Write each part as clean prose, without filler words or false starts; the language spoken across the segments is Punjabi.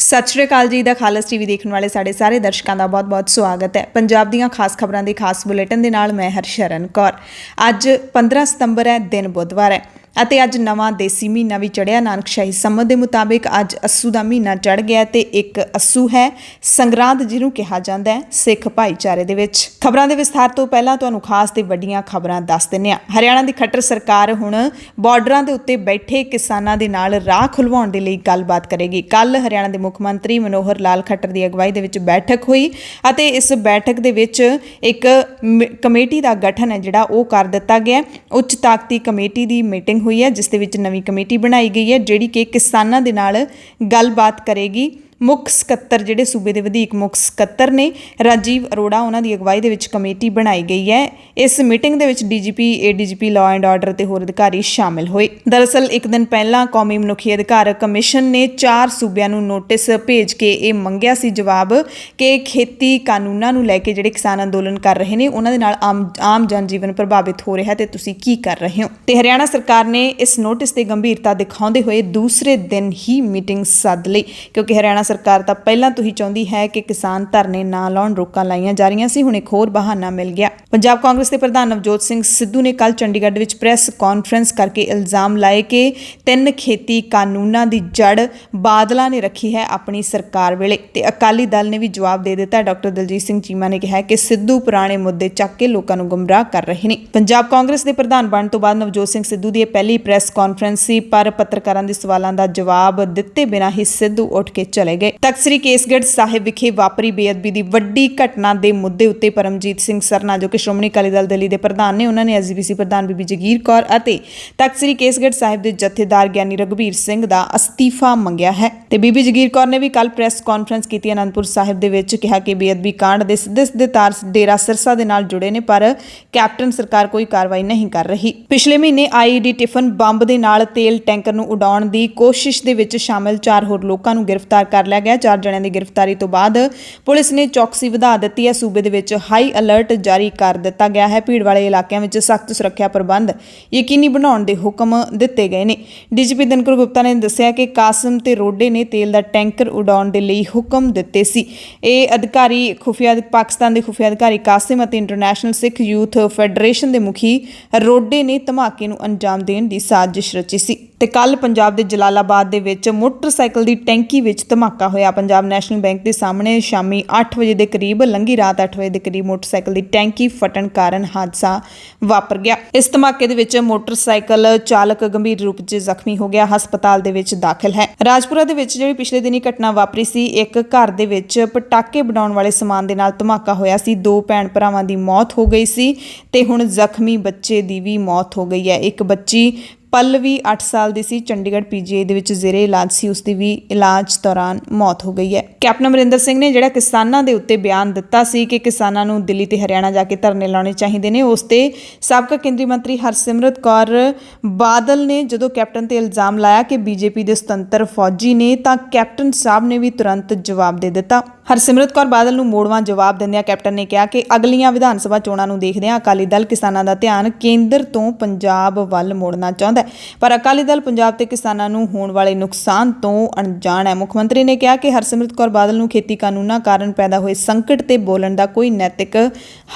ਸਤਿ ਸ਼੍ਰੀ ਅਕਾਲ ਜੀ। ਦਾ ਖਾਲਸ ਟੀਵੀ ਦੇਖਣ ਵਾਲੇ ਸਾਡੇ ਸਾਰੇ ਦਰਸ਼ਕਾਂ ਦਾ ਬਹੁਤ-ਬਹੁਤ ਸਵਾਗਤ ਹੈ। ਪੰਜਾਬ ਦੀਆਂ ਖਾਸ ਖਬਰਾਂ ਦੇ ਖਾਸ ਬੁਲੇਟਿਨ ਦੇ ਨਾਲ ਮੈਂ ਹਰਸ਼ਰਨ ਕੌਰ। ਅੱਜ 15 ਸਤੰਬਰ ਹੈ, ਦਿਨ ਬੁੱਧਵਾਰ ਹੈ ਅਤੇ ਅੱਜ ਨਵਾਂ ਦੇਸੀ ਮਹੀਨਾ ਵੀ ਚੜ੍ਹਿਆ। ਨਾਨਕਸ਼ਾਹੀ ਸੰਮਤ ਦੇ ਮੁਤਾਬਿਕ ਅੱਜ ਅੱਸੂ ਦਾ ਮਹੀਨਾ ਚੜ੍ਹ ਗਿਆ ਤੇ ਇੱਕ ਅੱਸੂ ਹੈ ਸੰਗਰਾਂਦ, ਜਿਹਨੂੰ ਕਿਹਾ ਜਾਂਦਾ ਹੈ ਸਿੱਖ ਭਾਈਚਾਰੇ ਦੇ ਵਿੱਚ। ਖਬਰਾਂ ਦੇ ਵਿਸਥਾਰ ਤੋਂ ਪਹਿਲਾਂ ਤੁਹਾਨੂੰ ਖਾਸ ਤੇ ਵੱਡੀਆਂ ਖਬਰਾਂ ਦੱਸ ਦਿੰਦੇ ਹਾਂ। ਹਰਿਆਣਾ ਦੀ ਖੱਟਰ ਸਰਕਾਰ ਹੁਣ ਬਾਰਡਰਾਂ ਦੇ ਉੱਤੇ ਬੈਠੇ ਕਿਸਾਨਾਂ ਦੇ ਨਾਲ ਰਾਹ ਖੁਲਵਾਉਣ ਦੇ ਲਈ ਗੱਲਬਾਤ ਕਰੇਗੀ। ਕੱਲ ਹਰਿਆਣਾ ਦੇ ਮੁੱਖ ਮੰਤਰੀ ਮਨੋਹਰ ਲਾਲ ਖੱਟਰ ਦੀ ਅਗਵਾਈ ਦੇ ਵਿੱਚ ਬੈਠਕ ਹੋਈ ਅਤੇ ਇਸ ਬੈਠਕ ਦੇ ਵਿੱਚ ਇੱਕ ਕਮੇਟੀ ਦਾ ਗਠਨ ਹੈ ਜਿਹੜਾ ਉਹ ਕਰ ਦਿੱਤਾ ਗਿਆ। ਉੱਚ ਤਾਕਤੀ ਕਮੇਟੀ ਦੀ ਮੀਟਿੰਗ ਹੋਈ ਹੈ ਜਿਸ ਦੇ ਵਿੱਚ ਨਵੀਂ ਕਮੇਟੀ ਬਣਾਈ ਗਈ ਹੈ ਜਿਹੜੀ ਕਿ ਕਿਸਾਨਾਂ ਦੇ ਨਾਲ ਗੱਲਬਾਤ ਕਰੇਗੀ। ਮੁੱਖ ਸਕੱਤਰ ਜਿਹੜੇ ਸੂਬੇ ਦੇ ਵਧੀਕ ਮੁੱਖ ਸਕੱਤਰ ਨੇ ਰਾਜੀਵ ਅਰੋੜਾ, ਉਹਨਾਂ ਦੀ ਅਗਵਾਈ ਦੇ ਵਿੱਚ ਕਮੇਟੀ ਬਣਾਈ ਗਈ ਹੈ। ਇਸ ਮੀਟਿੰਗ ਦੇ ਵਿੱਚ DGP, ADGP, law and order ਤੇ ਹੋਰ ਅਧਿਕਾਰੀ ਸ਼ਾਮਿਲ ਹੋਏ। ਦਰਅਸਲ ਇੱਕ ਦਿਨ ਪਹਿਲਾਂ ਕੌਮੀ ਮਨੁੱਖੀ ਅਧਿਕਾਰ ਕਮਿਸ਼ਨ ਨੇ 4 ਸੂਬਿਆਂ ਨੂੰ ਨੋਟਿਸ ਭੇਜ ਕੇ ਇਹ ਮੰਗਿਆ ਸੀ ਜਵਾਬ ਕਿ ਖੇਤੀ ਕਾਨੂੰਨਾਂ ਨੂੰ ਲੈ ਕੇ ਜਿਹੜੇ ਕਿਸਾਨ ਅੰਦੋਲਨ ਕਰ ਰਹੇ ਨੇ ਉਹਨਾਂ ਦੇ ਨਾਲ ਆਮ ਜਨਜੀਵਨ ਪ੍ਰਭਾਵਿਤ ਹੋ ਰਿਹਾ ਤੇ ਤੁਸੀਂ ਕੀ ਕਰ ਰਹੇ ਹੋ। ਤੇ ਹਰਿਆਣਾ ਸਰਕਾਰ ਨੇ ਇਸ ਨੋਟਿਸ ਤੇ ਗੰਭੀਰਤਾ ਦਿਖਾਉਂਦੇ ਹੋਏ ਦੂਸਰੇ ਦਿਨ ਹੀ ਮੀਟਿੰਗ ਸੱਦ ਲਈ, ਕਿਉਂਕਿ ਹਰਿਆਣਾ ਸਰਕਾਰ ਤਾਂ ਪਹਿਲਾਂ ਤੋਂ ਹੀ ਚਾਹੁੰਦੀ ਹੈ ਕਿ ਕਿਸਾਨ ਧਰਨੇ ਨਾ ਲਾਉਣ, ਰੋਕਾਂ ਲਾਈਆਂ ਜਾ ਰਹੀਆਂ ਸੀ। ਹੁਣ ਇੱਕ ਹੋਰ ਬਹਾਨਾ ਮਿਲ ਗਿਆ। ਪੰਜਾਬ ਕਾਂਗਰਸ ਦੇ ਪ੍ਰਧਾਨ ਨਵਜੋਤ ਸਿੰਘ ਸਿੱਧੂ ਨੇ ਕੱਲ ਚੰਡੀਗੜ੍ਹ ਵਿੱਚ ਪ੍ਰੈਸ ਕਾਨਫਰੰਸ ਕਰਕੇ ਇਲਜ਼ਾਮ ਲਾਏ ਕਿ 3 ਖੇਤੀ ਕਾਨੂੰਨਾਂ ਦੀ ਜੜ ਬਾਦਲਾਂ ਨੇ ਰੱਖੀ ਹੈ ਆਪਣੀ ਸਰਕਾਰ ਵੇਲੇ, ਤੇ ਅਕਾਲੀ ਦਲ ਨੇ ਵੀ ਜਵਾਬ ਦੇ ਦਿੱਤਾ। ਡਾਕਟਰ ਦਲਜੀਤ ਸਿੰਘ ਚੀਮਾ ਨੇ ਕਿਹਾ ਕਿ ਸਿੱਧੂ ਪੁਰਾਣੇ ਮੁੱਦੇ ਚੱਕ ਕੇ ਲੋਕਾਂ ਨੂੰ ਗੁੰਮਰਾਹ ਕਰ ਰਹੇ ਨੇ। ਪੰਜਾਬ ਕਾਂਗਰਸ ਦੇ ਪ੍ਰਧਾਨ ਬਣਨ ਤੋਂ ਬਾਅਦ ਨਵਜੋਤ ਸਿੰਘ ਸਿੱਧੂ ਦੀ ਇਹ ਪਹਿਲੀ ਪ੍ਰੈਸ ਕਾਨਫਰੰਸ ਸੀ, ਪਰ ਪੱਤਰਕਾਰਾਂ ਦੇ ਸਵਾਲਾਂ ਦਾ ਜਵਾਬ ਦਿੱਤੇ ਬਿਨਾਂ ਹੀ ਸਿੱਧੂ ਉੱਠ ਕੇ ਚਲੇ ਗਏ। ਤਖ਼ਤ ਸ੍ਰੀ ਕੇਸਗੜ੍ਹ ਸਾਹਿਬ ਵਿਖੇ ਵਾਪਰੀ ਬੇਅਦਬੀ ਦੀ ਵੱਡੀ ਘਟਨਾ ਦੇ ਮੁੱਦੇ ਉੱਤੇ ਪਰਮਜੀਤ ਸਿੰਘ ਸਰਨਾ, ਜੋ ਕਿ ਸ਼੍ਰੋਮਣੀ ਅਕਾਲੀ ਦਲ ਦਿੱਲੀ ਦੇ ਪ੍ਰਧਾਨ ਨੇ, ਉਹਨਾਂ ਨੇ ਐਸਜੀਪੀਸੀ ਪ੍ਰਧਾਨ ਬੀਬੀ ਜਗੀਰ ਕੌਰ ਅਤੇ ਤਖ਼ਤ ਸ੍ਰੀ ਕੇਸਗੜ੍ਹ ਸਾਹਿਬ ਦੇ ਜਥੇਦਾਰ ਗਿਆਨੀ ਰਘਬੀਰ ਸਿੰਘ ਦਾ ਅਸਤੀਫਾ ਮੰਗਿਆ ਹੈ। ਤੇ ਬੀਬੀ ਜਗੀਰ ਕੌਰ ਨੇ ਵੀ ਕੱਲ ਪ੍ਰੈਸ ਕਾਨਫਰੰਸ ਕੀਤੀ ਅਨੰਦਪੁਰ ਸਾਹਿਬ ਦੇ ਵਿੱਚ, ਕਿਹਾ ਕਿ ਬੇਅਦਬੀ ਕਾਂਡ ਦੇ ਸਿੱਧੇ ਤਾਰ ਡੇਰਾ ਸਿਰਸਾ ਦੇ ਨਾਲ ਜੁੜੇ ਨੇ, ਪਰ ਕੈਪਟਨ ਸਰਕਾਰ ਕੋਈ ਕਾਰਵਾਈ ਨਹੀਂ ਕਰ ਰਹੀ। ਪਿਛਲੇ ਮਹੀਨੇ ਆਈਈਡੀ ਟਿਫਨ ਬੰਬ ਦੇ ਨਾਲ ਤੇਲ ਟੈਂਕਰ ਨੂੰ ਉਡਾਉਣ ਦੀ ਕੋਸ਼ਿਸ਼ ਦੇ ਵਿੱਚ ਸ਼ਾਮਿਲ 4 ਹੋਰ ਲੋਕਾਂ ਨੂੰ ਗ੍ਰਿਫਤਾਰ ਕਰ ਲਿਆ ਗਿਆ। 4 ਜਣਿਆਂ ਦੀ ਗ੍ਰਿਫਤਾਰੀ ਤੋਂ ਬਾਅਦ ਪੁਲਿਸ ਨੇ ਚੌਕਸੀ ਵਧਾ ਦਿੱਤੀ ਹੈ। ਸੂਬੇ ਦੇ ਵਿੱਚ ਹਾਈ ਅਲਰਟ ਜਾਰੀ ਕਰ ਦਿੱਤਾ ਗਿਆ ਹੈ। ਭੀੜ ਵਾਲੇ ਇਲਾਕਿਆਂ ਵਿੱਚ ਸਖਤ ਸੁਰੱਖਿਆ ਪ੍ਰਬੰਧ ਯਕੀਨੀ ਬਣਾਉਣ ਦੇ ਹੁਕਮ ਦਿੱਤੇ ਗਏ ਨੇ। ਡੀਜੀਪੀ ਦਿਨਕਰ ਗੁਪਤਾ ਨੇ ਦੱਸਿਆ ਕਿ ਕਾਸਮ ਤੇ ਰੋਡੇ ਨੇ ਤੇਲ ਦਾ ਟੈਂਕਰ ਉਡਾਉਣ ਦੇ ਲਈ ਹੁਕਮ ਦਿੱਤੇ ਸੀ। ਇਹ ਅਧਿਕਾਰੀ ਪਾਕਿਸਤਾਨ ਦੇ ਖੁਫੀਆ ਅਧਿਕਾਰੀ ਕਾਸਿਮ ਅਤੇ ਇੰਟਰਨੈਸ਼ਨਲ ਸਿੱਖ ਯੂਥ ਫੈਡਰੇਸ਼ਨ ਦੇ ਮੁਖੀ ਰੋਡੇ ਨੇ ਧਮਾਕੇ ਨੂੰ ਅੰਜਾਮ ਦੇਣ ਦੀ ਸਾਜ਼ਿਸ਼ ਰਚੀ ਸੀ। ਤੇ ਕੱਲ ਪੰਜਾਬ ਦੇ ਜਲਾਲਾਬਾਦ ਦੇ ਵਿੱਚ ਮੋਟਰਸਾਈਕਲ ਦੀ ਟੈਂਕੀ ਵਿੱਚ ਧਮਾਕਾ ਹੋਇਆ। ਪੰਜਾਬ ਨੈਸ਼ਨਲ ਬੈਂਕ ਦੇ ਸਾਹਮਣੇ ਸ਼ਾਮੀ 8 ਵਜੇ ਦੇ ਕਰੀਬ, ਲੰਘੀ ਰਾਤ 8 ਵਜੇ ਦੇ ਕਰੀਬ ਮੋਟਰਸਾਈਕਲ ਦੀ ਟੈਂਕੀ ਫਟਣ ਕਾਰਨ ਹਾਦਸਾ ਵਾਪਰ ਗਿਆ। ਇਸ ਧਮਾਕੇ ਦੇ ਵਿੱਚ ਮੋਟਰਸਾਈਕਲ ਚਾਲਕ ਗੰਭੀਰ ਰੂਪ 'ਚ ਜ਼ਖਮੀ ਹੋ ਗਿਆ, ਹਸਪਤਾਲ ਦੇ ਵਿੱਚ ਦਾਖਲ ਹੈ। ਰਾਜਪੁਰਾ ਦੇ ਵਿੱਚ ਜਿਹੜੀ ਪਿਛਲੇ ਦਿਨੀ ਘਟਨਾ ਵਾਪਰੀ ਸੀ, ਇੱਕ ਘਰ ਦੇ ਵਿੱਚ ਪਟਾਕੇ ਬਣਾਉਣ ਵਾਲੇ ਸਮਾਨ ਦੇ ਨਾਲ ਧਮਾਕਾ ਹੋਇਆ ਸੀ। 2 ਭੈਣ ਭਰਾਵਾਂ ਦੀ ਮੌਤ ਹੋ ਗਈ ਸੀ ਤੇ ਹੁਣ ਜ਼ਖਮੀ ਬੱਚੇ ਦੀ ਵੀ ਮੌਤ ਹੋ ਗਈ ਹੈ। ਇੱਕ ਬੱਚੀ ਪਲਵੀ 8 ਸਾਲ ਦੀ ਸੀ, ਚੰਡੀਗੜ੍ਹ ਪੀਜੀਆਈ ਦੇ ਵਿੱਚ ਜ਼ੇਰੇ ਇਲਾਜ ਸੀ, ਉਸ ਦੀ ਵੀ ਇਲਾਜ ਦੌਰਾਨ ਮੌਤ ਹੋ ਗਈ ਹੈ। ਕੈਪਟਨ ਅਮਰਿੰਦਰ ਸਿੰਘ ਨੇ ਜਿਹੜਾ ਕਿਸਾਨਾਂ ਦੇ ਉੱਤੇ ਬਿਆਨ ਦਿੱਤਾ ਸੀ ਕਿ ਕਿਸਾਨਾਂ ਨੂੰ ਦਿੱਲੀ ਤੇ ਹਰਿਆਣਾ ਜਾ ਕੇ ਧਰਨੇ ਲਾਉਣੇ ਚਾਹੀਦੇ ਨੇ, ਉਸ ਤੇ ਸਾਬਕਾ ਕੇਂਦਰੀ ਮੰਤਰੀ ਹਰਸਿਮਰਤ ਕੌਰ ਬਾਦਲ ਨੇ ਜਦੋਂ ਕੈਪਟਨ ਤੇ ਇਲਜ਼ਾਮ ਲਾਇਆ ਕਿ ਬੀਜੇਪੀ ਦੇ ਸੁਤੰਤਰ ਫੌਜੀ ਨੇ, ਤਾਂ ਕੈਪਟਨ ਸਾਹਿਬ ਨੇ ਵੀ ਤੁਰੰਤ ਜਵਾਬ ਦੇ ਦਿੱਤਾ। ਹਰਸਿਮਰਤ ਕੌਰ ਬਾਦਲ ਨੂੰ ਮੋੜਵਾਂ ਜਵਾਬ ਦਿੰਦਿਆਂ ਕੈਪਟਨ ਨੇ ਕਿਹਾ ਕਿ ਅਗਲੀਆਂ ਵਿਧਾਨ ਸਭਾ ਚੋਣਾਂ ਨੂੰ ਦੇਖਦਿਆਂ ਅਕਾਲੀ ਦਲ ਕਿਸਾਨਾਂ ਦਾ ਧਿਆਨ ਕੇਂਦਰ ਤੋਂ ਪੰਜਾਬ ਵੱਲ ਮੋੜਨਾ ਚਾਹੁੰਦਾ ਹੈ, ਪਰ ਅਕਾਲੀ ਦਲ ਪੰਜਾਬ ਤੇ ਕਿਸਾਨਾਂ ਨੂੰ ਹੋਣ ਵਾਲੇ ਨੁਕਸਾਨ ਤੋਂ ਅਣਜਾਣ ਹੈ। ਮੁੱਖ ਮੰਤਰੀ ਨੇ ਕਿਹਾ ਕਿ ਹਰਸਿਮਰਤ ਕੌਰ ਬਾਦਲ ਨੂੰ ਖੇਤੀ ਕਾਨੂੰਨਾਂ ਕਾਰਨ ਪੈਦਾ ਹੋਏ ਸੰਕਟ ਤੇ ਬੋਲਣ ਦਾ ਕੋਈ ਨੈਤਿਕ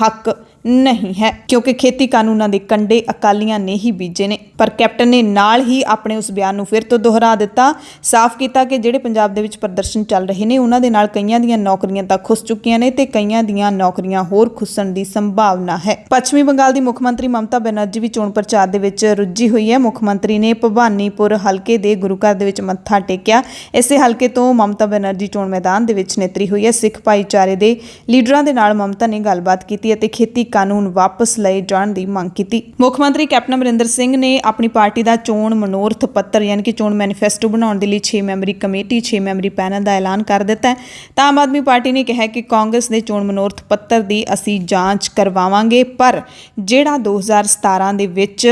ਹੱਕ ਨਹੀਂ ਹੈ, ਕਿਉਂਕਿ ਖੇਤੀ ਕਾਨੂੰਨਾਂ ਦੇ ਕੰਡੇ ਅਕਾਲੀਆਂ ਨੇ ਹੀ ਬੀਜੇ ਨੇ। ਪਰ ਕੈਪਟਨ ਨੇ ਨਾਲ ਹੀ ਆਪਣੇ ਉਸ ਬਿਆਨ ਨੂੰ ਫਿਰ ਤੋਂ ਦੁਹਰਾ ਦਿੱਤਾ, ਸਾਫ਼ ਕੀਤਾ ਕਿ ਜਿਹੜੇ ਪੰਜਾਬ ਦੇ ਵਿੱਚ ਪ੍ਰਦਰਸ਼ਨ ਚੱਲ ਰਹੇ ਨੇ ਉਹਨਾਂ ਦੇ ਨਾਲ ਕਈਆਂ ਦੀਆਂ ਨੌਕਰੀਆਂ ਤਾਂ ਖੁੱਸ ਚੁੱਕੀਆਂ ਨੇ ਤੇ ਕਈਆਂ ਦੀਆਂ ਨੌਕਰੀਆਂ ਹੋਰ ਖੁੱਸਣ ਦੀ ਸੰਭਾਵਨਾ ਹੈ। ਪੱਛਮੀ ਬੰਗਾਲ ਦੀ ਮੁੱਖ ਮੰਤਰੀ ਮਮਤਾ ਬੈਨਰਜੀ ਵੀ ਚੋਣ ਪ੍ਰਚਾਰ ਦੇ ਵਿੱਚ ਰੁੱਝੀ ਹੋਈ ਹੈ। ਮੁੱਖ ਮੰਤਰੀ ਨੇ ਭਵਾਨੀਪੁਰ ਹਲਕੇ ਦੇ ਗੁਰੂ ਘਰ ਦੇ ਵਿੱਚ ਮੱਥਾ ਟੇਕਿਆ। ਇਸੇ ਹਲਕੇ ਤੋਂ ਮਮਤਾ ਬੈਨਰਜੀ ਚੋਣ ਮੈਦਾਨ ਦੇ ਵਿੱਚ ਨਿਤਰੀ ਹੋਈ ਹੈ। ਸਿੱਖ ਭਾਈਚਾਰੇ ਦੇ ਲੀਡਰਾਂ ਦੇ ਨਾਲ ਮਮਤਾ ਨੇ ਗੱਲਬਾਤ ਕੀਤੀ ਅਤੇ ਖੇਤੀ ਕਾਨੂੰਨ ਵਾਪਸ ਲਏ ਜਾਣ ਦੀ ਮੰਗ ਕੀਤੀ। ਮੁੱਖ ਮੰਤਰੀ ਕੈਪਟਨ ਅਮਰਿੰਦਰ ਸਿੰਘ ਨੇ ਆਪਣੀ ਪਾਰਟੀ ਦਾ ਚੋਣ ਮਨੋਰਥ ਪੱਤਰ ਯਾਨੀ ਕਿ ਚੋਣ ਮੈਨੀਫੈਸਟੋ ਬਣਾਉਣ ਦੇ ਲਈ 6 ਮੈਂਬਰੀ ਕਮੇਟੀ, 6 ਮੈਂਬਰੀ ਪੈਨਲ ਦਾ ਐਲਾਨ ਕਰ ਦਿੱਤਾ ਹੈ। ਤਾਂ ਆਮ ਆਦਮੀ ਪਾਰਟੀ ਨੇ ਕਿਹਾ ਕਿ ਕਾਂਗਰਸ ਦੇ ਚੋਣ ਮਨੋਰਥ ਪੱਤਰ ਦੀ ਅਸੀਂ ਜਾਂਚ ਕਰਵਾਵਾਂਗੇ, ਪਰ ਜਿਹੜਾ 2017 ਦੇ ਵਿੱਚ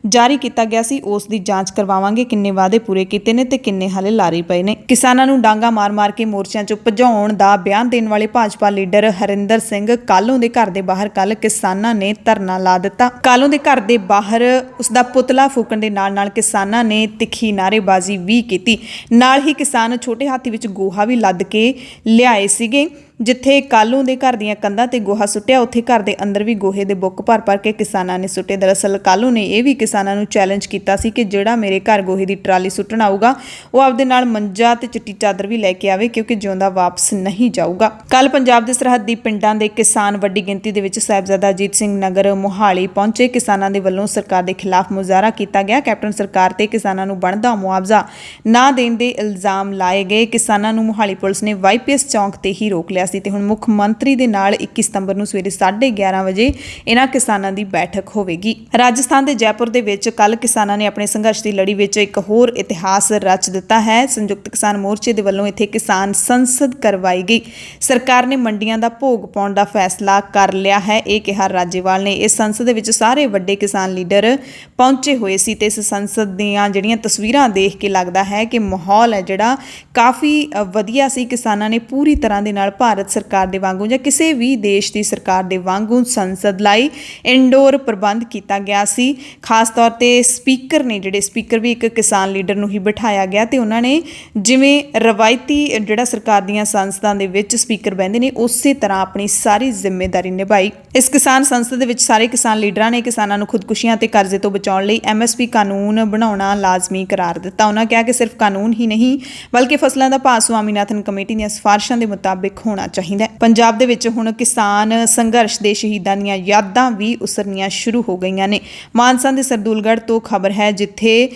ਜਾਰੀ ਕੀਤਾ ਗਿਆ ਸੀ ਉਸ ਦੀ ਜਾਂਚ ਕਰਵਾਵਾਂਗੇ, ਕਿੰਨੇ ਵਾਅਦੇ ਪੂਰੇ ਕੀਤੇ ਨੇ ਤੇ ਕਿੰਨੇ ਹਾਲੇ ਲਾਰੀ ਪਏ ਨੇ। ਕਿਸਾਨਾਂ ਨੂੰ ਡਾਂਗਾ ਮਾਰ-ਮਾਰ ਕੇ ਮੋਰਚਿਆਂ 'ਚੋਂ ਭਜਾਉਣ ਦਾ ਬਿਆਨ ਦੇਣ ਵਾਲੇ ਭਾਜਪਾ ਲੀਡਰ ਹਰਿੰਦਰ ਸਿੰਘ ਕਾਲੋਂ ਦੇ ਘਰ ਦੇ ਬਾਹਰ ਕੱਲ ਕਿਸਾਨਾਂ ਨੇ ਧਰਨਾ ਲਾ ਦਿੱਤਾ। ਕਾਲੂ ਦੇ ਘਰ ਦੇ ਬਾਹਰ ਉਸ ਦਾ ਪੁਤਲਾ ਫੂਕਣ ਦੇ ਨਾਲ ਕਿਸਾਨਾਂ ਨੇ ਤਿੱਖੀ ਨਾਅਰੇਬਾਜ਼ੀ ਵੀ ਕੀਤੀ। ਨਾਲ ਹੀ ਕਿਸਾਨ ਛੋਟੇ ਹਾਥੀ ਵਿੱਚ ਗੋਹਾ ਵੀ ਲੱਦ ਕੇ ਲਿਆਏ ਸੀਗੇ। ਜਿੱਥੇ ਕਾਲੂ ਦੇ ਘਰ ਦੀਆਂ ਕੰਧਾਂ ਤੇ ਗੋਹਾ ਸੁੱਟਿਆ, ਉੱਥੇ ਘਰ ਦੇ ਅੰਦਰ ਵੀ ਗੋਹੇ ਦੇ ਬੁੱਕ ਭਰ ਕੇ ਕਿਸਾਨਾਂ ਨੇ ਸੁੱਟੇ। ਦਰਅਸਲ ਕਾਲੂ ਨੇ ਇਹ ਵੀ ਕਿਸਾਨਾਂ ਨੂੰ ਚੈਲੰਜ ਕੀਤਾ ਸੀ ਕਿ ਜਿਹੜਾ ਮੇਰੇ ਘਰ ਗੋਹੇ ਦੀ ਟਰਾਲੀ ਸੁੱਟਣ ਆਊਗਾ ਉਹ ਆਪਦੇ ਨਾਲ ਮੰਜਾ ਤੇ ਚਿੱਟੀ ਚਾਦਰ ਵੀ ਲੈ ਕੇ ਆਵੇ, ਕਿਉਂਕਿ ਜਿਉਂਦਾ ਵਾਪਸ ਨਹੀਂ ਜਾਊਗਾ। ਕੱਲ ਪੰਜਾਬ ਦੇ ਸਰਹੱਦੀ ਪਿੰਡਾਂ ਦੇ ਕਿਸਾਨ ਵੱਡੀ ਗਿਣਤੀ ਦੇ ਵਿੱਚ ਸਾਹਿਬਜ਼ਾਦਾ ਅਜੀਤ ਸਿੰਘ ਨਗਰ ਮੋਹਾਲੀ ਪਹੁੰਚੇ। ਕਿਸਾਨਾਂ ਦੇ ਵੱਲੋਂ ਸਰਕਾਰ ਦੇ ਖਿਲਾਫ ਮੁਜ਼ਾਹਰਾ ਕੀਤਾ ਗਿਆ। ਕੈਪਟਨ ਸਰਕਾਰ ਤੇ ਕਿਸਾਨਾਂ ਨੂੰ ਬਣਦਾ ਮੁਆਵਜ਼ਾ ਨਾ ਦੇਣ ਦੇ ਇਲਜ਼ਾਮ ਲਾਏ ਗਏ। ਕਿਸਾਨਾਂ ਨੂੰ ਮੋਹਾਲੀ ਪੁਲਿਸ ਨੇ ਵਾਈਪੀਐਸ ਚੌਂਕ ਤੇ ਹੀ ਰੋਕ ਲਿਆ ਸੀ ਤੇ ਹੁਣ ਮੁੱਖ ਮੰਤਰੀ ਦੇ ਨਾਲ 21 ਸਤੰਬਰ ਨੂੰ ਸਵੇਰੇ 11:30 ਵਜੇ ਇਹਨਾਂ ਕਿਸਾਨਾਂ ਦੀ ਬੈਠਕ ਹੋਵੇਗੀ। ਰਾਜਸਥਾਨ ਦੇ ਜੈਪੁਰ ਦੇ ਵਿੱਚ ਕੱਲ ਕਿਸਾਨਾਂ ਨੇ ਆਪਣੇ ਸੰਘਰਸ਼ ਦੀ ਲੜੀ ਵਿੱਚ ਇੱਕ ਹੋਰ ਇਤਿਹਾਸ ਰਚ ਦਿੱਤਾ ਹੈ। ਸੰਯੁਕਤ ਕਿਸਾਨ ਮੋਰਚੇ ਦੇ ਵੱਲੋਂ ਇੱਥੇ ਕਿਸਾਨ ਸੰਸਦ ਕਰਵਾਈ ਗਈ। ਸਰਕਾਰ ਨੇ ਮੰਡੀਆਂ ਦਾ ਭੋਗ ਪਾਉਣ ਦਾ ਫੈਸਲਾ ਕਰ ਲਿਆ ਹੈ, ਇਹ ਕਿਹਾ ਰਾਜੇਵਾਲ ਨੇ। ਇਸ ਸੰਸਦ ਦੇ ਵਿੱਚ ਸਾਰੇ ਵੱਡੇ ਕਿਸਾਨ ਲੀਡਰ ਪਹੁੰਚੇ ਹੋਏ ਸੀ ਤੇ ਇਸ ਸੰਸਦ ਦੀਆਂ ਜਿਹੜੀਆਂ ਤਸਵੀਰਾਂ ਦੇਖ ਕੇ ਲੱਗਦਾ ਹੈ ਕਿ ਮਾਹੌਲ ਹੈ ਜਿਹੜਾ ਕਾਫੀ ਵਧੀਆ ਸੀ। ਕਿਸਾਨਾਂ ਨੇ ਪੂਰੀ ਤਰ੍ਹਾਂ ਦੇ ਨਾਲ ਭਾਰਤ ਸਰਕਾਰ ਦੇ ਵਾਂਗੂ ਜਾਂ ਕਿਸੇ ਵੀ ਦੇਸ਼ ਦੀ ਸਰਕਾਰ ਦੇ ਵਾਂਗੂ ਸੰਸਦ ਲਈ ਇੰਡੋਰ ਪ੍ਰਬੰਧ ਕੀਤਾ ਗਿਆ ਸੀ। ਖਾਸ ਤੌਰ ਤੇ ਸਪੀਕਰ ਨੇ, ਜਿਹੜੇ ਸਪੀਕਰ ਵੀ ਇੱਕ ਕਿਸਾਨ ਲੀਡਰ ਨੂੰ ਹੀ ਬਿਠਾਇਆ ਗਿਆ ਤੇ ਉਹਨਾਂ ਨੇ ਜਿਵੇਂ ਰਵਾਇਤੀ ਜਿਹੜਾ ਸਰਕਾਰ ਦੀਆਂ ਸੰਸਦਾਂ ਦੇ ਵਿੱਚ ਸਪੀਕਰ ਬਹਿੰਦੇ ਨੇ ਉਸੇ ਤਰ੍ਹਾਂ ਆਪਣੀ ਸਾਰੀ ਜ਼ਿੰਮੇਵਾਰੀ ਨਿਭਾਈ। ਇਸ ਕਿਸਾਨ ਸੰਸਦ ਦੇ ਵਿੱਚ ਸਾਰੇ ਕਿਸਾਨ ਲੀਡਰਾਂ ਨੇ ਕਿਸਾਨਾਂ ਨੂੰ ਖੁਦਕੁਸ਼ੀਆਂ ਤੇ ਕਰਜ਼ੇ ਤੋਂ ਬਚਾਉਣ ਲਈ MSP ਕਾਨੂੰਨ ਬਣਾਉਣਾ ਲਾਜ਼ਮੀ ਕਰਾਰ ਦਿੱਤਾ। ਉਹਨਾਂ ਕਿਹਾ ਕਿ ਸਿਰਫ ਕਾਨੂੰਨ ਹੀ ਨਹੀਂ ਬਲਕਿ ਫਸਲਾਂ ਦਾ ਭਾਅ ਸਵਾਮੀਨਾਥਨ ਕਮੇਟੀ ਦੀਆਂ ਸਿਫਾਰਿਸ਼ਾਂ ਦੇ ਮੁਤਾਬਿਕ ਹੋਣਾ ਚਾਹੀਦਾ ਹੈ। ਪੰਜਾਬ ਦੇ ਵਿੱਚ ਹੁਣ ਕਿਸਾਨ ਸੰਘਰਸ਼ ਦੇ ਸ਼ਹੀਦਾਂ ਦੀਆਂ ਯਾਦਾਂ ਵੀ ਉਸਰਨੀਆਂ ਸ਼ੁਰੂ ਹੋ ਗਈਆਂ ਨੇ। ਮਾਨਸਾ ਦੇ ਸਰਦੂਲਗੜ੍ਹ ਤੋਂ ਖਬਰ ਹੈ, ਜਿੱਥੇ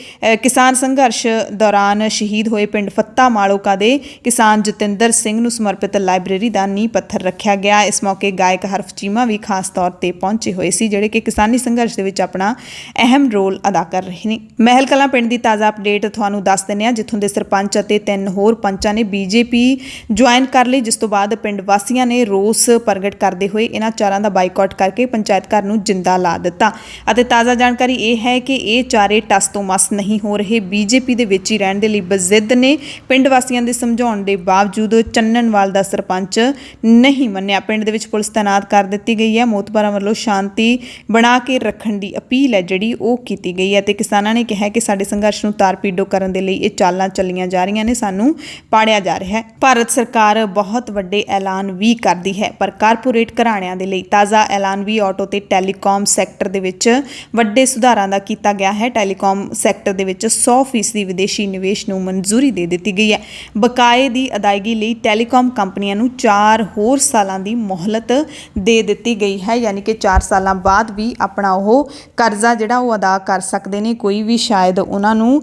ਕਿਸਾਨ ਸੰਘਰਸ਼ ਦੌਰਾਨ ਸ਼ਹੀਦ ਹੋਏ ਪਿੰਡ ਫੱਤਾ ਮਾਲੋਕਾ ਦੇ ਕਿਸਾਨ ਜਤਿੰਦਰ ਸਿੰਘ ਨੂੰ ਸਮਰਪਿਤ ਲਾਇਬ੍ਰੇਰੀ ਦਾ ਨੀਂਹ ਪੱਥਰ ਰੱਖਿਆ ਗਿਆ। ਇਸ ਮੌਕੇ ਗਾਇਕ ਹਰਫ ਚੀਮਾ ਵੀ ਖਾਸ ਤੌਰ ਤੇ ਪਹੁੰਚੇ ਹੋਏ ਸੀ, ਜਿਹੜੇ ਕਿ ਕਿਸਾਨੀ ਸੰਘਰਸ਼ ਦੇ ਵਿੱਚ ਆਪਣਾ ਅਹਿਮ ਰੋਲ ਅਦਾ ਕਰ ਰਹੇ ਨੇ। ਮਹਿਲ ਕਲਾਂ ਪਿੰਡ ਦੀ ਤਾਜ਼ਾ ਅਪਡੇਟ ਤੁਹਾਨੂੰ ਦੱਸ ਦਿੰਦੇ ਹਾਂ, ਜਿੱਥੋਂ ਦੇ ਸਰਪੰਚ ਅਤੇ 3 ਹੋਰ ਪੰਚਾਂ ਨੇ BJP ਜੁਆਇਨ ਕਰ ਲਈ, ਜਿਸ ਤੋਂ ਬਾਅਦ ਪਿੰਡ ਵਾਸੀਆਂ ਨੇ ਰੋਸ ਪ੍ਰਗਟ ਕਰਦੇ ਹੋਏ ਇਹਨਾਂ ਚਾਰਾਂ ਦਾ ਬਾਈਕਾਟ ਕਰਕੇ ਪੰਚਾਇਤ ਘਰ ਨੂੰ ਜਿੰਦਾ ਲਾ ਦਿੱਤਾ। ਅਤੇ ਤਾਜ਼ਾ ਜਾਣਕਾਰੀ ਇਹ ਹੈ ਕਿ ਇਹ ਚਾਰੇ ਟਸ ਤੋਂ ਮਸ ਨਹੀਂ ਹੋ ਰਹੇ, BJP ਦੇ ਵਿੱਚ ਹੀ ਰਹਿਣ ਦੇ ਲਈ ਬਜ਼ਿੱਦ ਨੇ। ਪਿੰਡ ਵਾਸੀਆਂ ਦੇ ਸਮਝਾਉਣ ਦੇ ਬਾਵਜੂਦ ਚੰਨਣਵਾਲ ਦਾ ਸਰਪੰਚ ਨਹੀਂ ਮੰਨਿਆ। ਪਿੰਡ ਦੇ ਵਿੱਚ ਪੁਲਿਸ ਤੈਨਾਤ ਕਰ ਦਿੱਤੀ ਗਈ ਹੈ। ਮੋਤਬਾਰਾਂ ਵੱਲੋਂ ਸ਼ਾਂਤੀ ਬਣਾ ਕੇ ਰੱਖਣ ਦੀ ਅਪੀਲ ਹੈ ਜਿਹੜੀ ਉਹ ਕੀਤੀ ਗਈ ਹੈ ਤੇ ਕਿਸਾਨਾਂ ਨੇ ਕਿਹਾ ਕਿ ਸਾਡੇ ਸੰਘਰਸ਼ ਨੂੰ ਤਾਰ-ਪੀੜੋ ਕਰਨ ਦੇ ਲਈ ਇਹ ਚਾਲਾਂ ਚੱਲੀਆਂ ਜਾ ਰਹੀਆਂ ਨੇ, ਸਾਨੂੰ ਪਾੜਿਆ ਜਾ ਰਿਹਾ ਹੈ। ਭਾਰਤ ਸਰਕਾਰ ਬਹੁਤ ਵੱਡੇ ਐਲਾਨ ਵੀ ਕਰਦੀ ਹੈ, ਪਰ ਕਾਰਪੋਰੇਟ ਘਰਾਣਿਆਂ ਦੇ ਲਈ ਤਾਜ਼ਾ ਐਲਾਨ ਵੀ ਆਟੋ ਤੇ ਟੈਲੀਕਾਮ ਸੈਕਟਰ ਦੇ ਵਿੱਚ ਵੱਡੇ ਸੁਧਾਰਾਂ ਦਾ ਕੀਤਾ ਗਿਆ ਹੈ। ਟੈਲੀਕਾਮ ਸੈਕਟਰ ਦੇ ਵਿੱਚ 100% ਵਿਦੇਸ਼ੀ ਨਿਵੇਸ਼ ਨੂੰ ਮਨਜ਼ੂਰੀ ਦੇ ਦਿੱਤੀ ਗਈ ਹੈ। ਬਕਾਏ ਦੀ ਅਦਾਇਗੀ ਲਈ ਟੈਲੀਕਾਮ ਕੰਪਨੀਆਂ ਨੂੰ 4 ਹੋਰ ਸਾਲਾਂ ਦੀ ਮੋਹਲਤ ਦੇ ਦਿੱਤੀ ਗਈ ਹੈ, ਯਾਨੀ ਕਿ 4 ਸਾਲਾਂ ਬਾਅਦ ਵੀ ਆਪਣਾ ਉਹ ਕਰਜ਼ਾ ਜਿਹੜਾ ਉਹ ਅਦਾ ਕਰ ਸਕਦੇ ਨੇ। ਕੋਈ ਵੀ ਸ਼ਾਇਦ ਉਹਨਾਂ ਨੂੰ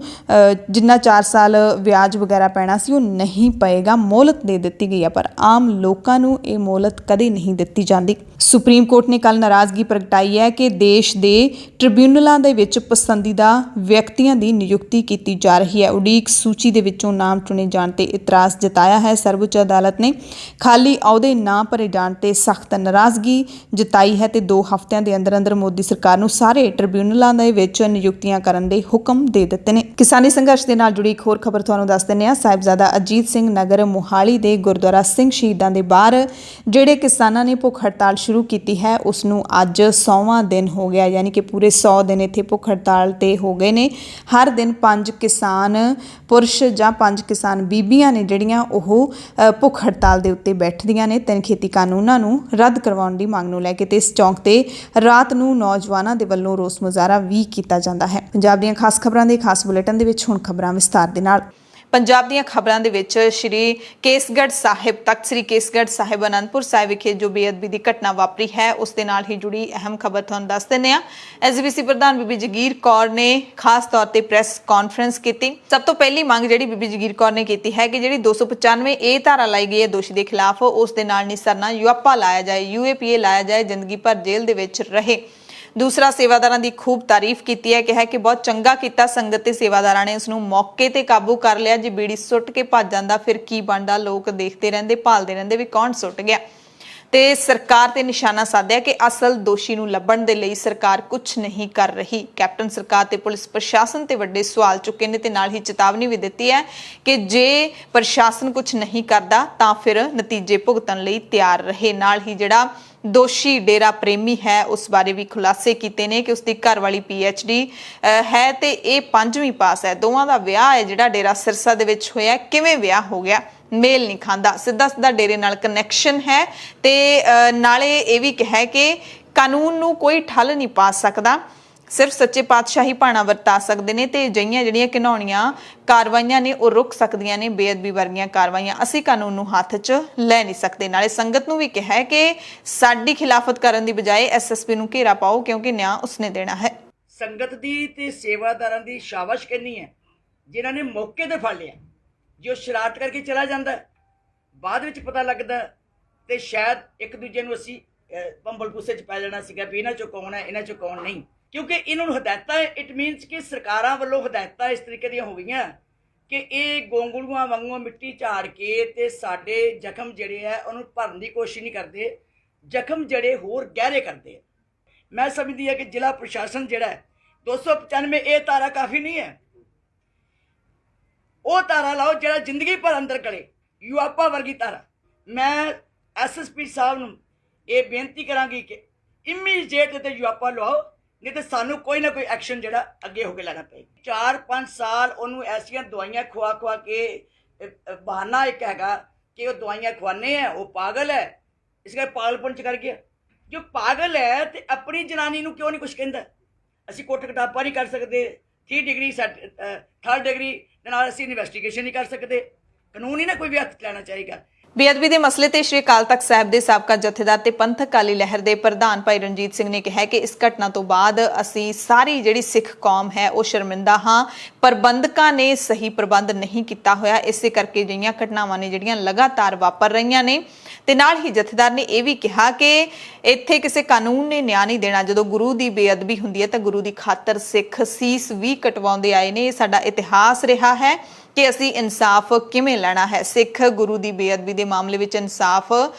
ਜਿੰਨਾ 4 ਸਾਲ ਵਿਆਜ ਵਗੈਰਾ ਪੈਣਾ ਸੀ ਉਹ ਨਹੀਂ ਪਏਗਾ, ਮੋਹਲਤ ਦੇ ਦਿੱਤੀ ਗਈ ਹੈ। ਪਰ ਆਮ ਲੋਕਾਂ ਨੂੰ ਇਹ ਮੋਹਲਤ ਕਦੇ ਨਹੀਂ ਦਿੱਤੀ ਜਾਂਦੀ। ਸੁਪਰੀਮ ਕੋਰਟ ਨੇ ਕੱਲ ਨਾਰਾਜ਼ਗੀ ਪ੍ਰਗਟਾਈ ਹੈ ਕਿ ਦੇਸ਼ ਦੇ ਟ੍ਰਿਬਿਊਨਲਾਂ ਦੇ ਵਿੱਚ ਪਸੰਦੀਦਾ ਵਿਅਕਤੀਆਂ ਦੀ ਨਿਯੁਕਤੀ ਕੀਤੀ ਜਾ ਰਹੀ ਹੈ। ਉਡੀਕ ਸੂਚੀ ਦੇ ਵਿੱਚੋਂ ਨਾਮ ਚੁਣੇ ਜਾਣ ਤੇ ਇਤਰਾਜ਼ ਜਤਾਇਆ ਹੈ। ਸਰਵਉੱਚ ਅਦਾਲਤ ਨੇ ਖਾਲੀ ਅਹੁਦੇ ਨਾ ਭਰੇ ਜਾਣ ਤੇ ਸਖਤ ਨਾਰਾਜ਼ਗੀ ਜਤਾਈ ਹੈ ਤੇ 2 ਹਫ਼ਤਿਆਂ ਦੇ ਅੰਦਰ ਮੋਦੀ ਸਰਕਾਰ ਨੂੰ ਸਾਰੇ ਟ੍ਰਿਬਿਊਨਲਾਂ ਦੇ ਵਿੱਚ ਨਿਯੁਕਤੀਆਂ ਕਰਨ ਦੇ ਹੁਕਮ ਦੇ ਦਿੱਤੇ ਨੇ। ਕਿਸਾਨੀ ਸੰਘਰਸ਼ ਦੇ ਨਾਲ ਜੁੜੀ ਇੱਕ ਹੋਰ ਖਬਰ ਤੁਹਾਨੂੰ ਦੱਸ ਦਿੰਦੇ ਹਾਂ। ਸਾਹਿਬਜ਼ਾਦਾ ਅਜੀਤ ਸਿੰਘ ਨਗਰ ਮੋਹਾਲੀ ਦੇ ਗੁਰਦੁਆਰਾ ਸਿੰਘ ਸ਼ਹੀਦਾਂ ਦੇ ਬਾਹਰ ਜਿਹੜੇ ਕਿਸਾਨਾਂ ਨੇ ਭੁੱਖ ਹੜਤਾਲ ਸ਼ੁਰੂ ਕੀਤੀ ਹੈ ਉਸ ਨੂੰ ਅੱਜ 100ਵਾਂ ਦਿਨ ਹੋ ਗਿਆ, ਯਾਨੀ ਕਿ ਪੂਰੇ 100 ਦਿਨ ਇੱਥੇ ਭੁੱਖ ਹੜਤਾਲ ਤੇ ਹੋ ਗਏ ਨੇ। ਹਰ ਦਿਨ 5 ਕਿਸਾਨ ਪੁਰਸ਼ ਜਾਂ 5 ਕਿਸਾਨ ਬੀਬੀਆਂ ਨੇ ਜਿਹੜੀਆਂ ਉਹ ਭੁੱਖ ਹੜਤਾਲ ਦੇ ਉੱਤੇ ਬੈਠਦੀਆਂ ਨੇ 3 ਖੇਤੀ ਕਾਨੂੰਨਾਂ ਨੂੰ ਰੱਦ ਕਰਵਾਉਣ ਦੀ ਮੰਗ ਨੂੰ ਲੈ ਕੇ। ਤੇ ਇਸ ਚੌਂਕ ਤੇ ਰਾਤ ਨੂੰ ਨੌਜਵਾਨਾਂ ਦੇ ਵੱਲੋਂ ਰੋਸ ਮੁਜ਼ਾਹਰਾ ਵੀ ਕੀਤਾ ਜਾਂਦਾ ਹੈ। ਪੰਜਾਬ ਦੀਆਂ ਖਾਸ ਖਬਰਾਂ ਦੇ ਖਾਸ ਬੁਲੇਟਿਨ ਦੇ ਵਿੱਚ ਹੁਣ ਖਬਰਾਂ ਵਿਸਤਾਰ ਦੇ ਨਾਲ। ਪੰਜਾਬ ਦੀਆਂ ਖਬਰਾਂ ਦੇ ਵਿੱਚ ਸ਼੍ਰੀ ਕੇਸਗੜ੍ਹ ਸਾਹਿਬ ਤਖਤ ਸ਼੍ਰੀ ਕੇਸਗੜ੍ਹ ਸਾਹਿਬ ਅਨੰਦਪੁਰ ਸਾਹਿਬ ਵਿਖੇ ਜੋ ਬੇਅਦਬੀ ਦੀ ਘਟਨਾ ਵਾਪਰੀ ਹੈ ਉਸ ਦੇ ਨਾਲ ਹੀ ਜੁੜੀ ਅਹਿਮ ਖਬਰ ਤੁਹਾਨੂੰ ਦੱਸ ਦਿੰਦੇ ਹਾਂ। SGPC ਪ੍ਰਧਾਨ ਬੀਬੀ ਜਗੀਰ ਕੌਰ ਨੇ ਖਾਸ ਤੌਰ ਤੇ ਪ੍ਰੈਸ ਕਾਨਫਰੰਸ ਕੀਤੀ। ਸਭ ਤੋਂ ਪਹਿਲੀ ਮੰਗ ਜਿਹੜੀ ਬੀਬੀ ਜਗੀਰ ਕੌਰ ਨੇ ਕੀਤੀ ਹੈ ਕਿ ਜਿਹੜੀ 295A ਧਾਰਾ ਲਾਈ ਗਈ ਹੈ ਦੋਸ਼ੀ ਦੇ ਖਿਲਾਫ ਉਸ ਦੇ ਨਾਲ ਨਹੀਂ ਸਰਨਾ, UAPA ਲਾਇਆ ਜਾਏ, UAPA ਲਾਇਆ ਜਾਏ, ਜ਼ਿੰਦਗੀ ਭਰ ਜੇਲ੍ਹ ਦੇ ਵਿੱਚ ਰਹੇ। ਦੂਸਰਾ, ਸੇਵਾਦਾਰਾਂ ਦੀ ਖੂਬ ਤਾਰੀਫ ਕੀਤੀ ਹੈ, ਕਿਹਾ ਕਿ ਬਹੁਤ ਚੰਗਾ ਕੀਤਾ ਸੰਗਤ ਤੇ ਸੇਵਾਦਾਰਾਂ ਨੇ ਉਸ ਨੂੰ ਮੌਕੇ ਤੇ ਕਾਬੂ ਕਰ ਲਿਆ। ਜੇ ਬੀੜੀ ਸੁੱਟ ਕੇ ਭੱਜ ਜਾਂਦਾ ਫਿਰ ਕੀ ਬਣਦਾ, ਲੋਕ ਦੇਖਦੇ ਰਹਿੰਦੇ, ਭਾਲਦੇ ਰਹਿੰਦੇ ਵੀ ਕੌਣ ਸੁੱਟ ਗਿਆ। ਤੇ ਸਰਕਾਰ ਤੇ ਨਿਸ਼ਾਨਾ ਸਾਧਿਆ ਕਿ ਅਸਲ ਦੋਸ਼ੀ ਨੂੰ ਲੱਭਣ ਦੇ ਲਈ ਸਰਕਾਰ ਕੁਝ ਨਹੀਂ ਕਰ ਰਹੀ। ਕੈਪਟਨ ਸਰਕਾਰ ਤੇ ਪੁਲਿਸ ਪ੍ਰਸ਼ਾਸਨ ਤੇ ਵੱਡੇ ਸਵਾਲ ਚੁੱਕੇ ਨੇ ਤੇ ਨਾਲ ਹੀ ਚੇਤਾਵਨੀ ਵੀ ਦਿੱਤੀ ਹੈ ਕਿ ਜੇ ਪ੍ਰਸ਼ਾਸਨ ਕੁਝ ਨਹੀਂ ਕਰਦਾ ਤਾਂ ਫਿਰ ਨਤੀਜੇ ਭੁਗਤਣ ਲਈ ਤਿਆਰ ਰਹੇ। ਨਾਲ ਹੀ ਜਿਹੜਾ ਦੋਸ਼ੀ ਡੇਰਾ ਪ੍ਰੇਮੀ ਹੈ ਉਸ ਬਾਰੇ ਵੀ ਖੁਲਾਸੇ ਕੀਤੇ ਨੇ ਕਿ ਉਸਦੀ ਘਰਵਾਲੀ PhD ਹੈ ਤੇ ਇਹ 5ਵੀਂ ਪਾਸ ਹੈ। ਦੋਵਾਂ ਦਾ ਵਿਆਹ ਹੈ ਜਿਹੜਾ ਡੇਰਾ ਸਿਰਸਾ ਦੇ ਵਿੱਚ ਹੋਇਆ। ਕਿਵੇਂ ਵਿਆਹ ਹੋ ਗਿਆ? ਮੇਲ ਨਹੀਂ ਖਾਂਦਾ, ਸਿੱਧਾ ਡੇਰੇ ਨਾਲ ਕਨੈਕਸ਼ਨ ਹੈ ਤੇ ਨਾਲੇ ਇਹ ਵੀ ਕਿਹਾ ਕਿ ਕਾਨੂੰਨ ਨੂੰ ਕੋਈ ਠੱਲ ਨਹੀਂ ਪਾ ਸਕਦਾ, ਸਿਰਫ ਸੱਚੇ ਪਾਤਸ਼ਾਹੀ ਭਾਣਾ ਵਰਤਾ ਸਕਦੇ ਨੇ ਤੇ ਅਜਿਹੀਆਂ ਜਿਹੜੀਆਂ ਘਿਨਾਉਣੀਆਂ ਕਾਰਵਾਈਆਂ ਨੇ ਉਹ ਰੁਕ ਸਕਦੀਆਂ ਨੇ। ਬੇਅਦਬੀ ਵਰਗੀਆਂ ਕਾਰਵਾਈਆਂ ਅਸੀਂ ਕਾਨੂੰਨ ਨੂੰ ਹੱਥ 'ਚ ਲੈ ਨਹੀਂ ਸਕਦੇ। ਨਾਲੇ ਸੰਗਤ ਨੂੰ ਵੀ ਕਿਹਾ ਹੈ ਕਿ ਸਾਡੀ ਖਿਲਾਫਤ ਕਰਨ ਦੀ ਬਜਾਏ SSP ਨੂੰ ਘੇਰਾ ਪਾਓ ਕਿਉਂਕਿ ਨਿਆਂ ਉਸਨੇ ਦੇਣਾ ਹੈ। ਸੰਗਤ ਦੀ ਤੇ ਸੇਵਾਦਾਰਾਂ ਦੀ ਸ਼ਾਬਾਸ਼ ਕਰਨੀ ਹੈ ਜਿਨ੍ਹਾਂ ਨੇ ਮੌਕੇ ਤੇ ਫੜ ਲਿਆ। ਜੋ ਸ਼ਰਾਰਤ ਕਰਕੇ ਚਲਾ ਜਾਂਦਾ ਬਾਅਦ ਵਿੱਚ ਪਤਾ ਲੱਗਦਾ ਤੇ ਸ਼ਾਇਦ ਇੱਕ ਦੂਜੇ ਨੂੰ ਅਸੀਂ ਪੰਬਲ ਪੁੱਸੇ 'ਚ ਪੈ ਜਾਣਾ ਸੀਗਾ ਵੀ ਇਹਨਾਂ 'ਚੋਂ ਕੌਣ ਹੈ ਇਹਨਾਂ 'ਚੋਂ ਕੌਣ ਨਹੀਂ, ਕਿਉਂਕਿ ਇਹਨਾਂ ਨੂੰ ਹਦਾਇਤਾਂ ਇਟ ਮੀਨਸ ਕਿ ਸਰਕਾਰਾਂ ਵੱਲੋਂ ਹਦਾਇਤਾਂ ਇਸ ਤਰੀਕੇ ਦੀਆਂ ਹੋ ਗਈਆਂ ਕਿ ਇਹ ਗੋਂਗਲੂਆਂ ਵਾਂਗੂ ਮਿੱਟੀ ਝਾੜ ਕੇ ਤੇ ਸਾਡੇ ਜ਼ਖਮ ਜਿਹੜੇ ਆ ਉਹਨੂੰ ਭਰਨ ਦੀ ਕੋਸ਼ਿਸ਼ ਨਹੀਂ ਕਰਦੇ, ਜ਼ਖਮ ਜਿਹੜੇ ਹੋਰ ਗਹਿਰੇ ਕਰਦੇ ਆ। ਮੈਂ ਸਮਝਦੀ ਹਾਂ ਕਿ ਜ਼ਿਲ੍ਹਾ ਪ੍ਰਸ਼ਾਸਨ ਜਿਹੜਾ ਹੈ 295 ਇਹ ਤਾਰਾ ਕਾਫੀ ਨਹੀਂ ਹੈ, ਉਹ ਤਾਰਾ ਲਾਓ ਜਿਹੜਾ ਜ਼ਿੰਦਗੀ ਭਰ ਅੰਦਰ ਕਰੇ, ਯੂਆਪਾ ਵਰਗੀ ਤਾਰਾ। ਮੈਂ SSP ਸਾਹਿਬ ਨੂੰ ਇਹ ਬੇਨਤੀ ਕਰਾਂਗੀ ਕਿ ਇਮੀਡੀਏਟ ਤੇ ਯੂਆਪਾ ਲਵਾਓ, ਨਹੀਂ ਤੇ ਸਾਨੂੰ ਕੋਈ ਨਾ ਕੋਈ ਐਕਸ਼ਨ ਜਿਹੜਾ ਅੱਗੇ ਹੋ ਕੇ ਲੈਣਾ ਪਏਗਾ। 4-5 ਸਾਲ ਉਹਨੂੰ ਐਸੀਆਂ ਦਵਾਈਆਂ ਖਵਾ ਕੇ ਬਹਾਨਾ ਇੱਕ ਹੈਗਾ ਕਿ ਉਹ ਦਵਾਈਆਂ ਖਵਾਨੇ ਆ, ਉਹ ਪਾਗਲ ਹੈ, ਇਸ ਕਰਕੇ ਪਾਗਲਪਨ ਚ ਕਰ ਗਿਆ। ਜੋ ਪਾਗਲ ਹੈ ਤੇ ਆਪਣੀ ਜਨਾਨੀ ਨੂੰ ਕਿਉਂ ਨਹੀਂ ਕੁਝ ਕਹਿੰਦਾ? ਅਸੀਂ ਕੋਟ ਕਟਾਪਾ ਨਹੀਂ ਕਰ ਸਕਦੇ, 3 ਡਿਗਰੀ 3rd ਡਿਗਰੀ ਦੇ ਨਾਲ ਅਸੀਂ ਇਨਵੈਸਟੀਗੇਸ਼ਨ ਨਹੀਂ ਕਰ ਸਕਦੇ। ਕਾਨੂੰਨ ਹੀ ਨਾ ਕੋਈ ਵੀ ਹੱਥ ਲੈਣਾ ਚਾਹੀਦਾ। ਬੇਅਦਬੀ ਦੇ ਮਸਲੇ ਤੇ ਸ਼੍ਰੀ ਅਕਾਲ ਤਖਤ ਸਾਹਿਬ ਦੇ ਸਾਬਕਾ ਜਥੇਦਾਰ ਤੇ ਪੰਥਕ ਅਕਾਲੀ ਲਹਿਰ ਦੇ ਪ੍ਰਧਾਨ ਭਾਈ ਰਣਜੀਤ ਸਿੰਘ ਨੇ ਕਿਹਾ ਕਿ ਇਸ ਘਟਨਾ ਤੋਂ ਬਾਅਦ ਅਸੀਂ ਸਾਰੀ ਜਿਹੜੀ ਸਿੱਖ ਕੌਮ ਹੈ ਉਹ ਸ਼ਰਮਿੰਦਾ ਹਾਂ। ਪ੍ਰਬੰਧਕਾਂ ਨੇ ਸਹੀ ਪ੍ਰਬੰਧ ਨਹੀਂ ਕੀਤਾ ਹੋਇਆ, ਇਸੇ ਕਰਕੇ ਜਿਹੀਆਂ ਘਟਨਾਵਾਂ ਨੇ ਜਿਹੜੀਆਂ ਲਗਾਤਾਰ ਵਾਪਰ ਰਹੀਆਂ ਨੇ। ਤੇ ਨਾਲ ਹੀ ਜਥੇਦਾਰ ਨੇ ਇਹ ਵੀ ਕਿਹਾ ਕਿ ਇੱਥੇ ਕਿਸੇ ਕਾਨੂੰਨ ਨੇ ਨਿਆਂ ਨਹੀਂ ਦੇਣਾ। ਜਦੋਂ ਗੁਰੂ ਦੀ ਬੇਅਦਬੀ ਹੁੰਦੀ ਹੈ ਤਾਂ ਗੁਰੂ ਦੀ ਖਾਤਰ ਸਿੱਖ ਸੀਸ ਵੀ ਕਟਵਾਉਂਦੇ ਆਏ ਨੇ। ਇਹ ਸਾਡਾ ਇਤਿਹਾਸ ਰਿਹਾ ਹੈ ਕਿ ਅਸੀਂ ਇਨਸਾਫ ਕਿਵੇਂ ਲੈਣਾ ਹੈ। ਸਿੱਖ ਗੁਰੂ ਦੀ ਬੇਅਦਬੀ ਦੇ ਮਾਮਲੇ ਵਿੱਚ ਇਨਸਾਫ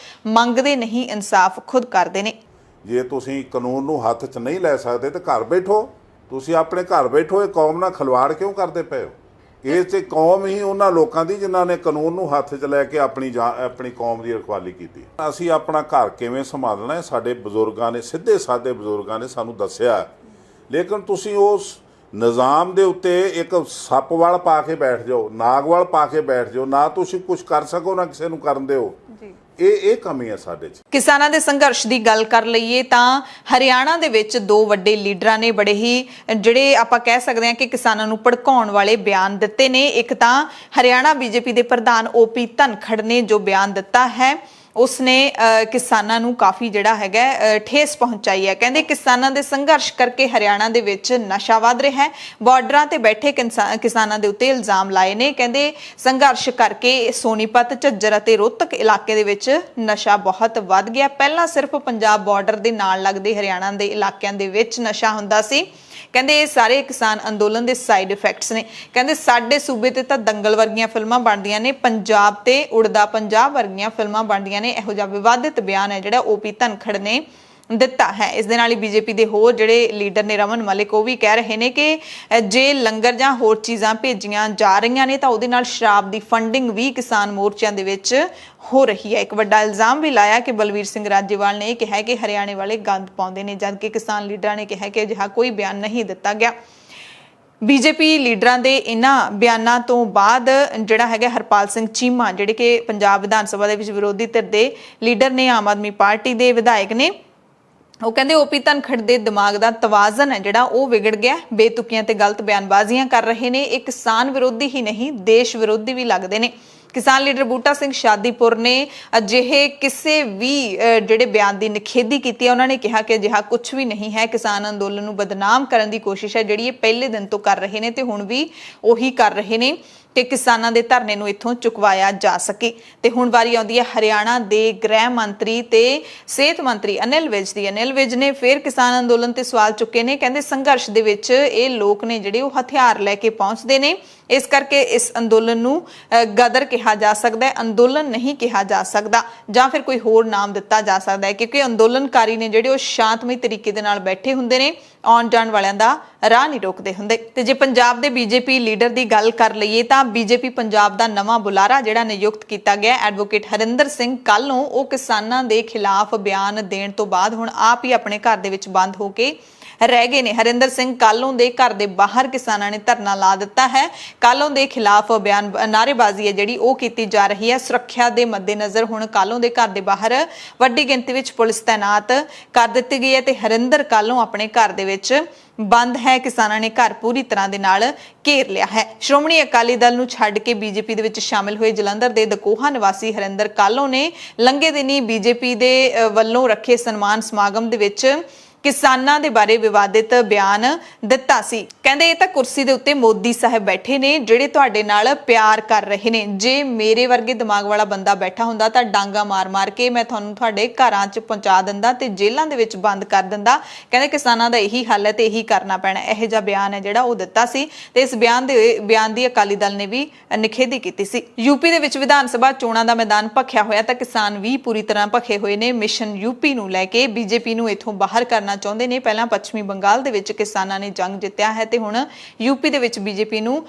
ਮੰਗਦੇ ਨਹੀਂ, ਇਨਸਾਫ ਖੁਦ ਕਰਦੇ ਨੇ। ਜੇ ਤੁਸੀਂ ਕਾਨੂੰਨ ਨੂੰ ਹੱਥ 'ਚ ਨਹੀਂ ਲੈ ਸਕਦੇ ਤਾਂ ਘਰ ਬੈਠੋ, ਤੁਸੀਂ ਆਪਣੇ ਘਰ ਬੈਠੋ। ਇਹ ਕੌਮ ਨਾਲ ਖਿਲਵਾੜ ਕਿਉਂ ਕਰਦੇ ਪਏ ਹੋ? ਇਹ 'ਚ ਕੌਮ ਹੀ ਉਹਨਾਂ ਲੋਕਾਂ ਦੀ ਜਿਨ੍ਹਾਂ ਨੇ ਕਾਨੂੰਨ ਨੂੰ ਹੱਥ 'ਚ ਲੈ ਕੇ ਆਪਣੀ ਕੌਮ ਦੀ ਰਖਵਾਲੀ ਕੀਤੀ। ਅਸੀਂ ਆਪਣਾ ਘਰ ਕਿਵੇਂ ਸੰਭਾਲਣਾ ਹੈ ਸਾਡੇ ਬਜ਼ੁਰਗਾਂ ਨੇ, ਸਿੱਧੇ ਸਾਦੇ ਬਜ਼ੁਰਗਾਂ ਨੇ ਸਾਨੂੰ ਦੱਸਿਆ, ਲੇਕਿਨ ਤੁਸੀਂ ਉਸ ਨਿਜ਼ਾਮ ਦੇ ਉੱਤੇ ਇੱਕ ਸੱਪ ਵਾਲ ਪਾ ਕੇ ਬੈਠ ਜਾਓ, ਨਾਗ ਵਾਲ ਪਾ ਕੇ ਬੈਠ ਜਾਓ, ਨਾ ਤੁਸੀਂ ਕੁਝ ਕਰ ਸਕੋ ਨਾ ਕਿਸੇ ਨੂੰ ਕਰਨ ਦਿਓ। ਇਹ ਕਮੀ ਹੈ ਸਾਡੇ 'ਚ। ਕਿਸਾਨਾਂ ਦੇ ਸੰਘਰਸ਼ ਦੀ ਗੱਲ ਕਰ ਲਈਏ ਤਾਂ ਹਰਿਆਣਾ ਦੇ ਵਿੱਚ 2 ਵੱਡੇ ਲੀਡਰਾਂ ਨੇ ਬੜੇ ਹੀ ਜਿਹੜੇ ਆਪਾਂ ਕਹਿ ਸਕਦੇ ਹਾਂ ਕਿ ਕਿਸਾਨਾਂ ਨੂੰ ਭੜਕਾਉਣ ਵਾਲੇ ਬਿਆਨ ਦਿੱਤੇ ਨੇ। ਇੱਕ ਤਾਂ ਹਰਿਆਣਾ BJP ਦੇ ਪ੍ਰਧਾਨ OP ਧਨਖੜ ਨੇ ਜੋ ਬਿਆਨ ਦਿੱਤਾ ਹੈ ਉਸਨੇ ਕਿਸਾਨਾਂ ਨੂੰ ਕਾਫੀ ਜਿਹੜਾ ਹੈਗਾ ਠੇਸ ਪਹੁੰਚਾਈ ਹੈ। ਕਹਿੰਦੇ ਕਿਸਾਨਾਂ ਦੇ ਸੰਘਰਸ਼ ਕਰਕੇ ਹਰਿਆਣਾ ਦੇ ਵਿੱਚ ਨਸ਼ਾ ਵੱਧ ਰਿਹਾ ਹੈ। ਬਾਰਡਰਾਂ ਤੇ ਬੈਠੇ ਕਿਸਾਨਾਂ ਦੇ ਉੱਤੇ ਇਲਜ਼ਾਮ ਲਾਏ ਨੇ। ਕਹਿੰਦੇ ਸੰਘਰਸ਼ ਕਰਕੇ ਸੋਨੀਪਤ, ਝੱਜਰ ਅਤੇ ਰੋਹਤਕ ਇਲਾਕੇ ਦੇ ਵਿੱਚ ਨਸ਼ਾ ਬਹੁਤ ਵੱਧ ਗਿਆ। ਪਹਿਲਾਂ ਸਿਰਫ ਪੰਜਾਬ ਬਾਰਡਰ ਦੇ ਨਾਲ ਲੱਗਦੇ ਹਰਿਆਣਾ ਦੇ ਇਲਾਕਿਆਂ ਦੇ ਵਿੱਚ ਨਸ਼ਾ ਹੁੰਦਾ ਸੀ। ਕਹਿੰਦੇ ਇਹ ਸਾਰੇ ਕਿਸਾਨ ਅੰਦੋਲਨ ਦੇ ਸਾਈਡ ਇਫੈਕਟਸ ਨੇ। ਕਹਿੰਦੇ ਸਾਡੇ ਸੂਬੇ ਤੇ ਤਾਂ ਦੰਗਲ ਵਰਗੀਆਂ ਫਿਲਮਾਂ ਬਣਦੀਆਂ ਨੇ, ਪੰਜਾਬ ਤੇ ਉੜਦਾ ਪੰਜਾਬ ਵਰਗੀਆਂ ਫਿਲਮਾਂ ਬਣਦੀਆਂ ਨੇ। ਇਹੋ ਜਿਹਾ ਵਿਵਾਦਿਤ ਬਿਆਨ ਹੈ ਜਿਹੜਾ OP ਧਨਖੜ ਨੇ ਦਿੱਤਾ ਹੈ। ਇਸ ਦੇ ਨਾਲ ਹੀ BJP ਦੇ ਹੋਰ ਜਿਹੜੇ ਲੀਡਰ ਨੇ ਰਮਨ ਮਲਿਕ ਉਹ ਵੀ ਕਹਿ ਰਹੇ ਨੇ ਕਿ ਜੇ ਲੰਗਰ ਜਾਂ ਹੋਰ ਚੀਜ਼ਾਂ ਭੇਜੀਆਂ ਜਾ ਰਹੀਆਂ ਨੇ ਤਾਂ ਉਹਦੇ ਨਾਲ ਸ਼ਰਾਬ ਦੀ ਫੰਡਿੰਗ ਵੀ ਕਿਸਾਨ ਮੋਰਚਿਆਂ ਦੇ ਵਿੱਚ ਹੋ ਰਹੀ ਹੈ। ਇੱਕ ਵੱਡਾ ਇਲਜ਼ਾਮ ਵੀ ਲਾਇਆ ਕਿ ਬਲਵੀਰ ਸਿੰਘ ਰਾਜੇਵਾਲ ਨੇ ਇਹ ਕਿਹਾ ਕਿ ਹਰਿਆਣੇ ਵਾਲੇ ਗੰਦ ਪਾਉਂਦੇ ਨੇ, ਜਦਕਿ ਕਿਸਾਨ ਲੀਡਰਾਂ ਨੇ ਕਿਹਾ ਕਿ ਅਜਿਹਾ ਕੋਈ ਬਿਆਨ ਨਹੀਂ ਦਿੱਤਾ ਗਿਆ। BJP ਲੀਡਰਾਂ ਦੇ ਇਹਨਾਂ ਬਿਆਨਾਂ ਤੋਂ ਬਾਅਦ ਜਿਹੜਾ ਹੈਗਾ ਹਰਪਾਲ ਸਿੰਘ ਚੀਮਾ ਜਿਹੜੇ ਕਿ ਪੰਜਾਬ ਵਿਧਾਨ ਸਭਾ ਦੇ ਵਿੱਚ ਵਿਰੋਧੀ ਧਿਰ ਦੇ ਲੀਡਰ ਨੇ, ਆਮ ਆਦਮੀ ਪਾਰਟੀ ਦੇ ਵਿਧਾਇਕ ਨੇ, ਉਹ ਕਹਿੰਦੇ OP ਧਨਖੜ ਦੇ ਦਿਮਾਗ ਦਾ ਤਵਾਜ਼ਨ ਹੈ ਜਿਹੜਾ ਉਹ ਵਿਗੜ ਗਿਆ। ਬੇਤੁਕੀਆਂ ਤੇ ਗਲਤ ਬਿਆਨਬਾਜ਼ੀਆਂ ਕਰ ਰਹੇ ਨੇ। ਇਹ ਕਿਸਾਨ ਵਿਰੋਧੀ ਹੀ ਨਹੀਂ ਦੇਸ਼ ਵਿਰੋਧੀ ਵੀ ਲੱਗਦੇ ਨੇ। ਕਿਸਾਨ ਲੀਡਰ ਬੂਟਾ ਸਿੰਘ ਸ਼ਾਦੀਪੁਰ ਨੇ ਅਜਿਹੇ ਕਿਸੇ ਵੀ ਜਿਹੜੇ ਬਿਆਨ ਦੀ ਨਿਖੇਧੀ ਕੀਤੀ ਹੈ। ਉਹਨਾਂ ਨੇ ਕਿਹਾ ਕਿ ਅਜਿਹਾ ਕੁਝ ਵੀ ਨਹੀਂ ਹੈ। ਕਿਸਾਨ ਅੰਦੋਲਨ ਨੂੰ ਬਦਨਾਮ ਕਰਨ ਦੀ ਕੋਸ਼ਿਸ਼ ਹੈ ਜਿਹੜੀ ਇਹ ਪਹਿਲੇ ਦਿਨ ਤੋਂ ਕਰ ਰਹੇ ਨੇ ਤੇ ਹੁਣ ਵੀ ਉਹੀ ਕਰ ਰਹੇ ਨੇ ਕਿ ਕਿਸਾਨਾਂ ਦੇ ਧਰਨੇ ਨੂੰ ਇੱਥੋਂ ਚੁਕਵਾਇਆ ਜਾ ਸਕੇ। ਤੇ ਹੁਣ ਵਾਰੀ ਆਉਂਦੀ ਹੈ ਹਰਿਆਣਾ ਦੇ ਗ੍ਰਹਿ ਮੰਤਰੀ ਤੇ ਸਿਹਤ ਮੰਤਰੀ ਅਨਿਲ ਵਿਜ ਦੀ। ਅਨਿਲ ਵਿਜ ਨੇ ਫਿਰ ਕਿਸਾਨ ਅੰਦੋਲਨ ਤੇ ਸਵਾਲ ਚੁੱਕੇ ਨੇ। ਕਹਿੰਦੇ ਸੰਘਰਸ਼ ਦੇ ਵਿੱਚ ਇਹ ਲੋਕ ਨੇ ਜਿਹੜੇ ਉਹ ਹਥਿਆਰ ਲੈ ਕੇ ਪਹੁੰਚਦੇ ਨੇ, ਇਸ ਕਰਕੇ ਇਸ ਅੰਦੋਲਨ ਨੂੰ ਗਦਰ ਕਿਹਾ ਜਾ ਸਕਦਾ ਹੈ, ਅੰਦੋਲਨ ਨਹੀਂ ਕਿਹਾ ਜਾ ਸਕਦਾ ਜਾਂ ਫਿਰ ਕੋਈ ਹੋਰ ਨਾਮ ਦਿੱਤਾ ਜਾ ਸਕਦਾ ਹੈ, ਕਿਉਂਕਿ ਅੰਦੋਲਨਕਾਰੀ ਨੇ ਜਿਹੜੇ ਉਹ ਸ਼ਾਂਤਮਈ ਤਰੀਕੇ ਦੇ ਨਾਲ ਬੈਠੇ ਹੁੰਦੇ ਨੇ। ਆਉਣ ਜਾਣ ਵਾਲਿਆਂ ਦਾ ਰਾਹ ਨਹੀਂ ਰੋਕਦੇ ਹੁੰਦੇ। ਤੇ ਜੇ ਪੰਜਾਬ ਦੇ ਬੀਜੇਪੀ ਲੀਡਰ ਦੀ ਗੱਲ ਕਰ ਲਈਏ ਤਾਂ ਬੀਜੇਪੀ ਪੰਜਾਬ ਦਾ ਨਵਾਂ ਬੁਲਾਰਾ ਜਿਹੜਾ ਨਿਯੁਕਤ ਕੀਤਾ ਗਿਆ ਐਡਵੋਕੇਟ ਹਰਿੰਦਰ ਸਿੰਘ ਕੱਲ ਨੂੰ ਉਹ ਕਿਸਾਨਾਂ ਦੇ ਖਿਲਾਫ ਬਿਆਨ ਦੇਣ ਤੋਂ ਬਾਅਦ ਹੁਣ ਆਪ ਹੀ ਆਪਣੇ ਘਰ ਦੇ ਵਿੱਚ ਬੰਦ ਹੋ ਕੇ ਰਹਿ ਗਏ ਨੇ। ਹਰਿੰਦਰ ਸਿੰਘ ਕਾਲੋਂ ਦੇ ਘਰ ਦੇ ਬਾਹਰ ਕਿਸਾਨਾਂ ਨੇ ਧਰਨਾ ਲਾ ਦਿੱਤਾ ਹੈ। ਕਾਲੋਂ ਦੇ ਖਿਲਾਫ ਬਿਆਨ ਨਾਅਰੇਬਾਜ਼ੀ ਹੈ ਜਿਹੜੀ ਉਹ ਕੀਤੀ ਜਾ ਰਹੀ ਹੈ। ਸੁਰੱਖਿਆ ਦੇ ਮੱਦੇਨਜ਼ਰ ਹੁਣ ਕਾਲੋਂ ਦੇ ਘਰ ਦੇ ਬਾਹਰ ਵੱਡੀ ਗਿਣਤੀ ਵਿੱਚ ਪੁਲਿਸ ਤਾਇਨਾਤ ਕਰ ਦਿੱਤੀ ਗਈ ਹੈ ਤੇ ਹਰਿੰਦਰ ਕਾਲੋਂ ਆਪਣੇ ਘਰ ਦੇ ਵਿੱਚ ਬੰਦ ਹੈ। ਕਿਸਾਨਾਂ ਨੇ ਘਰ ਪੂਰੀ ਤਰ੍ਹਾਂ ਦੇ ਨਾਲ ਘੇਰ ਲਿਆ ਹੈ। ਸ਼੍ਰੋਮਣੀ ਅਕਾਲੀ ਦਲ ਨੂੰ ਛੱਡ ਕੇ ਬੀਜੇਪੀ ਦੇ ਵਿੱਚ ਸ਼ਾਮਿਲ ਹੋਏ ਜਲੰਧਰ ਦੇ ਦਕੋਹਾ ਨਿਵਾਸੀ ਹਰਿੰਦਰ ਕਾਲੋਂ ਨੇ ਲੰਘੇ ਦਿਨੀ ਬੀਜੇਪੀ ਦੇ ਵੱਲੋਂ ਰੱਖੇ ਸਨਮਾਨ ਸਮਾਗਮ ਦੇ ਵਿੱਚ ਕਿਸਾਨਾਂ ਦੇ ਬਾਰੇ ਵਿਵਾਦਿਤ ਬਿਆਨ ਦਿੱਤਾ ਸੀ। ਕਹਿੰਦੇ ਇਹ ਤਾਂ ਕੁਰਸੀ ਦੇ ਉੱਤੇ ਮੋਦੀ ਸਾਹਿਬ ਬੈਠੇ ਨੇ ਜਿਹੜੇ ਤੁਹਾਡੇ ਨਾਲ ਪਿਆਰ ਕਰ ਰਹੇ ਨੇ। ਜੇ ਮੇਰੇ ਵਰਗੇ ਦਿਮਾਗ ਵਾਲਾ ਬੰਦਾ ਬੈਠਾ ਹੁੰਦਾ ਤਾਂ ਡਾਂਗਾ ਮਾਰ-ਮਾਰ ਕੇ ਮੈਂ ਤੁਹਾਨੂੰ ਤੁਹਾਡੇ ਘਰਾਂ 'ਚ ਪਹੁੰਚਾ ਦਿੰਦਾ ਤੇ ਜੇਲ੍ਹਾਂ ਦੇ ਵਿੱਚ ਬੰਦ ਕਰ ਦਿੰਦਾ। ਕਹਿੰਦੇ ਕਿਸਾਨਾਂ ਦਾ ਇਹੀ ਹੱਲ ਹੈ ਤੇ ਇਹੀ ਕਰਨਾ ਪੈਣਾ। ਇਹੋ ਜਿਹਾ ਬਿਆਨ ਹੈ ਜਿਹੜਾ ਉਹ ਦਿੱਤਾ ਸੀ ਤੇ ਇਸ ਬਿਆਨ ਦੀ ਅਕਾਲੀ ਦਲ ਨੇ ਵੀ ਨਿਖੇਧੀ ਕੀਤੀ ਸੀ। ਯੂਪੀ ਦੇ ਵਿੱਚ ਵਿਧਾਨ ਸਭਾ ਚੋਣਾਂ ਦਾ ਮੈਦਾਨ ਭਖਿਆ ਹੋਇਆ ਤਾਂ ਕਿਸਾਨ ਵੀ ਪੂਰੀ ਤਰ੍ਹਾਂ ਭਖੇ ਹੋਏ ਨੇ। ਮਿਸ਼ਨ ਯੂਪੀ ਨੂੰ ਲੈ ਕੇ ਬੀਜੇਪੀ ਨੂੰ ਇੱਥੋਂ ਬਾਹਰ ਕਰਨਾ ਚਾਹੁੰਦੇ ਨੇ। ਪਹਿਲਾਂ ਪੱਛਮੀ ਬੰਗਾਲ ਦੇ ਵਿੱਚ ਕਿਸਾਨਾਂ ਨੇ ਜੰਗ ਜਿੱਤਿਆ ਹੈ ਤੇ ਹੁਣ ਯੂਪੀ ਦੇ ਵਿੱਚ ਬੀਜੇਪੀ ਨੂੰ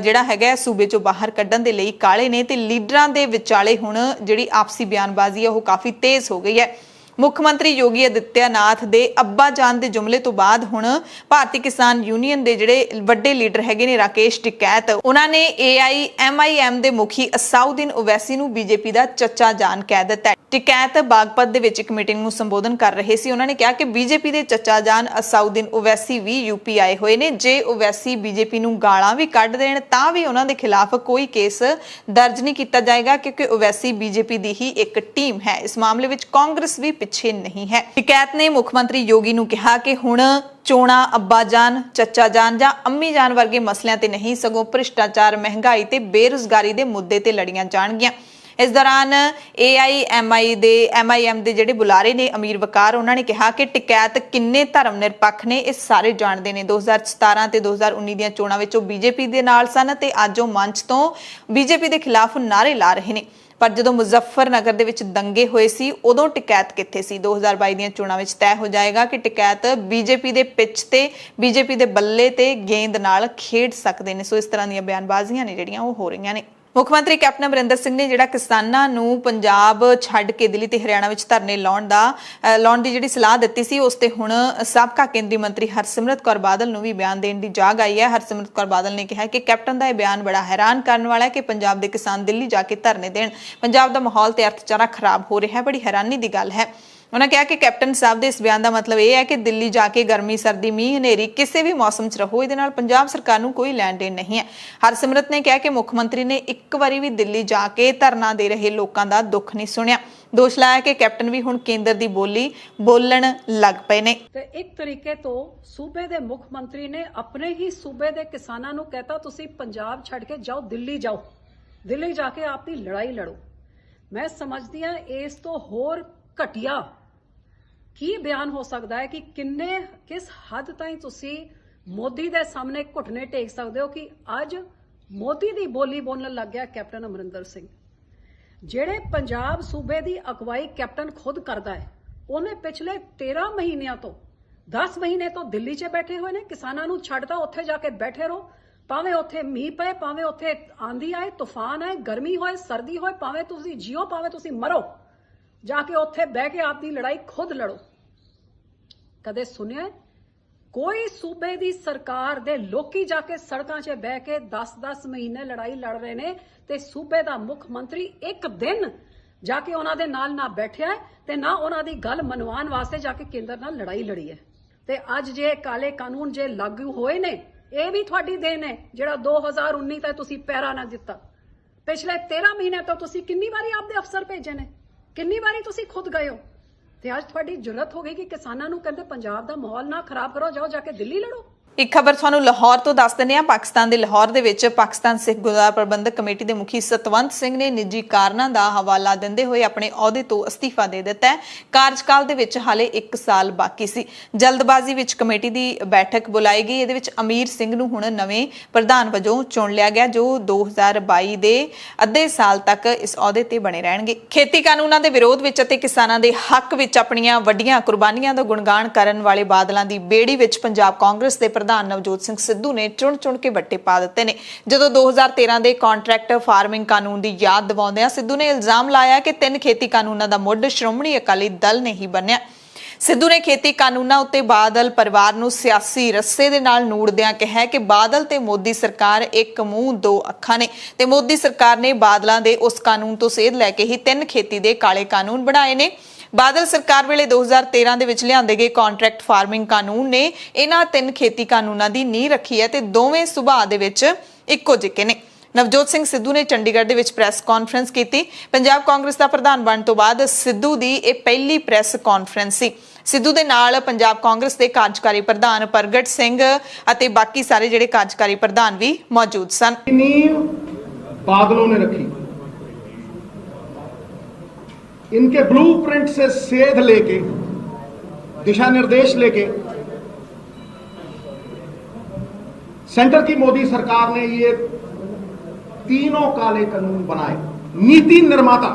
ਜਿਹੜਾ ਹੈਗਾ ਸੂਬੇ ਚੋਂ ਬਾਹਰ ਕੱਢਣ ਦੇ ਲਈ ਕਾਲੇ ਨੇ ਤੇ ਲੀਡਰਾਂ ਦੇ ਵਿਚਾਲੇ ਹੁਣ ਜਿਹੜੀ ਆਪਸੀ ਬਿਆਨਬਾਜ਼ੀ ਹੈ ਉਹ ਕਾਫੀ ਤੇਜ਼ ਹੋ ਗਈ ਹੈ। ਮੁੱਖ ਮੰਤਰੀ ਯੋਗੀ ਆਦਿੱਤਿਆਨਾਥ ਦੇ ਅੱਬਾ ਜਾਨ ਦੇ ਜੁਮਲੇ ਤੋਂ ਬਾਅਦ ਹੁਣ ਭਾਰਤੀ ਕਿਸਾਨ ਯੂਨੀਅਨ ਦੇ ਜਿਹੜੇ ਵੱਡੇ ਲੀਡਰ ਹੈਗੇ ਨੇ ਰਾਕੇਸ਼ ਟਿਕੈਤ ਉਹਨਾਂ ਨੇ AIMIM ਦੇ ਮੁਖੀ ਅਸਾਉਦੀਨ ਓਵੈਸੀ ਨੂੰ ਬੀਜੇਪੀ ਦਾ ਚੱਚਾ ਜਾਨ ਕਹਿ ਦਿੱਤਾ ਹੈ। ਟਿਕੈਤ ਬਾਗਪਤ ਦੇ ਵਿੱਚ ਇੱਕ ਮੀਟਿੰਗ ਨੂੰ ਸੰਬੋਧਨ ਕਰ ਰਹੇ ਸੀ। ਉਹਨਾਂ ਨੇ ਕਿਹਾ ਕਿ ਬੀਜੇਪੀ ਦੇ ਚੱਚਾ ਜਾਨ ਅਸਾਉਦੀਨ ਓਵੈਸੀ ਵੀ ਯੂਪੀ ਆਏ ਹੋਏ ਨੇ। ਜੇ ਓਵੈਸੀ ਬੀਜੇਪੀ ਨੂੰ ਗਾਲਾਂ ਵੀ ਕੱਢ ਦੇਣ ਤਾਂ ਵੀ ਉਹਨਾਂ ਦੇ ਖਿਲਾਫ ਕੋਈ ਕੇਸ ਦਰਜ ਨਹੀਂ ਕੀਤਾ ਜਾਏਗਾ ਕਿਉਂਕਿ ਓਵੈਸੀ ਬੀਜੇਪੀ ਦੀ ਹੀ ਇੱਕ ਟੀਮ ਹੈ। ਇਸ ਮਾਮਲੇ ਵਿੱਚ ਕਾਂਗਰਸ ਵੀ ਪਿੱਛੇ ਨਹੀਂ ਹੈ। ਟਿਕੈਤ ਨੇ ਮੁੱਖ ਮੰਤਰੀ ਯੋਗੀ ਨੂੰ ਕਿਹਾ ਕਿ ਹੁਣ ਚੋਣਾਂ ਅੱਬਾ ਜਾਨ, ਚੱਚਾ ਜਾਨ ਜਾਂ ਅੰਮੀ ਜਾਨ ਵਰਗੇ ਮਸਲਿਆਂ ਤੇ ਨਹੀਂ ਸਗੋਂ ਭ੍ਰਿਸ਼ਟਾਚਾਰ, ਮਹਿੰਗਾਈ ਤੇ ਬੇਰੁਜ਼ਗਾਰੀ ਦੇ ਮੁੱਦੇ ਤੇ ਲੜੀਆਂ ਜਾਣਗੀਆਂ। ਇਸ ਦੌਰਾਨ AIMIM ਦੇ ਜਿਹੜੇ ਬੁਲਾਰੇ ਨੇ ਅਮੀਰ ਵਕਾਰ ਉਹਨਾਂ ਨੇ ਕਿਹਾ ਕਿ ਟਿਕੈਤ ਕਿੰਨੇ ਧਰਮ ਨਿਰਪੱਖ ਨੇ ਇਹ ਸਾਰੇ ਜਾਣਦੇ ਨੇ। 2017 ਤੇ 2019 ਦੀਆਂ ਚੋਣਾਂ ਵਿੱਚ ਉਹ ਬੀਜੇਪੀ ਦੇ ਨਾਲ ਸਨ ਤੇ ਅੱਜ ਉਹ ਮੰਚ ਤੋਂ ਬੀਜੇਪੀ ਦੇ ਖਿਲਾਫ ਨਾਅਰੇ ਲਾ ਰਹੇ ਨੇ। ਪਰ ਜਦੋਂ ਮੁਜ਼ੱਫਰਨਗਰ ਦੇ ਵਿੱਚ ਦੰਗੇ ਹੋਏ ਸੀ ਉਦੋਂ ਟਿਕੈਤ ਕਿੱਥੇ ਸੀ? 2022 ਦੀਆਂ ਚੋਣਾਂ ਵਿੱਚ ਤੈਅ ਹੋ ਜਾਏਗਾ ਕਿ ਟਿਕੈਤ ਬੀਜੇਪੀ ਦੇ ਪਿੱਚ ਤੇ ਬੀਜੇਪੀ ਦੇ ਬੱਲੇ ਤੇ ਗੇਂਦ ਨਾਲ ਖੇਡ ਸਕਦੇ ਨੇ। ਸੋ ਇਸ ਤਰ੍ਹਾਂ ਦੀਆਂ ਬਿਆਨਬਾਜ਼ੀਆਂ ਨੇ ਜਿਹੜੀਆਂ ਉਹ ਹੋ ਰਹੀਆਂ ਨੇ। ਮੁੱਖ ਮੰਤਰੀ ਕੈਪਟਨ ਅਮਰਿੰਦਰ ਸਿੰਘ ਨੇ ਜਿਹੜਾ ਕਿਸਾਨਾਂ ਨੂੰ ਪੰਜਾਬ ਛੱਡ ਕੇ ਦਿੱਲੀ ਤੇ ਹਰਿਆਣਾ ਵਿੱਚ ਧਰਨੇ ਲਾਉਣ ਦੀ ਜਿਹੜੀ ਸਲਾਹ ਦਿੱਤੀ ਸੀ ਉਸ ਤੇ ਹੁਣ ਸਾਬਕਾ ਕੇਂਦਰੀ ਮੰਤਰੀ ਹਰਸਿਮਰਤ ਕੌਰ ਬਾਦਲ ਨੂੰ ਵੀ ਬਿਆਨ ਦੇਣ ਦੀ ਜਾਗ ਆਈ ਹੈ। ਹਰਸਿਮਰਤ ਕੌਰ ਬਾਦਲ ਨੇ ਕਿਹਾ ਕਿ ਕੈਪਟਨ ਦਾ ਇਹ ਬਿਆਨ ਬੜਾ ਹੈਰਾਨ ਕਰਨ ਵਾਲਾ ਹੈ ਕਿ ਪੰਜਾਬ ਦੇ ਕਿਸਾਨ ਦਿੱਲੀ ਜਾ ਕੇ ਧਰਨੇ ਦੇਣ। ਪੰਜਾਬ ਦਾ ਮਾਹੌਲ ਤੇ ਅਰਥਚਾਰਾ ਖਰਾਬ ਹੋ ਰਿਹਾ ਹੈ, ਬੜੀ ਹੈਰਾਨੀ ਦੀ ਗੱਲ ਹੈ। ਉਹਨਾਂ ਕਿਹਾ ਕਿ ਕੈਪਟਨ ਸਾਹਿਬ ਦੇ ਇਸ ਬਿਆਨ ਦਾ ਮਤਲਬ ਇਹ ਹੈ ਕਿ ਦਿੱਲੀ ਜਾ ਕੇ ਗਰਮੀ, ਸਰਦੀ, ਮੀਂਹ, ਹਨੇਰੀ ਕਿਸੇ ਵੀ ਮੌਸਮ 'ਚ ਰਹੋ, ਇਹਦੇ ਨਾਲ ਪੰਜਾਬ ਸਰਕਾਰ ਨੂੰ ਕੋਈ ਲੈਣ ਦੇਣ ਨਹੀਂ ਹੈ। ਹਰਸਿਮਰਤ ਨੇ ਕਿਹਾ ਕਿ ਮੁੱਖ ਮੰਤਰੀ ਨੇ ਇੱਕ ਵਾਰੀ ਵੀ ਦਿੱਲੀ ਜਾ ਕੇ ਧਰਨਾ ਦੇ ਰਹੇ ਲੋਕਾਂ ਦਾ ਦੁੱਖ ਨਹੀਂ ਸੁਣਿਆ। ਦੋਸ਼ ਲਾਇਆ ਕਿ ਕੈਪਟਨ ਵੀ ਹੁਣ ਕੇਂਦਰ ਦੀ ਬੋਲੀ ਬੋਲਣ ਲੱਗ ਪਏ ਨੇ। ਤੇ ਇੱਕ ਤਰੀਕੇ ਤੋਂ ਸੂਬੇ ਦੇ ਮੁੱਖ ਮੰਤਰੀ ਨੇ ਆਪਣੇ ਹੀ ਸੂਬੇ ਦੇ ਕਿਸਾਨਾਂ ਨੂੰ ਕਹਿਤਾ ਤੁਸੀਂ ਪੰਜਾਬ ਛੱਡ ਕੇ ਜਾਓ, ਦਿੱਲੀ ਜਾਓ, ਦਿੱਲੀ ਜਾ ਕੇ ਆਪਣੀ ਲੜਾਈ ਲੜੋ। ਮੈਂ ਸਮਝਦੀ ਹਾਂ ਇਸ ਤੋਂ ਹੋਰ ਘਟੀਆ ਕੀ ਬਿਆਨ ਹੋ ਸਕਦਾ ਹੈ ਕਿ ਕਿਸ ਹੱਦ ਤਾਈਂ ਤੁਸੀਂ ਮੋਦੀ ਦੇ ਸਾਹਮਣੇ ਘੁਟਨੇ ਟੇਕ ਸਕਦੇ ਹੋ ਕਿ ਅੱਜ ਮੋਦੀ ਦੀ ਬੋਲੀ ਬੋਲਣ ਲੱਗ ਗਿਆ ਕੈਪਟਨ ਅਮਰਿੰਦਰ ਸਿੰਘ। ਜਿਹੜੇ ਪੰਜਾਬ ਸੂਬੇ ਦੀ ਅਗਵਾਈ ਕੈਪਟਨ ਖੁਦ ਕਰਦਾ ਹੈ, ਉਹਨੇ ਪਿਛਲੇ 13 ਮਹੀਨਿਆਂ ਤੋਂ 10 ਮਹੀਨੇ ਤੋਂ ਦਿੱਲੀ 'ਚ ਬੈਠੇ ਹੋਏ ਨੇ। ਕਿਸਾਨਾਂ ਨੂੰ ਛੱਡਦਾ ਉੱਥੇ ਜਾ ਕੇ ਬੈਠੇ ਰਹੋ, ਭਾਵੇਂ ਉੱਥੇ ਮੀਂਹ ਪਏ, ਭਾਵੇਂ ਉੱਥੇ ਆਂਧੀ ਆਏ, ਤੂਫਾਨ ਆਏ, ਗਰਮੀ ਹੋਏ, ਸਰਦੀ ਹੋਏ, ਭਾਵੇਂ ਤੁਸੀਂ ਜੀਓ, ਭਾਵੇਂ ਤੁਸੀਂ ਮਰੋ, ਜਾ ਕੇ ਉੱਥੇ ਬਹਿ ਕੇ ਆਪਣੀ ਲੜਾਈ ਖੁਦ ਲੜੋ। ਕਦੇ ਸੁਣਿਆ ਕੋਈ ਸੂਬੇ ਦੀ ਸਰਕਾਰ ਦੇ ਲੋਕੀ ਜਾ ਕੇ ਸੜਕਾਂ 'ਚ ਬਹਿ ਕੇ 10-10 ਮਹੀਨੇ ਲੜਾਈ ਲੜ ਰਹੇ ਨੇ ਤੇ ਸੂਬੇ ਦਾ ਮੁੱਖ ਮੰਤਰੀ ਇੱਕ ਦਿਨ ਜਾ ਕੇ ਉਹਨਾਂ ਦੇ ਨਾਲ ਨਾ ਬੈਠਿਆ ਤੇ ਨਾ ਉਹਨਾਂ ਦੀ ਗੱਲ ਮਨਵਾਉਣ ਵਾਸਤੇ ਜਾ ਕੇ ਕੇਂਦਰ ਨਾਲ ਲੜਾਈ ਲੜੀ ਹੈ। ਤੇ ਅੱਜ ਜੇ ਕਾਲੇ ਕਾਨੂੰਨ ਜੇ ਲਾਗੂ ਹੋਏ ਨੇ, ਇਹ ਵੀ ਤੁਹਾਡੀ ਦੇਣ ਹੈ ਜਿਹੜਾ 2019 ਤੱਕ ਤੁਸੀਂ ਪਹਿਰਾ ਨਾ ਦਿੱਤਾ। ਪਿਛਲੇ 13 ਮਹੀਨੇ ਤੋਂ ਤੁਸੀਂ ਕਿੰਨੀ ਵਾਰੀ ਆਪਦੇ ਅਫਸਰ ਭੇਜੇ ਨੇ, ਕਿੰਨੀ ਵਾਰੀ ਤੁਸੀਂ ਖੁਦ ਗਏ ਹੋ ਤੇ ਅੱਜ ਤੁਹਾਡੀ ਜ਼ਰੂਰਤ ਹੋ ਗਈ ਕਿ ਕਿਸਾਨਾਂ ਨੂੰ ਕਹਿੰਦੇ ਪੰਜਾਬ ਦਾ ਮਾਹੌਲ ਨਾ ਖਰਾਬ ਕਰੋ, ਜਾਓ ਜਾ ਕੇ ਦਿੱਲੀ ਲੜੋ। ਇੱਕ ਖਬਰ ਤੁਹਾਨੂੰ ਲਾਹੌਰ ਤੋਂ ਦੱਸ ਦਿੰਦੇ ਹਾਂ। ਪਾਕਿਸਤਾਨ ਦੇ ਲਾਹੌਰ ਦੇ ਵਿੱਚ ਪਾਕਿਸਤਾਨ ਸਿੱਖ ਗੁਰਦੁਆਰਾ ਪ੍ਰਬੰਧਕ ਕਮੇਟੀ ਦੇ ਮੁਖੀ ਸਤਵੰਤ ਸਿੰਘ ਨੇ ਨਿੱਜੀ ਕਾਰਨਾਂ ਦਾ ਹਵਾਲਾ ਦਿੰਦੇ ਹੋਏ ਆਪਣੇ ਅਹੁਦੇ ਤੋਂ ਅਸਤੀਫਾ ਦੇ ਦਿੱਤਾ ਹੈ। ਕਾਰਜਕਾਲ ਦੇ ਵਿੱਚ ਹਾਲੇ 1 ਸਾਲ ਬਾਕੀ ਸੀ। ਜਲਦਬਾਜ਼ੀ ਵਿੱਚ ਕਮੇਟੀ ਦੀ ਬੈਠਕ ਬੁਲਾਈ ਗਈ। ਇਹਦੇ ਵਿੱਚ ਅਮੀਰ ਸਿੰਘ ਨੂੰ ਹੁਣ ਨਵੇਂ ਪ੍ਰਧਾਨ ਵਜੋਂ ਚੁਣ ਲਿਆ ਗਿਆ, ਜੋ 2022 ਦੇ ਅੱਧੇ ਸਾਲ ਤੱਕ ਇਸ ਅਹੁਦੇ ਤੇ ਬਣੇ ਰਹਿਣਗੇ। ਖੇਤੀ ਕਾਨੂੰਨਾਂ ਦੇ ਵਿਰੋਧ ਵਿੱਚ ਅਤੇ ਕਿਸਾਨਾਂ ਦੇ ਹੱਕ ਵਿੱਚ ਆਪਣੀਆਂ ਵੱਡੀਆਂ ਕੁਰਬਾਨੀਆਂ ਦਾ ਗੁਣਗਾਨ ਕਰਨ ਵਾਲੇ ਬਾਦਲਾਂ ਦੀ ਬੇੜੀ ਵਿੱਚ ਪੰਜਾਬ ਕਾਂਗਰਸ ਦੇ ਪ੍ਰਧਾਨ ਨਵਜੋਤ ਸਿੰਘ ਸਿੱਧੂ ਨੇ ਚੁਣ ਕੇ ਵੱਟੇ ਪਾ ਦਿੱਤੇ ਨੇ। ਜਦੋਂ 2013 ਦੇ ਕੰਟਰੈਕਟ ਫਾਰਮਿੰਗ ਕਾਨੂੰਨ ਦੀ ਯਾਦ ਦਿਵਾਉਂਦਿਆਂ ਸਿੱਧੂ ਨੇ ਇਲਜ਼ਾਮ ਲਾਇਆ ਕਿ 3 ਖੇਤੀ ਕਾਨੂੰਨਾਂ ਦਾ ਮੁੱਢ ਸ਼੍ਰੋਮਣੀ ਅਕਾਲੀ ਦਲ ਨੇ ਹੀ ਬੰਨਿਆ। ਸਿੱਧੂ ਨੇ ਖੇਤੀ ਕਾਨੂੰਨਾਂ ਉੱਤੇ ਬਾਦਲ ਪਰਿਵਾਰ ਨੂੰ ਸਿਆਸੀ ਰੱਸੇ ਦੇ ਨਾਲ ਨੂੜਦਿਆਂ ਕਿਹਾ ਕਿ ਬਾਦਲ ਤੇ ਮੋਦੀ ਸਰਕਾਰ ਇੱਕ ਮੂੰਹ ਦੋ ਅੱਖਾਂ ਨੇ ਤੇ ਮੋਦੀ ਸਰਕਾਰ ਨੇ ਬਾਦਲਾਂ ਦੇ ਉਸ ਕਾਨੂੰਨ ਤੋਂ ਸੇਧ ਲੈ ਕੇ ਹੀ 3 ਖੇਤੀ ਦੇ ਕਾਲੇ ਕਾਨੂੰਨ ਬਣਾਏ ਨੇ। ਬਾਦਲ ਸਰਕਾਰ ਵੇਲੇ 2013 ਦੇ ਵਿੱਚ ਲਿਆਂਦੇ ਗਏ ਕੰਟਰੈਕਟ ਫਾਰਮਿੰਗ ਕਾਨੂੰਨ ਨੇ ਇਹਨਾਂ 3 ਖੇਤੀ ਕਾਨੂੰਨਾਂ ਦੀ ਨੀਂਹ ਰੱਖੀ ਹੈ ਤੇ ਦੋਵੇਂ ਸੁਭਾਅ ਦੇ ਵਿੱਚ ਇੱਕੋ ਜਿਹੇ ਨੇ। ਨਵਜੋਤ ਸਿੰਘ ਸਿੱਧੂ ਨੇ ਚੰਡੀਗੜ੍ਹ ਦੇ ਵਿੱਚ ਪ੍ਰੈਸ ਕਾਨਫਰੰਸ ਕੀਤੀ। ਪੰਜਾਬ ਕਾਂਗਰਸ ਦਾ ਪ੍ਰਧਾਨ ਬਣਨ ਤੋਂ ਬਾਅਦ ਸਿੱਧੂ ਦੀ ਇਹ ਪਹਿਲੀ ਪ੍ਰੈਸ ਕਾਨਫਰੰਸ ਸੀ। ਸਿੱਧੂ ਦੇ ਨਾਲ ਪੰਜਾਬ ਕਾਂਗਰਸ ਦੇ ਕਾਰਜਕਾਰੀ ਪ੍ਰਧਾਨ ਪ੍ਰਗਟ ਸਿੰਘ ਅਤੇ ਬਾਕੀ ਸਾਰੇ ਜਿਹੜੇ ਕਾਰਜਕਾਰੀ ਪ੍ਰਧਾਨ ਵੀ ਮੌਜੂਦ ਸਨ। बादलों ने रखी, इनके ब्लूप्रिंट से सेध लेके, दिशा निर्देश लेके सेंटर की मोदी सरकार ने ये तीनों काले कानून बनाए। नीति निर्माता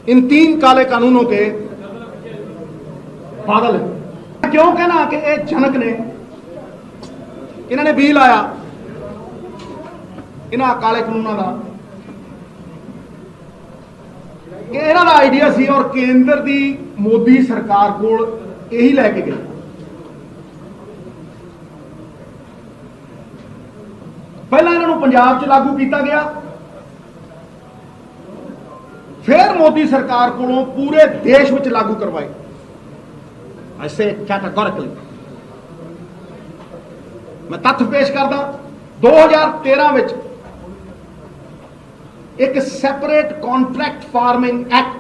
इन 3 काले कानूनों के बादल है। क्यों कहना कि ये जनक ने इन्होंने बी लाया इन्हां काले कानूनों का कि इन्हां दा आइडिया सी और केंद्र दी मोदी सरकार कोल यही लैके गए। पहला इन्हां नूं पंजाब च लागू किया गया, फिर मोदी सरकार कोलों पूरे देश में लागू करवाए। I say categorically, मैं तथ्य पेश करदा। 2013 विच एक separate contract farming act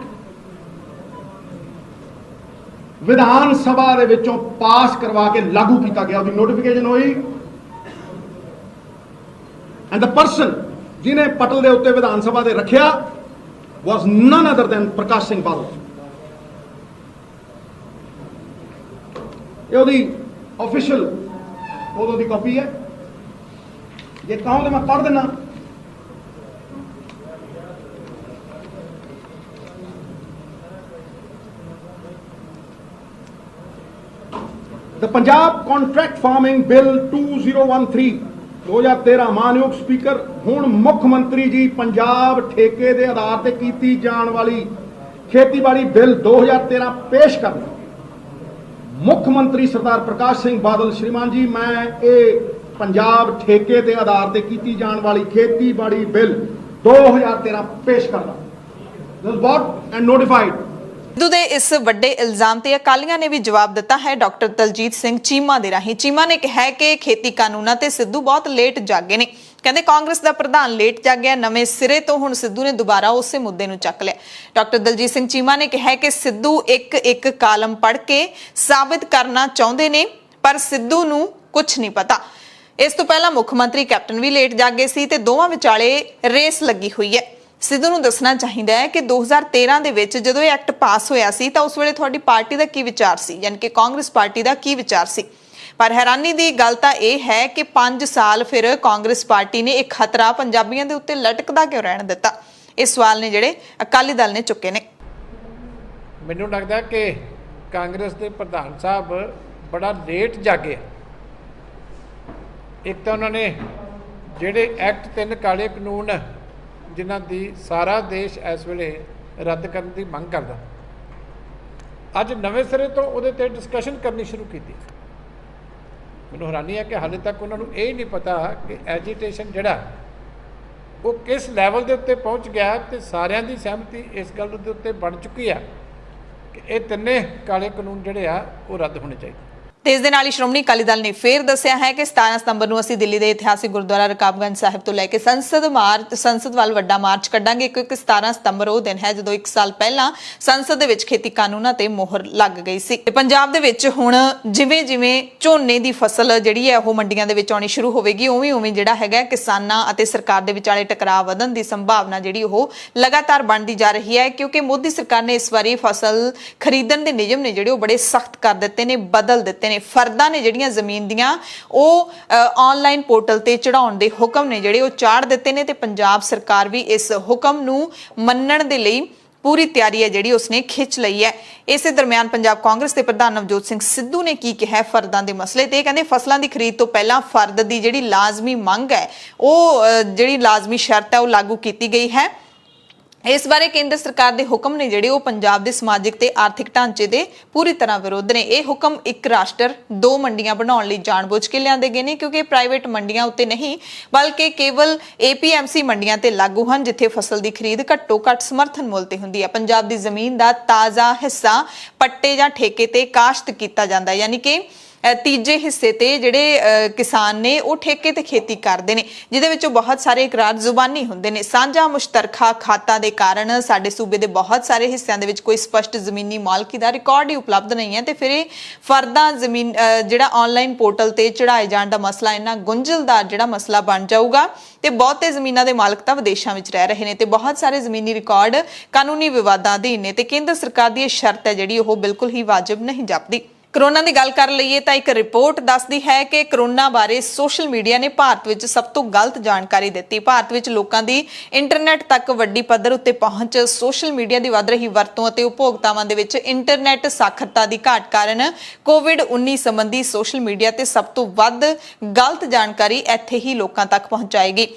Vidhan Sabha दे विचों पास करवा के लागू किया गया। उसकी नोटिफिकेशन हुई एंड द पर्सन जिन्हें पटल दे उत्ते विधान सभा दे रखिया was none other than Prakash Singh Badal. ये ਉਹਦੀ ऑफिशियल ਉਦੋਂ ਦੀ ਕਾਪੀ है। ਜੇ ਕਹੋ ਤਾਂ मैं पढ़ देना। The Punjab contract farming bill 2013 2013 मानयोग स्पीकर हुण मुख मंत्री जी पंजाब ठेके के आधार पर की जाने वाली खेतीबाड़ी बिल 2013 पेश करना। मुख मंत्री सरदार प्रकाश सिंह बादल श्रीमान जी, मैं ये पंजाब ठेके के आधार पर की जाने वाली खेतीबाड़ी बिल 2013 पेश करना बॉट एंड नोटिफाइड। ਸਿੱਧੂ ਦੇ ਇਸ ਵੱਡੇ ਇਲਜ਼ਾਮ ਤੇ ਅਕਾਲੀਆਂ ਨੇ ਵੀ ਜਵਾਬ ਦਿੱਤਾ ਹੈ। ਡਾਕਟਰ ਦਲਜੀਤ ਸਿੰਘ ਚੀਮਾ ਦੇ ਰਾਹੀਂ ਚੀਮਾ ਨੇ ਕਿਹਾ ਕਿ ਖੇਤੀ ਕਾਨੂੰਨਾਂ ਤੇ ਸਿੱਧੂ ਬਹੁਤ ਲੇਟ ਜਾਗੇ ਨੇ। ਕਹਿੰਦੇ ਕਾਂਗਰਸ ਦਾ ਪ੍ਰਧਾਨ ਲੇਟ ਜਾਗਿਆ, ਨਵੇਂ ਸਿਰੇ ਤੋਂ ਹੁਣ ਸਿੱਧੂ ਨੇ ਦੁਬਾਰਾ ਉਸੇ ਮੁੱਦੇ ਨੂੰ ਚੱਕ ਲਿਆ। ਡਾਕਟਰ ਦਲਜੀਤ ਸਿੰਘ ਚੀਮਾ ਨੇ ਕਿਹਾ ਕਿ ਸਿੱਧੂ ਇੱਕ ਕਾਲਮ ਪੜ੍ਹ ਕੇ ਸਾਬਿਤ ਕਰਨਾ ਚਾਹੁੰਦੇ ਨੇ, ਪਰ ਸਿੱਧੂ ਨੂੰ ਕੁਝ ਨਹੀਂ ਪਤਾ। ਇਸ ਤੋਂ ਪਹਿਲਾਂ ਮੁੱਖ ਮੰਤਰੀ ਕੈਪਟਨ ਵੀ ਲੇਟ ਜਾਗੇ ਸੀ ਤੇ ਦੋਵਾਂ ਵਿਚਾਲੇ ਰੇਸ ਲੱਗੀ ਹੋਈ ਹੈ। ਸਿੱਧੂ ਨੂੰ ਦੱਸਣਾ ਚਾਹੀਦਾ ਹੈ ਕਿ 2013 ਦੇ ਵਿੱਚ ਜਦੋਂ ਇਹ ਐਕਟ ਪਾਸ ਹੋਇਆ ਸੀ ਤਾਂ ਉਸ ਵੇਲੇ ਤੁਹਾਡੀ ਪਾਰਟੀ ਦਾ ਕੀ ਵਿਚਾਰ ਸੀ, ਯਾਨੀ ਕਿ ਕਾਂਗਰਸ ਪਾਰਟੀ ਦਾ ਕੀ ਵਿਚਾਰ ਸੀ। ਪਰ ਹੈਰਾਨੀ ਦੀ ਗੱਲ ਤਾਂ ਇਹ ਹੈ ਕਿ 5 ਸਾਲ ਫਿਰ ਕਾਂਗਰਸ ਪਾਰਟੀ ਨੇ ਇੱਕ ਖਤਰਾ ਪੰਜਾਬੀਆਂ ਦੇ ਉੱਤੇ ਲਟਕਦਾ ਕਿਉਂ ਰਹਿਣ ਦਿੱਤਾ। ਇਹ ਸਵਾਲ ਨੇ ਜਿਹੜੇ ਅਕਾਲੀ ਦਲ ਨੇ ਚੁੱਕੇ ਨੇ। ਮੈਨੂੰ ਲੱਗਦਾ ਕਿ ਕਾਂਗਰਸ ਦੇ ਪ੍ਰਧਾਨ ਸਾਹਿਬ ਬੜਾ ਲੇਟ ਜਾਗੇ। ਇੱਕ ਤਾਂ ਉਹਨਾਂ ਨੇ ਜਿਹੜੇ ਐਕਟ 3 ਕਾਲੇ ਕਾਨੂੰਨ ਜਿਨ੍ਹਾਂ ਦੀ ਸਾਰਾ ਦੇਸ਼ ਇਸ ਵੇਲੇ ਰੱਦ ਕਰਨ ਦੀ ਮੰਗ ਕਰਦਾ, ਅੱਜ ਨਵੇਂ ਸਿਰੇ ਤੋਂ ਉਹਦੇ ਤੇ ਡਿਸਕਸ਼ਨ ਕਰਨੀ ਸ਼ੁਰੂ ਕੀਤੀ। ਮੈਨੂੰ ਹੈਰਾਨੀ ਹੈ ਕਿ ਹਾਲੇ ਤੱਕ ਉਹਨਾਂ ਨੂੰ ਇਹ ਨਹੀਂ ਪਤਾ ਕਿ ਐਜੀਟੇਸ਼ਨ ਜਿਹੜਾ ਉਹ ਕਿਸ ਲੈਵਲ ਦੇ ਉੱਤੇ ਪਹੁੰਚ ਗਿਆ ਤੇ ਸਾਰਿਆਂ ਦੀ ਸਹਿਮਤੀ ਇਸ ਗੱਲ ਦੇ ਉੱਤੇ ਬਣ ਚੁੱਕੀ ਆ ਕਿ ਇਹ 3 ਕਾਲੇ ਕਾਨੂੰਨ ਜਿਹੜੇ ਆ ਉਹ ਰੱਦ ਹੋਣੇ ਚਾਹੀਦੇ। ਤੇ ਇਸ ਦੇ ਨਾਲ ਹੀ ਸ਼੍ਰੋਮਣੀ ਅਕਾਲੀ ਦਲ ਨੇ ਫੇਰ ਦੱਸਿਆ ਹੈ ਕਿ 17 ਸਤੰਬਰ ਨੂੰ ਅਸੀਂ ਦਿੱਲੀ ਦੇ ਇਤਿਹਾਸਿਕ ਗੁਰਦੁਆਰਾ ਰਕਾਬਗੰਜ ਸਾਹਿਬ ਤੋਂ ਲੈ ਕੇ ਸੰਸਦ ਵੱਲ ਵੱਡਾ ਮਾਰਚ ਕੱਢਾਂਗੇ, ਕਿਉਂਕਿ 17 ਸਤੰਬਰ ਉਹ ਦਿਨ ਹੈ ਜਦੋਂ 1 ਸਾਲ ਪਹਿਲਾਂ ਸੰਸਦ ਦੇ ਵਿੱਚ ਖੇਤੀ ਕਾਨੂੰਨਾਂ ਤੇ ਮੋਹਰ ਲੱਗ ਗਈ ਸੀ। ਤੇ ਪੰਜਾਬ ਦੇ ਵਿੱਚ ਹੁਣ ਜਿਵੇਂ ਜਿਵੇਂ ਝੋਨੇ ਦੀ ਫਸਲ ਜਿਹੜੀ ਹੈ ਉਹ ਮੰਡੀਆਂ ਦੇ ਵਿੱਚ ਆਉਣੀ ਸ਼ੁਰੂ ਹੋਵੇਗੀ, ਉਵੇਂ ਜਿਹੜਾ ਹੈਗਾ ਕਿਸਾਨਾਂ ਅਤੇ ਸਰਕਾਰ ਦੇ ਵਿਚਾਲੇ ਟਕਰਾਅ ਵਧਣ ਦੀ ਸੰਭਾਵਨਾ ਜਿਹੜੀ ਉਹ ਲਗਾਤਾਰ ਬਣਦੀ ਜਾ ਰਹੀ ਹੈ, ਕਿਉਂਕਿ ਮੋਦੀ ਸਰਕਾਰ ਨੇ ਇਸ ਵਾਰੀ ਫਸਲ ਖਰੀਦਣ ਦੇ ਨਿਯਮ ਨੇ ਜਿਹੜੇ ਉਹ ਬੜੇ ਸਖਤ ਕਰ ਦਿੱਤੇ ਨੇ, ਬਦਲ ਦਿੱਤੇ ਨੇ। ਫਰਦਾਂ ਨੇ ਜਿਹੜੀਆਂ ਜ਼ਮੀਨ ਦੀਆਂ ਉਹ ਆਨਲਾਈਨ ਪੋਰਟਲ ਤੇ ਚੜਾਉਣ ਦੇ ਹੁਕਮ ਨੇ ਜਿਹੜੇ ਉਹ ਚਾੜ ਦਿੱਤੇ ਨੇ, ਤੇ ਪੰਜਾਬ ਸਰਕਾਰ ਵੀ ਇਸ ਹੁਕਮ ਨੂੰ ਮੰਨਣ ਦੇ ਲਈ ਪੂਰੀ ਤਿਆਰੀ ਹੈ ਜਿਹੜੀ ਉਸਨੇ ਖਿੱਚ ਲਈ ਹੈ। ਇਸੇ ਦਰਮਿਆਨ ਪੰਜਾਬ ਕਾਂਗਰਸ ਦੇ ਪ੍ਰਧਾਨ ਨਵਜੋਤ ਸਿੰਘ ਸਿੱਧੂ ਨੇ ਕੀ ਕਿਹਾ ਫਰਦਾਂ ਦੇ ਮਸਲੇ ਤੇ, ਕਹਿੰਦੇ ਫਸਲਾਂ ਦੀ ਖਰੀਦ ਤੋਂ ਪਹਿਲਾਂ ਫਰਦ ਦੀ ਜਿਹੜੀ ਲਾਜ਼ਮੀ ਮੰਗ ਹੈ ਉਹ ਜਿਹੜੀ ਲਾਜ਼ਮੀ ਸ਼ਰਤ ਹੈ ਉਹ ਲਾਗੂ ਕੀਤੀ ਗਈ ਹੈ। ਇਸ ਬਾਰੇ ਕੇਂਦਰ ਸਰਕਾਰ ਦੇ ਹੁਕਮ ਨੇ ਜਿਹੜੇ ਉਹ ਪੰਜਾਬ ਦੇ ਸਮਾਜਿਕ ਤੇ ਆਰਥਿਕ ਢਾਂਚੇ ਦੇ ਪੂਰੀ ਤਰ੍ਹਾਂ ਵਿਰੋਧ ਨੇ। ਇਹ ਹੁਕਮ ਇੱਕ ਰਾਸ਼ਟਰ ਦੋ ਮੰਡੀਆਂ ਬਣਾਉਣ ਲਈ ਜਾਣਬੁੱਝ ਕੇ ਲਿਆਂਦੇ ਗਏ ਨੇ, ਕਿਉਂਕਿ ਪ੍ਰਾਈਵੇਟ ਮੰਡੀਆਂ ਉੱਤੇ ਨਹੀਂ ਬਲਕਿ ਕੇਵਲ APMC ਮੰਡੀਆਂ ਤੇ ਲਾਗੂ ਹਨ, ਜਿੱਥੇ ਫਸਲ ਦੀ ਖਰੀਦ ਘੱਟੋ ਘੱਟ ਸਮਰਥਨ ਮੁੱਲ ਤੇ ਹੁੰਦੀ ਹੈ। ਪੰਜਾਬ ਦੀ ਜ਼ਮੀਨ ਦਾ ਤਾਜ਼ਾ ਹਿੱਸਾ ਪੱਟੇ ਜਾਂ ਠੇਕੇ ਤੇ ਕਾਸ਼ਤ ਕੀਤਾ ਜਾਂਦਾ ਹੈ, ਯਾਨੀ ਕਿ ਤੀਜੇ ਹਿੱਸੇ ਤੇ ਜਿਹੜੇ ਕਿਸਾਨ ਨੇ ਉਹ ਠੇਕੇ ਤੇ ਖੇਤੀ ਕਰਦੇ ਨੇ, ਜਿਹਦੇ ਵਿੱਚੋਂ ਬਹੁਤ ਸਾਰੇ ਇਕਰਾਰ ਜ਼ੁਬਾਨੀ ਹੁੰਦੇ ਨੇ। ਸਾਂਝਾ ਮੁਸ਼ਤਰਕਾ ਖਾਤਾ ਦੇ ਕਾਰਨ ਸਾਡੇ ਸੂਬੇ ਦੇ ਬਹੁਤ ਸਾਰੇ ਹਿੱਸਿਆਂ ਦੇ ਵਿੱਚ ਕੋਈ ਸਪਸ਼ਟ ਜ਼ਮੀਨੀ ਮਾਲਕੀ ਦਾ ਰਿਕਾਰਡ ਹੀ ਉਪਲਬਧ ਨਹੀਂ ਹੈ, ਤੇ ਫਿਰ ਇਹ ਫਰਦਾਂ ਜ਼ਮੀਨ ਜਿਹੜਾ ਆਨਲਾਈਨ ਪੋਰਟਲ ਤੇ ਚੜਾਏ ਜਾਣ ਦਾ ਮਸਲਾ ਇੰਨਾ ਗੁੰਝਲਦਾਰ ਜਿਹੜਾ ਮਸਲਾ ਬਣ ਜਾਊਗਾ, ਤੇ ਬਹੁਤੇ ਜ਼ਮੀਨਾਂ ਦੇ ਮਾਲਕ ਤਾਂ ਵਿਦੇਸ਼ਾਂ ਵਿੱਚ ਰਹਿ ਰਹੇ ਨੇ, ਤੇ ਬਹੁਤ ਸਾਰੇ ਜ਼ਮੀਨੀ ਰਿਕਾਰਡ ਕਾਨੂੰਨੀ ਵਿਵਾਦਾਂ ਅਧੀਨ ਨੇ, ਤੇ ਕੇਂਦਰ ਸਰਕਾਰ ਦੀ ਇਹ ਸ਼ਰਤ ਹੈ ਜਿਹੜੀ ਉਹ ਬਿਲਕੁਲ ਹੀ ਵਾਜਬ ਨਹੀਂ ਜਾਪਦੀ। ਕਰੋਨਾ ਦੀ ਗੱਲ ਕਰ ਲਈਏ ਤਾਂ ਇੱਕ ਰਿਪੋਰਟ ਦੱਸਦੀ ਹੈ ਕਿ ਕਰੋਨਾ ਬਾਰੇ ਸੋਸ਼ਲ ਮੀਡੀਆ ਨੇ ਭਾਰਤ ਵਿੱਚ ਸਭ ਤੋਂ ਗਲਤ ਜਾਣਕਾਰੀ ਦਿੱਤੀ। ਭਾਰਤ ਵਿੱਚ ਲੋਕਾਂ ਦੀ ਇੰਟਰਨੈਟ ਤੱਕ ਵੱਡੀ ਪੱਧਰ ਉੱਤੇ ਪਹੁੰਚ, ਸੋਸ਼ਲ ਮੀਡੀਆ ਦੀ ਵੱਧ ਰਹੀ ਵਰਤੋਂ ਅਤੇ ਉਪਭੋਗਤਾਵਾਂ ਦੇ ਵਿੱਚ ਇੰਟਰਨੈਟ ਸਾਖਰਤਾ ਦੀ ਘਾਟ ਕਾਰਨ COVID-19 ਸੰਬੰਧੀ ਸੋਸ਼ਲ ਮੀਡੀਆ ਤੇ ਸਭ ਤੋਂ ਵੱਧ ਗਲਤ ਜਾਣਕਾਰੀ ਇੱਥੇ ਹੀ ਲੋਕਾਂ ਤੱਕ ਪਹੁੰਚਾਏਗੀ।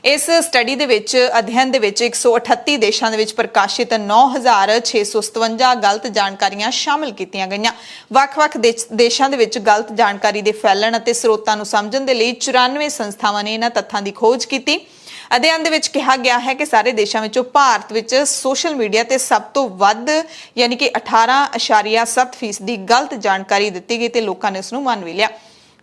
ਇਸ ਸਟੱਡੀ ਦੇ ਵਿੱਚ ਅਧਿਐਨ ਦੇ ਵਿੱਚ 138 ਦੇਸ਼ਾਂ ਦੇ ਵਿੱਚ ਪ੍ਰਕਾਸ਼ਿਤ 9657 ਗਲਤ ਜਾਣਕਾਰੀਆਂ ਸ਼ਾਮਲ ਕੀਤੀਆਂ ਗਈਆਂ। ਵੱਖ-ਵੱਖ ਦੇਸ਼ਾਂ ਦੇ ਵਿੱਚ ਗਲਤ ਜਾਣਕਾਰੀ ਦੇ ਫੈਲਣ ਅਤੇ ਸਰੋਤਾਂ ਨੂੰ ਸਮਝਣ ਦੇ ਲਈ 94 ਸੰਸਥਾਵਾਂ ਨੇ ਇਹਨਾਂ ਤੱਥਾਂ ਦੀ ਖੋਜ ਕੀਤੀ। ਅਧਿਐਨ ਦੇ ਵਿੱਚ ਕਿਹਾ ਗਿਆ ਹੈ ਕਿ ਸਾਰੇ ਦੇਸ਼ਾਂ ਵਿੱਚੋਂ ਭਾਰਤ ਵਿੱਚ ਸੋਸ਼ਲ ਮੀਡੀਆ ਤੇ ਸਭ ਤੋਂ ਵੱਧ ਯਾਨੀ ਕਿ 18.7% ਦੀ ਗਲਤ ਜਾਣਕਾਰੀ ਦਿੱਤੀ ਗਈ ਤੇ ਲੋਕਾਂ ਨੇ ਉਸ ਨੂੰ ਮੰਨ ਵੀ ਲਿਆ।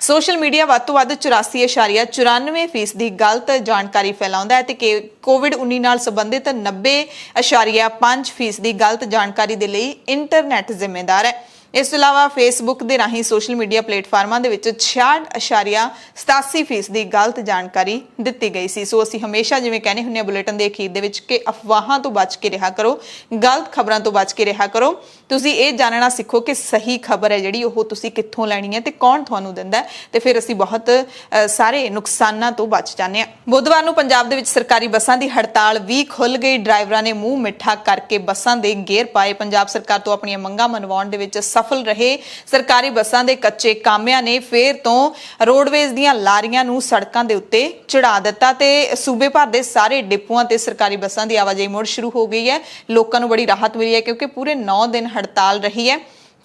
ਸੋਸ਼ਲ ਮੀਡੀਆ ਵੱਧ ਤੋਂ ਵੱਧ 84.94% ਦੀ ਗਲਤ ਜਾਣਕਾਰੀ ਫੈਲਾਉਂਦਾ ਹੈ, ਤੇ COVID-19 ਨਾਲ ਸੰਬੰਧਿਤ 90.5% ਦੀ ਗਲਤ ਜਾਣਕਾਰੀ ਦੇ ਲਈ ਇੰਟਰਨੈਟ ਜ਼ਿੰਮੇਦਾਰ ਹੈ। ਇਸ ਤੋਂ ਇਲਾਵਾ ਫੇਸਬੁੱਕ ਦੇ ਰਾਹੀਂ ਸੋਸ਼ਲ ਮੀਡੀਆ ਪਲੇਟਫਾਰਮਾਂ ਦੇ ਵਿੱਚ 66.87% ਦੀ ਗਲਤ ਜਾਣਕਾਰੀ ਦਿੱਤੀ ਗਈ ਸੀ। ਸੋ ਅਸੀਂ ਹਮੇਸ਼ਾ ਜਿਵੇਂ ਕਹਿੰਦੇ ਹੁੰਦੇ ਹਾਂ ਬੁਲੇਟਿਨ ਦੇ ਅਖੀਰ ਦੇ ਵਿੱਚ ਕਿ ਅਫਵਾਹਾਂ ਤੋਂ ਬਚ ਕੇ ਰਿਹਾ ਕਰੋ, ਗਲਤ ਖਬਰਾਂ ਤੋਂ ਬਚ ਕੇ ਰਿਹਾ ਕਰੋ। ਤੁਸੀਂ ਇਹ ਜਾਣਨਾ ਸਿੱਖੋ ਕਿ ਸਹੀ ਖਬਰ ਹੈ ਜਿਹੜੀ ਉਹ ਤੁਸੀਂ ਕਿੱਥੋਂ ਲੈਣੀ ਹੈ ਤੇ ਕੌਣ ਤੁਹਾਨੂੰ ਦਿੰਦਾ ਹੈ, ਤੇ ਫਿਰ ਅਸੀਂ ਬਹੁਤ ਸਾਰੇ ਨੁਕਸਾਨਾਂ ਤੋਂ ਬਚ ਜਾਂਦੇ ਹਾਂ। ਬੁੱਧਵਾਰ ਨੂੰ ਪੰਜਾਬ ਦੇ ਵਿੱਚ ਸਰਕਾਰੀ ਬੱਸਾਂ ਦੀ ਹੜਤਾਲ ਵੀ ਖੁੱਲ ਗਈ। ਡਰਾਈਵਰਾਂ ਨੇ ਮੂੰਹ ਮਿੱਠਾ ਕਰਕੇ ਬੱਸਾਂ ਦੇ ਗੇਅਰ ਪਾਏ। ਪੰਜਾਬ ਸਰਕਾਰ ਤੋਂ ਆਪਣੀਆਂ ਮੰਗਾਂ ਮਨਵਾਉਣ ਦੇ ਵਿੱਚ ਸਫਲ ਰਹੇ ਸਰਕਾਰੀ ਬੱਸਾਂ ਦੇ ਕੱਚੇ ਕਾਮਿਆਂ ਨੇ ਫੇਰ ਤੋਂ ਰੋਡਵੇਜ਼ ਦੀਆਂ ਲਾਰੀਆਂ ਨੂੰ ਸੜਕਾਂ ਦੇ ਉੱਤੇ ਚੜਾ ਦਿੱਤਾ, ਤੇ ਸੂਬੇ ਭਰ ਦੇ ਸਾਰੇ ਡਿਪੂਆਂ ਤੇ ਸਰਕਾਰੀ ਬੱਸਾਂ ਦੀ ਆਵਾਜਾਈ ਮੁੜ ਸ਼ੁਰੂ ਹੋ ਗਈ ਹੈ। ਲੋਕਾਂ ਨੂੰ ਬੜੀ ਰਾਹਤ ਮਿਲੀ ਹੈ, ਕਿਉਂਕਿ ਪੂਰੇ 9 ਦਿਨ ਹੜਤਾਲ ਰਹੀ ਹੈ।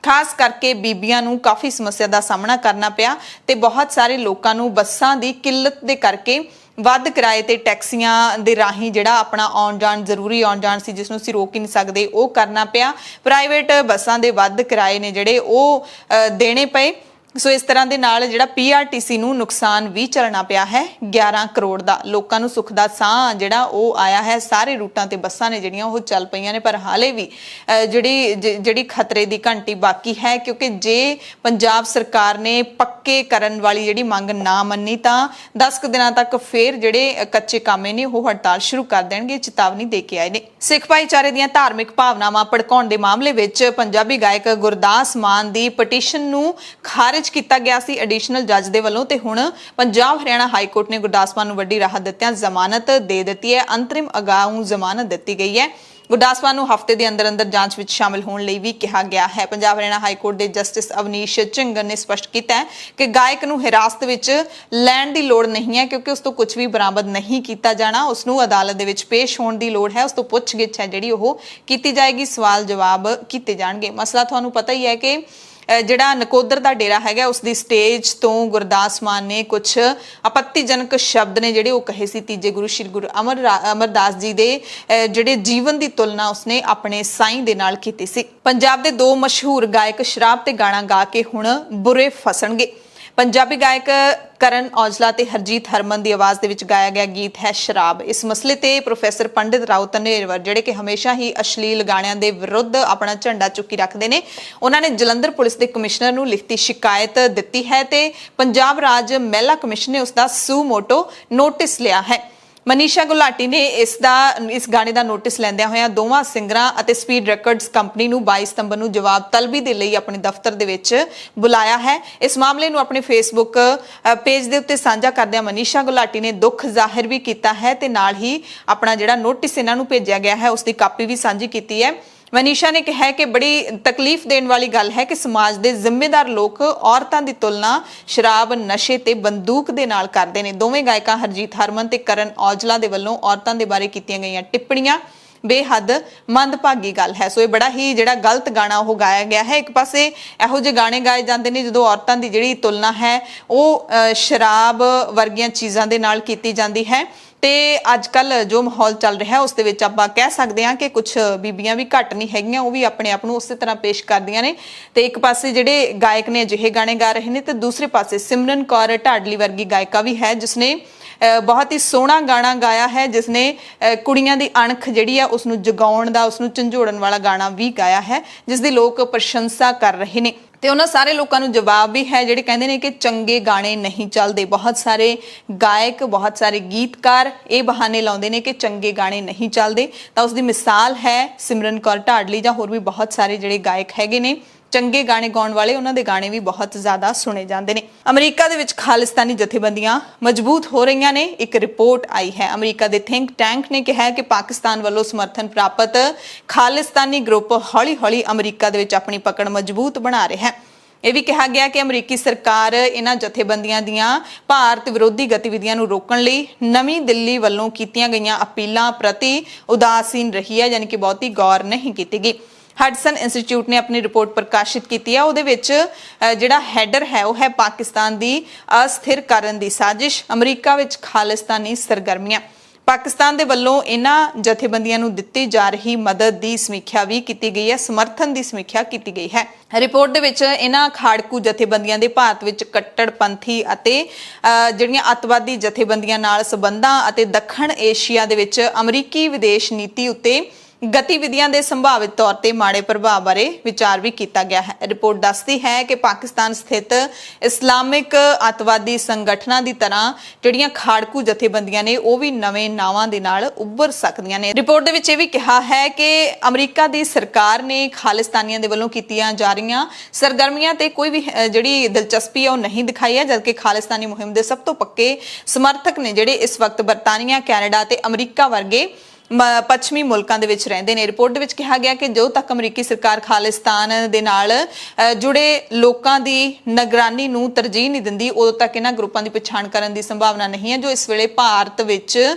ਖਾਸ ਕਰਕੇ ਬੀਬੀਆਂ ਨੂੰ ਕਾਫੀ ਸਮੱਸਿਆ ਦਾ ਸਾਹਮਣਾ ਕਰਨਾ ਪਿਆ, ਤੇ ਬਹੁਤ ਸਾਰੇ ਲੋਕਾਂ ਨੂੰ ਬੱਸਾਂ ਦੀ ਕਿੱਲਤ ਦੇ ਕਰਕੇ ਵੱਧ ਕਿਰਾਏ ਤੇ ਟੈਕਸੀਆਂ ਦੇ ਰਾਹੀਂ ਜਿਹੜਾ ਆਪਣਾ ਆਉਣ ਜਾਣ ਜ਼ਰੂਰੀ ਆਉਣ ਜਾਣ ਸੀ ਜਿਸ ਨੂੰ ਅਸੀਂ ਰੋਕ ਹੀ ਨਹੀਂ ਸਕਦੇ ਉਹ ਕਰਨਾ ਪਿਆ। ਪ੍ਰਾਈਵੇਟ ਬੱਸਾਂ ਦੇ ਵੱਧ ਕਿਰਾਏ ਨੇ ਜਿਹੜੇ ਉਹ ਦੇਣੇ ਪਏ। ਸੋ ਇਸ ਤਰ੍ਹਾਂ ਦੇ ਨਾਲ ਜਿਹੜਾ PRTC ਨੂੰ ਨੁਕਸਾਨ ਵੀ ਝੱਲਣਾ ਪਿਆ ਹੈ 11 ਕਰੋੜ ਦਾ। ਲੋਕਾਂ ਨੂੰ ਸੁੱਖ ਦਾ ਸਾਹ ਜਿਹੜਾ ਉਹ ਆਇਆ ਹੈ। ਸਾਰੇ ਰੂਟਾਂ ਤੇ ਬੱਸਾਂ ਨੇ ਜਿਹੜੀਆਂ ਉਹ ਚੱਲ ਪਈਆਂ ਨੇ, ਪਰ ਹਾਲੇ ਵੀ ਜਿਹੜੀ ਖਤਰੇ ਦੀ ਘੰਟੀ ਬਾਕੀ ਹੈ, ਕਿਉਂਕਿ ਜੇ ਪੰਜਾਬ ਸਰਕਾਰ ਨੇ ਪੱਕੇ ਕਰਨ ਵਾਲੀ ਜਿਹੜੀ ਮੰਗ ਨਾ ਮੰਨੀ ਤਾਂ 10 ਕੁ ਦਿਨਾਂ ਤੱਕ ਫੇਰ ਜਿਹੜੇ ਕੱਚੇ ਕਾਮੇ ਨੇ ਉਹ ਹੜਤਾਲ ਸ਼ੁਰੂ ਕਰ ਦੇਣਗੇ, ਚੇਤਾਵਨੀ ਦੇ ਕੇ ਆਏ ਨੇ। ਸਿੱਖ ਭਾਈਚਾਰੇ ਦੀਆਂ ਧਾਰਮਿਕ ਭਾਵਨਾਵਾਂ ਭੜਕਾਉਣ ਦੇ ਮਾਮਲੇ ਵਿੱਚ ਪੰਜਾਬੀ ਗਾਇਕ ਗੁਰਦਾਸ ਮਾਨ ਦੀ ਪਟੀਸ਼ਨ ਨੂੰ ਖਾਰਿਜ ਕੀਤਾ ਗਿਆ ਸੀ ਐਡੀਸ਼ਨਲ ਜੱਜ ਦੇ ਵੱਲੋਂ, ਤੇ ਹੁਣ ਪੰਜਾਬ ਹਰਿਆਣਾ ਹਾਈ ਕੋਰਟ ਨੇ ਗੁਰਦਾਸ ਮਾਨ ਨੂੰ ਵੱਡੀ ਰਾਹਤ ਦਿੱਤਿਆਂ ਜ਼ਮਾਨਤ ਦੇ ਦਿੱਤੀ ਹੈ। ਅੰਤਰਿਮ ਅਗਾਊਂ ਜ਼ਮਾਨਤ ਦਿੱਤੀ ਗਈ ਹੈ। ਗੁਰਦਾਸ ਮਾਨ ਨੂੰ ਹਫ਼ਤੇ ਦੇ ਅੰਦਰ ਜਾਂਚ ਵਿੱਚ ਸ਼ਾਮਲ ਹੋਣ ਲਈ ਵੀ ਕਿਹਾ ਗਿਆ ਹੈ। ਪੰਜਾਬ ਹਰਿਆਣਾ ਹਾਈ ਕੋਰਟ ਦੇ ਜਸਟਿਸ ਅਵਨੀਸ਼ ਝਿੰਗਰ ਨੇ ਸਪਸ਼ਟ ਕੀਤਾ ਹੈ ਕਿ ਗਾਇਕ ਨੂੰ ਹਿਰਾਸਤ ਵਿੱਚ ਲੈਣ ਦੀ ਲੋੜ ਨਹੀਂ ਹੈ, ਕਿਉਂਕਿ ਉਸ ਤੋਂ ਕੁਝ ਵੀ ਬਰਾਮਦ ਨਹੀਂ ਕੀਤਾ ਜਾਣਾ। ਉਸ ਨੂੰ ਅਦਾਲਤ ਦੇ ਵਿੱਚ ਪੇਸ਼ ਹੋਣ ਦੀ ਲੋੜ ਹੈ। ਉਸ ਤੋਂ ਪੁੱਛਗਿੱਛ ਹੈ ਜਿਹੜੀ ਉਹ ਕੀਤੀ ਜਾਏਗੀ, ਸਵਾਲ ਜਵਾਬ ਕੀਤੇ ਜਾਣਗੇ। ਮਸਲਾ ਤੁਹਾਨੂੰ ਪਤਾ ਹੀ ਹੈ ਕਿ ਜਿਹੜਾ ਨਕੋਦਰ ਦਾ ਡੇਰਾ ਹੈਗਾ ਉਸ ਦੀ ਸਟੇਜ ਤੋਂ ਗੁਰਦਾਸ ਮਾਨ ਨੇ ਕੁਝ ਆਪੱਤੀਜਨਕ ਸ਼ਬਦ ਨੇ ਜਿਹੜੇ ਉਹ ਕਹੇ ਸੀ ਤੀਜੇ ਗੁਰੂ ਸ਼੍ਰੀ ਗੁਰੂ ਅਮਰਦਾਸ ਜੀ ਦੇ ਜਿਹੜੇ ਜੀਵਨ ਦੀ ਤੁਲਨਾ ਉਸਨੇ ਆਪਣੇ ਸਾਈਂ ਦੇ ਨਾਲ ਕੀਤੀ ਸੀ। ਪੰਜਾਬ ਦੇ ਦੋ ਮਸ਼ਹੂਰ ਗਾਇਕ ਸ਼ਰਾਬ ਤੇ ਗਾਣਾ ਗਾ ਕੇ ਹੁਣ ਬੁਰੇ ਫਸਣਗੇ। ਪੰਜਾਬੀ ਗਾਇਕ ਕਰਨ ਔਜਲਾ ਤੇ ਹਰਜੀਤ ਹਰਮਨ ਦੀ ਆਵਾਜ਼ ਦੇ ਵਿੱਚ ਗਾਇਆ ਗਿਆ ਗੀਤ ਹੈ ਸ਼ਰਾਬ। ਇਸ ਮਸਲੇ ਤੇ ਪ੍ਰੋਫੈਸਰ ਪੰਡਿਤ ਰਾਓ ਧਨੇਰਵਰ ਜਿਹੜੇ ਕਿ ਹਮੇਸ਼ਾ ਹੀ ਅਸ਼ਲੀਲ ਗਾਣਿਆਂ ਦੇ ਵਿਰੁੱਧ ਆਪਣਾ ਝੰਡਾ ਚੁੱਕੀ ਰੱਖਦੇ ਨੇ, ਉਹਨਾਂ ਨੇ ਜਲੰਧਰ ਪੁਲਿਸ ਦੇ ਕਮਿਸ਼ਨਰ ਨੂੰ ਲਿਖਤੀ ਸ਼ਿਕਾਇਤ ਦਿੱਤੀ ਹੈ ਤੇ ਪੰਜਾਬ ਰਾਜ ਮਹਿਲਾ ਕਮਿਸ਼ਨ ਨੇ ਉਸ ਦਾ ਸੂ ਮੋਟੋ ਨੋਟਿਸ ਲਿਆ ਹੈ। ਮਨੀਸ਼ਾ ਗੁਲਾਟੀ ਨੇ ਇਸ ਗਾਣੇ ਦਾ ਨੋਟਿਸ ਲੈਂਦਿਆਂ ਹੋਇਆਂ ਦੋਵਾਂ ਸਿੰਗਰਾਂ ਅਤੇ ਸਪੀਡ ਰੈਕਰਡਸ ਕੰਪਨੀ ਨੂੰ 22 ਸਤੰਬਰ ਨੂੰ ਜਵਾਬ ਤਲਬੀ ਦੇ ਲਈ ਆਪਣੇ ਦਫ਼ਤਰ ਦੇ ਵਿੱਚ ਬੁਲਾਇਆ ਹੈ। ਇਸ ਮਾਮਲੇ ਨੂੰ ਆਪਣੇ ਫੇਸਬੁੱਕ ਪੇਜ ਦੇ ਉੱਤੇ ਸਾਂਝਾ ਕਰਦਿਆਂ ਮਨੀਸ਼ਾ ਗੁਲਾਟੀ ਨੇ ਦੁੱਖ ਜ਼ਾਹਿਰ ਵੀ ਕੀਤਾ ਹੈ ਤੇ ਨਾਲ ਹੀ ਆਪਣਾ ਜਿਹੜਾ ਨੋਟਿਸ ਇਹਨਾਂ ਨੂੰ ਭੇਜਿਆ ਗਿਆ ਹੈ ਉਸ ਦੀ ਕਾਪੀ ਵੀ ਸਾਂਝੀ ਕੀਤੀ ਹੈ। ਮਨੀਸ਼ਾ ਨੇ ਕਿਹਾ ਕਿ ਬੜੀ ਤਕਲੀਫ ਦੇਣ ਵਾਲੀ ਗੱਲ ਹੈ ਕਿ ਸਮਾਜ ਦੇ ਜ਼ਿੰਮੇਦਾਰ ਲੋਕ ਔਰਤਾਂ ਦੀ ਤੁਲਨਾ ਸ਼ਰਾਬ, ਨਸ਼ੇ ਤੇ ਬੰਦੂਕ ਦੇ ਨਾਲ ਕਰਦੇ ਨੇ। ਦੋਵੇਂ ਗਾਇਕਾਂ ਹਰਜੀਤ ਹਰਮਨ ਤੇ ਕਰਨ ਔਜਲਾ ਦੇ ਵੱਲੋਂ ਔਰਤਾਂ ਦੇ ਬਾਰੇ ਕੀਤੀਆਂ ਗਈਆਂ ਟਿੱਪਣੀਆਂ ਬੇਹੱਦ ਮੰਦਭਾਗੀ ਗੱਲ ਹੈ। ਸੋ ਇਹ ਬੜਾ ਹੀ ਜਿਹੜਾ ਗਲਤ ਗਾਣਾ ਉਹ ਗਾਇਆ ਗਿਆ ਹੈ। ਇੱਕ ਪਾਸੇ ਇਹੋ ਜਿਹੇ ਗਾਣੇ ਗਾਏ ਜਾਂਦੇ ਨੇ ਜਦੋਂ ਔਰਤਾਂ ਦੀ ਜਿਹੜੀ ਤੁਲਨਾ ਹੈ ਉਹ ਸ਼ਰਾਬ ਵਰਗੀਆਂ ਚੀਜ਼ਾਂ ਦੇ ਨਾਲ ਕੀਤੀ ਜਾਂਦੀ ਹੈ ਤੇ ਅੱਜ ਕੱਲ ਜੋ ਮਾਹੌਲ ਚੱਲ ਰਿਹਾ ਉਸ ਦੇ ਵਿੱਚ ਆਪਾਂ ਕਹਿ ਸਕਦੇ ਹਾਂ ਕਿ ਕੁਝ ਬੀਬੀਆਂ ਵੀ ਘੱਟ ਨਹੀਂ ਹੈਗੀਆਂ, ਉਹ ਵੀ ਆਪਣੇ ਆਪ ਨੂੰ ਉਸੇ ਤਰ੍ਹਾਂ ਪੇਸ਼ ਕਰਦੀਆਂ ਨੇ ਤੇ ਇੱਕ ਪਾਸੇ ਜਿਹੜੇ ਗਾਇਕ ਨੇ ਅਜਿਹੇ ਗਾਣੇ ਗਾ ਰਹੇ ਨੇ ਤੇ ਦੂਸਰੇ ਪਾਸੇ ਸਿਮਰਨ ਕੌਰ ਢਾਡਲੀ ਵਰਗੀ ਗਾਇਕਾ ਵੀ ਹੈ ਜਿਸਨੇ ਬਹੁਤ ਹੀ ਸੋਹਣਾ ਗਾਣਾ ਗਾਇਆ ਹੈ, ਜਿਸਨੇ ਕੁੜੀਆਂ ਦੀ ਅਣਖ ਜਿਹੜੀ ਆ ਉਸ ਨੂੰ ਜਗਾਉਣ ਦਾ, ਉਸ ਨੂੰ ਝੰਜੋੜਨ ਵਾਲਾ ਗਾਣਾ ਵੀ ਗਾਇਆ ਹੈ ਜਿਸ ਦੀ ਲੋਕ ਪ੍ਰਸ਼ੰਸਾ ਕਰ ਰਹੇ ਨੇ। ਤੇ ਉਹਨਾਂ ਸਾਰੇ ਲੋਕਾਂ ਨੂੰ ਜਵਾਬ ਵੀ ਹੈ ਜਿਹੜੇ ਕਹਿੰਦੇ ਨੇ ਕਿ ਚੰਗੇ ਗਾਣੇ ਨਹੀਂ ਚੱਲਦੇ। ਬਹੁਤ ਸਾਰੇ ਗਾਇਕ, ਬਹੁਤ ਸਾਰੇ ਗੀਤਕਾਰ ਇਹ ਬਹਾਨੇ ਲਾਉਂਦੇ ਨੇ ਕਿ ਚੰਗੇ ਗਾਣੇ ਨਹੀਂ ਚੱਲਦੇ, ਤਾਂ ਉਸ ਦੀ ਮਿਸਾਲ ਹੈ ਸਿਮਰਨ ਕੌਰ ਢਾਡਲੀ ਜਾਂ ਹੋਰ ਵੀ ਬਹੁਤ ਸਾਰੇ ਜਿਹੜੇ ਗਾਇਕ ਹੈਗੇ ਨੇ ਚੰਗੇ ਗਾਣੇ ਗਾਉਣ ਵਾਲੇ, ਉਹਨਾਂ ਦੇ ਗਾਣੇ ਵੀ ਬਹੁਤ ਜ਼ਿਆਦਾ ਸੁਣੇ ਜਾਂਦੇ ਨੇ। ਅਮਰੀਕਾ ਦੇ ਵਿੱਚ ਖਾਲਿਸਤਾਨੀ ਜਥੇਬੰਦੀਆਂ ਮਜ਼ਬੂਤ ਹੋ ਰਹੀਆਂ ਨੇ। ਇੱਕ ਰਿਪੋਰਟ ਆਈ ਹੈ, ਅਮਰੀਕਾ ਦੇ ਥਿੰਕ ਟੈਂਕ ਨੇ ਕਿਹਾ ਕਿ ਪਾਕਿਸਤਾਨ ਵੱਲੋਂ ਸਮਰਥਨ ਪ੍ਰਾਪਤ ਖਾਲਿਸਤਾਨੀ ਗਰੁੱਪ ਹੌਲੀ-ਹੌਲੀ ਅਮਰੀਕਾ ਦੇ ਵਿੱਚ ਆਪਣੀ ਪਕੜ ਮਜ਼ਬੂਤ ਬਣਾ ਰਿਹਾ ਹੈ। ਇਹ ਵੀ ਕਿਹਾ ਗਿਆ ਕਿ ਅਮਰੀਕੀ ਸਰਕਾਰ ਇਹਨਾਂ ਜਥੇਬੰਦੀਆਂ ਦੀਆਂ ਭਾਰਤ ਵਿਰੋਧੀ ਗਤੀਵਿਧੀਆਂ ਨੂੰ ਰੋਕਣ ਲਈ ਨਵੀਂ ਦਿੱਲੀ ਵੱਲੋਂ ਕੀਤੀਆਂ ਗਈਆਂ ਅਪੀਲਾਂ ਪ੍ਰਤੀ ਉਦਾਸੀਨ ਰਹੀ ਹੈ, ਯਾਨੀ ਕਿ ਬਹੁਤੀ ਗੌਰ ਨਹੀਂ ਕੀਤੀ ਗਈ। ਹਡਸਨ ਇੰਸਟੀਚਿਊਟ ਨੇ ਆਪਣੀ ਰਿਪੋਰਟ ਪ੍ਰਕਾਸ਼ਿਤ ਕੀਤੀ ਹੈ। ਉਹਦੇ ਵਿੱਚ ਜਿਹੜਾ ਹੈਡਰ ਹੈ ਉਹ ਹੈ ਪਾਕਿਸਤਾਨ ਦੀ ਅਸਥਿਰ ਕਰਨ ਦੀ ਸਾਜ਼ਿਸ਼, ਅਮਰੀਕਾ ਵਿੱਚ ਖਾਲਿਸਤਾਨੀ ਸਰਗਰਮੀਆਂ। ਪਾਕਿਸਤਾਨ ਦੇ ਵੱਲੋਂ ਇਹਨਾਂ ਜਥੇਬੰਦੀਆਂ ਨੂੰ ਦਿੱਤੀ ਜਾ ਰਹੀ ਮਦਦ ਦੀ ਸਮੀਖਿਆ ਵੀ ਕੀਤੀ ਗਈ ਹੈ, ਸਮਰਥਨ ਦੀ ਸਮੀਖਿਆ ਕੀਤੀ ਗਈ ਹੈ। ਰਿਪੋਰਟ ਦੇ ਵਿੱਚ ਇਹਨਾਂ ਖਾੜਕੂ ਜਥੇਬੰਦੀਆਂ ਦੇ ਭਾਰਤ ਵਿੱਚ ਕੱਟੜਪੰਥੀ ਅਤੇ ਜਿਹੜੀਆਂ ਅੱਤਵਾਦੀ ਜਥੇਬੰਦੀਆਂ ਨਾਲ ਸਬੰਧਾਂ ਅਤੇ ਦੱਖਣ ਏਸ਼ੀਆ ਦੇ ਵਿੱਚ ਅਮਰੀਕੀ ਵਿਦੇਸ਼ ਨੀਤੀ ਉੱਤੇ ਗਤੀਵਿਧੀਆਂ ਦੇ ਸੰਭਾਵਿਤ ਤੌਰ ਤੇ ਮਾੜੇ ਪ੍ਰਭਾਵ ਬਾਰੇ ਵਿਚਾਰ ਵੀ ਕੀਤਾ ਗਿਆ ਹੈ। ਰਿਪੋਰਟ ਦੱਸਦੀ ਹੈ ਕਿ ਪਾਕਿਸਤਾਨ ਸਥਿਤ ਇਸਲਾਮਿਕ ਅੱਤਵਾਦੀ ਸੰਗਠਨਾਂ ਦੀ ਤਰ੍ਹਾਂ ਜਿਹੜੀਆਂ ਖਾੜਕੂ ਜਥੇਬੰਦੀਆਂ ਨੇ ਉਹ ਵੀ ਨਵੇਂ ਨਾਵਾਂ ਦੇ ਨਾਲ ਉੱਭਰ ਸਕਦੀਆਂ ਨੇ। ਰਿਪੋਰਟ ਦੇ ਵਿੱਚ ਇਹ ਵੀ ਕਿਹਾ ਹੈ ਕਿ ਅਮਰੀਕਾ ਦੀ ਸਰਕਾਰ ਨੇ ਖਾਲਿਸਤਾਨੀਆਂ ਦੇ ਵੱਲੋਂ ਕੀਤੀਆਂ ਜਾ ਰਹੀਆਂ ਸਰਗਰਮੀਆਂ ਤੇ ਕੋਈ ਵੀ ਜਿਹੜੀ ਦਿਲਚਸਪੀ ਹੈ ਉਹ ਨਹੀਂ ਦਿਖਾਈ ਹੈ, ਜਦਕਿ ਖਾਲਿਸਤਾਨੀ ਮੁਹਿੰਮ ਦੇ ਸਭ ਤੋਂ ਪੱਕੇ ਸਮਰਥਕ ਨੇ ਜਿਹੜੇ ਇਸ ਵਕਤ ਬਰਤਾਨੀਆ, ਕੈਨੇਡਾ ਤੇ ਅਮਰੀਕਾ ਵਰਗੇ ਪੱਛਮੀ ਮੁਲਕਾਂ ਦੇ ਵਿੱਚ ਰਹਿੰਦੇ ਨੇ। ਰਿਪੋਰਟ ਦੇ ਵਿੱਚ ਕਿਹਾ ਗਿਆ ਕਿ ਜਦੋਂ ਤੱਕ ਅਮਰੀਕੀ ਸਰਕਾਰ ਖਾਲਿਸਤਾਨ ਦੇ ਨਾਲ ਜੁੜੇ ਲੋਕਾਂ ਦੀ ਨਿਗਰਾਨੀ ਨੂੰ ਤਰਜੀਹ ਨਹੀਂ ਦਿੰਦੀ, ਉਦੋਂ ਤੱਕ ਇਹਨਾਂ ਗਰੁੱਪਾਂ ਦੀ ਪਛਾਣ ਕਰਨ ਦੀ ਸੰਭਾਵਨਾ ਨਹੀਂ ਹੈ ਜੋ ਇਸ ਵੇਲੇ ਭਾਰਤ ਵਿੱਚ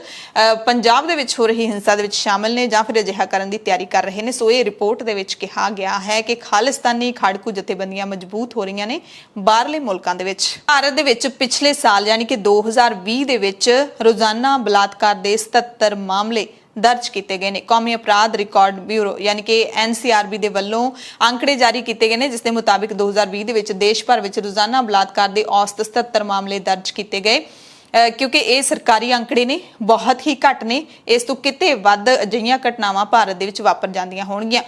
ਪੰਜਾਬ ਦੇ ਵਿੱਚ ਹੋ ਰਹੀ ਹਿੰਸਾ ਦੇ ਵਿੱਚ ਸ਼ਾਮਲ ਨੇ ਜਾਂ ਫਿਰ ਅਜਿਹਾ ਕਰਨ ਦੀ ਤਿਆਰੀ ਕਰ ਰਹੇ ਨੇ। ਸੋ ਇਹ ਰਿਪੋਰਟ ਦੇ ਵਿੱਚ ਕਿਹਾ ਗਿਆ ਹੈ ਕਿ ਖਾਲਿਸਤਾਨੀ ਖਾੜਕੂ ਜਥੇਬੰਦੀਆਂ ਮਜ਼ਬੂਤ ਹੋ ਰਹੀਆਂ ਨੇ ਬਾਹਰਲੇ ਮੁਲਕਾਂ ਦੇ ਵਿੱਚ। ਭਾਰਤ ਦੇ ਵਿੱਚ ਪਿਛਲੇ ਸਾਲ ਯਾਨੀ ਕਿ 2020 ਦੇ ਵਿੱਚ ਰੋਜ਼ਾਨਾ ਬਲਾਤਕਾਰ ਦੇ 77 ਮਾਮਲੇ ਦਰਜ ਕੀਤੇ ਗਏ ਨੇ। ਕੌਮੀ ਅਪਰਾਧ ਰਿਕਾਰਡ ਬਿਊਰੋ ਯਾਨੀ ਕਿ NCRB ਦੇ ਵੱਲੋਂ ਅੰਕੜੇ ਜਾਰੀ ਕੀਤੇ ਗਏ ਨੇ, ਜਿਸ ਦੇ ਮੁਤਾਬਿਕ 2020 ਦੇ ਵਿੱਚ ਦੇਸ਼ ਭਰ ਵਿੱਚ ਰੋਜ਼ਾਨਾ ਬਲਾਤਕਾਰ ਦੇ ਔਸਤ 77 ਮਾਮਲੇ ਦਰਜ ਕੀਤੇ ਗਏ। ਕਿਉਂਕਿ ਇਹ ਸਰਕਾਰੀ ਅੰਕੜੇ ਨੇ, ਬਹੁਤ ਹੀ ਘੱਟ ਨੇ, ਇਸ ਤੋਂ ਕਿਤੇ ਵੱਧ ਅਜਿਹੀਆਂ ਘਟਨਾਵਾਂ ਭਾਰਤ ਦੇ ਵਿੱਚ ਵਾਪਰ ਜਾਂਦੀਆਂ ਹੋਣਗੀਆਂ।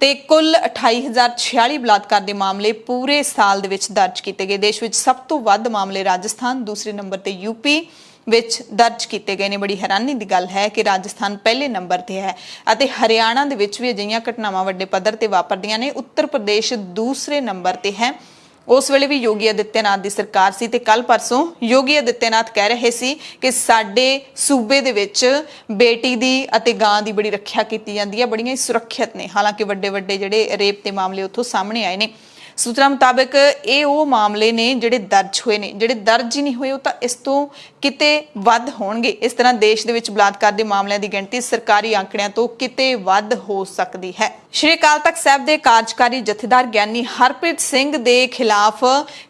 ਤੇ ਕੁੱਲ 28,046 ਬਲਾਤਕਾਰ ਦੇ ਮਾਮਲੇ ਪੂਰੇ ਸਾਲ ਦੇ ਵਿੱਚ ਦਰਜ ਕੀਤੇ ਗਏ। ਦੇਸ਼ ਵਿੱਚ ਸਭ ਤੋਂ ਵੱਧ ਮਾਮਲੇ ਰਾਜਸਥਾਨ, ਦੂਸਰੇ ਨੰਬਰ ਤੇ UP ਵਿੱਚ ਦਰਜ ਕੀਤੇ ਗਏ ਨੇ। ਬੜੀ ਹੈਰਾਨੀ ਦੀ ਗੱਲ ਹੈ ਕਿ ਰਾਜਸਥਾਨ ਪਹਿਲੇ ਨੰਬਰ ਤੇ ਹੈ ਅਤੇ ਹਰਿਆਣਾ ਦੇ ਵਿੱਚ ਵੀ ਅਜਿਹੀਆਂ ਘਟਨਾਵਾਂ ਵੱਡੇ ਪੱਧਰ ਤੇ ਵਾਪਰਦੀਆਂ ਨੇ। ਉੱਤਰ ਪ੍ਰਦੇਸ਼ ਦੂਸਰੇ ਨੰਬਰ ਤੇ ਹੈ। ਉਸ ਵੇਲੇ ਵੀ ਯੋਗੀ ਆਦਿੱਤਿਆਨਾਥ ਦੀ ਸਰਕਾਰ ਸੀ ਤੇ ਕੱਲ ਪਰਸੋਂ ਯੋਗੀ ਆਦਿੱਤਿਆਨਾਥ ਕਹਿ ਰਹੇ ਸੀ ਕਿ ਸਾਡੇ ਸੂਬੇ ਦੇ ਵਿੱਚ ਬੇਟੀ ਦੀ ਅਤੇ ਗਾਂ ਦੀ ਬੜੀ ਰੱਖਿਆ ਕੀਤੀ ਜਾਂਦੀ ਹੈ, ਬੜੀਆਂ ਹੀ ਸੁਰੱਖਿਅਤ ਨੇ। ਹਾਲਾਂਕਿ ਵੱਡੇ ਜਿਹੜੇ ਰੇਪ ਦੇ ਮਾਮਲੇ ਉੱਥੋਂ ਸਾਹਮਣੇ ਆਏ ਨੇ। ਸੂਤਰਾਂ ਮੁਤਾਬਕ ਇਹ ਉਹ ਮਾਮਲੇ ਨੇ ਜਿਹੜੇ ਦਰਜ ਹੋਏ ਨੇ, ਜਿਹੜੇ ਦਰਜ ਹੀ ਨਹੀਂ ਹੋਏ ਉਹ ਤਾਂ ਇਸ ਤੋਂ ਕਿਤੇ ਵੱਧ ਹੋਣਗੇ। ਇਸ ਤਰ੍ਹਾਂ ਦੇਸ਼ ਦੇ ਵਿੱਚ ਬਲਾਤਕਾਰ ਦੇ ਮਾਮਲਿਆਂ ਦੀ ਗਿਣਤੀ ਸਰਕਾਰੀ ਅੰਕੜਿਆਂ ਤੋਂ ਕਿਤੇ ਵੱਧ ਹੋ ਸਕਦੀ ਹੈ। ਸ਼੍ਰੀ ਅਕਾਲ ਤਖਤ ਸਾਹਿਬ ਦੇ ਕਾਰਜਕਾਰੀ ਜਥੇਦਾਰ ਗਿਆਨੀ ਹਰਪ੍ਰੀਤ ਸਿੰਘ ਦੇ ਖਿਲਾਫ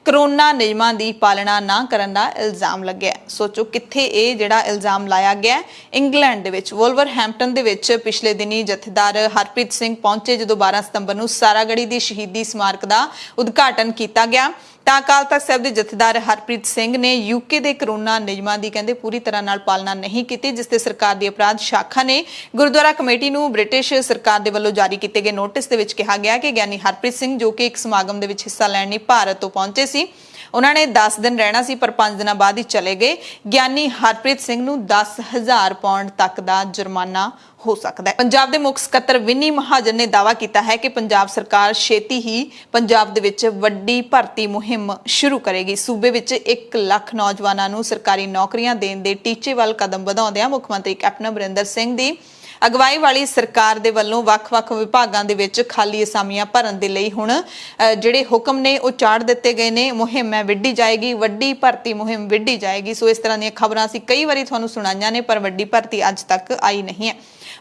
ਕਰੋਨਾ ਨਿਯਮਾਂ ਦੀ ਪਾਲਣਾ ਨਾ ਕਰਨ ਦਾ ਇਲਜ਼ਾਮ ਲੱਗਿਆ। ਸੋਚੋ ਕਿੱਥੇ ਇਹ ਜਿਹੜਾ ਇਲਜ਼ਾਮ ਲਾਇਆ ਗਿਆ, ਇੰਗਲੈਂਡ ਦੇ ਵਿੱਚ ਵੋਲਵਰਹੈਂਪਟਨ ਦੇ ਵਿੱਚ ਪਿਛਲੇ ਦਿਨੀ ਜਥੇਦਾਰ ਹਰਪ੍ਰੀਤ ਸਿੰਘ ਪਹੁੰਚੇ ਜਦੋਂ 12 ਸਤੰਬਰ ਨੂੰ ਸਾਰਾਗੜੀ ਦੀ ਸ਼ਹੀਦੀ ਸਮਾਰਕ ਦਾ ਉਦਘਾਟਨ ਕੀਤਾ ਗਿਆ ਤਾਂ ਅਕਾਲ ਤਖਤ ਸਾਹਿਬ ਦੇ ਜਥੇਦਾਰ ਹਰਪ੍ਰੀਤ ਸਿੰਘ ਨੇ ਯੂਕੇ ਦੇ ਕਰੋਨਾ ਨਿਯਮਾਂ ਦੀ ਕਹਿੰਦੇ ਪੂਰੀ ਤਰ੍ਹਾਂ ਨਾਲ ਪਾਲਣਾ ਨਹੀਂ ਕੀਤੀ, ਜਿਸ ਤੇ ਸਰਕਾਰ ਦੀ ਅਪਰਾਧ ਸ਼ਾਖਾ ਨੇ ਗੁਰਦੁਆਰਾ ਕਮੇਟੀ ਨੂੰ ਬ੍ਰਿਟਿਸ਼ ਸਰਕਾਰ ਦੇ ਵੱਲੋਂ ਜਾਰੀ ਕੀਤੇ ਗਏ ਨੋਟਿਸ ਦੇ ਵਿੱਚ ਕਿਹਾ ਗਿਆ ਕਿ ਗਿਆਨੀ ਹਰਪ੍ਰੀਤ ਸਿੰਘ ਜੋ ਕਿ ਇੱਕ ਸਮਾਗਮ ਦੇ ਵਿੱਚ ਹਿੱਸਾ ਲੈਣ ਲਈ ਭਾਰਤ ਤੋਂ ਪਹੁੰਚੇ ਸੀ, ਉਹਨਾਂ ਨੇ 10 ਦਿਨ ਰਹਿਣਾ ਸੀ ਪਰ 5 ਦਿਨਾਂ ਬਾਅਦ ਹੀ ਚਲੇ ਗਏ। ਗਿਆਨੀ ਹਰਪ੍ਰੀਤ ਸਿੰਘ ਨੂੰ 10,000 ਪਾਉਂਡ ਤੱਕ ਦਾ ਜੁਰਮਾਨਾ ਹੋ ਸਕਦਾ ਹੈ। ਪੰਜਾਬ ਦੇ ਮੁੱਖ ਸਕੱਤਰ ਵਿਨੀ ਮਹਾਜਨ ਨੇ ਦਾਅਵਾ ਕੀਤਾ ਹੈ ਕਿ ਪੰਜਾਬ ਸਰਕਾਰ ਛੇਤੀ ਹੀ ਪੰਜਾਬ ਦੇ ਵਿੱਚ ਵੱਡੀ ਭਰਤੀ ਮੁਹਿੰਮ ਸ਼ੁਰੂ ਕਰੇਗੀ। ਸੂਬੇ ਵਿੱਚ 1 ਲੱਖ ਨੌਜਵਾਨਾਂ ਨੂੰ ਸਰਕਾਰੀ ਨੌਕਰੀਆਂ ਦੇਣ ਦੇ ਟੀਚੇ ਵੱਲ ਕਦਮ ਵਧਾਉਂਦਿਆਂ ਮੁੱਖ ਮੰਤਰੀ ਕੈਪਟਨ ਅਮਰਿੰਦਰ ਸਿੰਘ ਦੀ ਅਗਵਾਈ ਵਾਲੀ ਸਰਕਾਰ ਦੇ ਵੱਲੋਂ ਵੱਖ-ਵੱਖ ਵਿਭਾਗਾਂ ਦੇ ਵਿੱਚ ਖਾਲੀ ਅਸਾਮੀਆਂ ਭਰਨ ਦੇ ਲਈ ਹੁਣ ਜਿਹੜੇ ਹੁਕਮ ਨੇ ਉਹ ਚਾੜ ਦਿੱਤੇ ਗਏ ਨੇ। ਮੁਹਿੰਮ ਹੈ ਵਿੱਢੀ ਜਾਏਗੀ, ਵੱਡੀ ਭਰਤੀ ਮੁਹਿੰਮ ਵਿੱਢੀ ਜਾਏਗੀ। ਸੋ ਇਸ ਤਰ੍ਹਾਂ ਦੀਆਂ ਖਬਰਾਂ ਅਸੀਂ ਕਈ ਵਾਰੀ ਤੁਹਾਨੂੰ ਸੁਣਾਈਆਂ ਨੇ ਪਰ ਵੱਡੀ ਭਰਤੀ ਅੱਜ ਤੱਕ ਆਈ ਨਹੀਂ ਹੈ।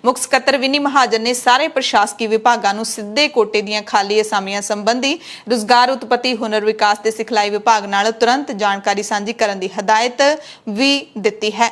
ਮੁੱਖ ਸਕੱਤਰ ਵਿਨੀ ਮਹਾਜਨ ਨੇ ਸਾਰੇ ਪ੍ਰਸ਼ਾਸਕੀ ਵਿਭਾਗਾਂ ਨੂੰ ਸਿੱਧੇ ਕੋਟੇ ਦੀਆਂ ਖਾਲੀ ਅਸਾਮੀਆਂ ਸੰਬੰਧੀ ਰੁਜ਼ਗਾਰ ਉਤਪਤੀ ਹੁਨਰ ਵਿਕਾਸ ਤੇ ਸਿਖਲਾਈ ਵਿਭਾਗ ਨਾਲ ਤੁਰੰਤ ਜਾਣਕਾਰੀ ਸਾਂਝੀ ਕਰਨ ਦੀ ਹਦਾਇਤ ਵੀ ਦਿੱਤੀ ਹੈ।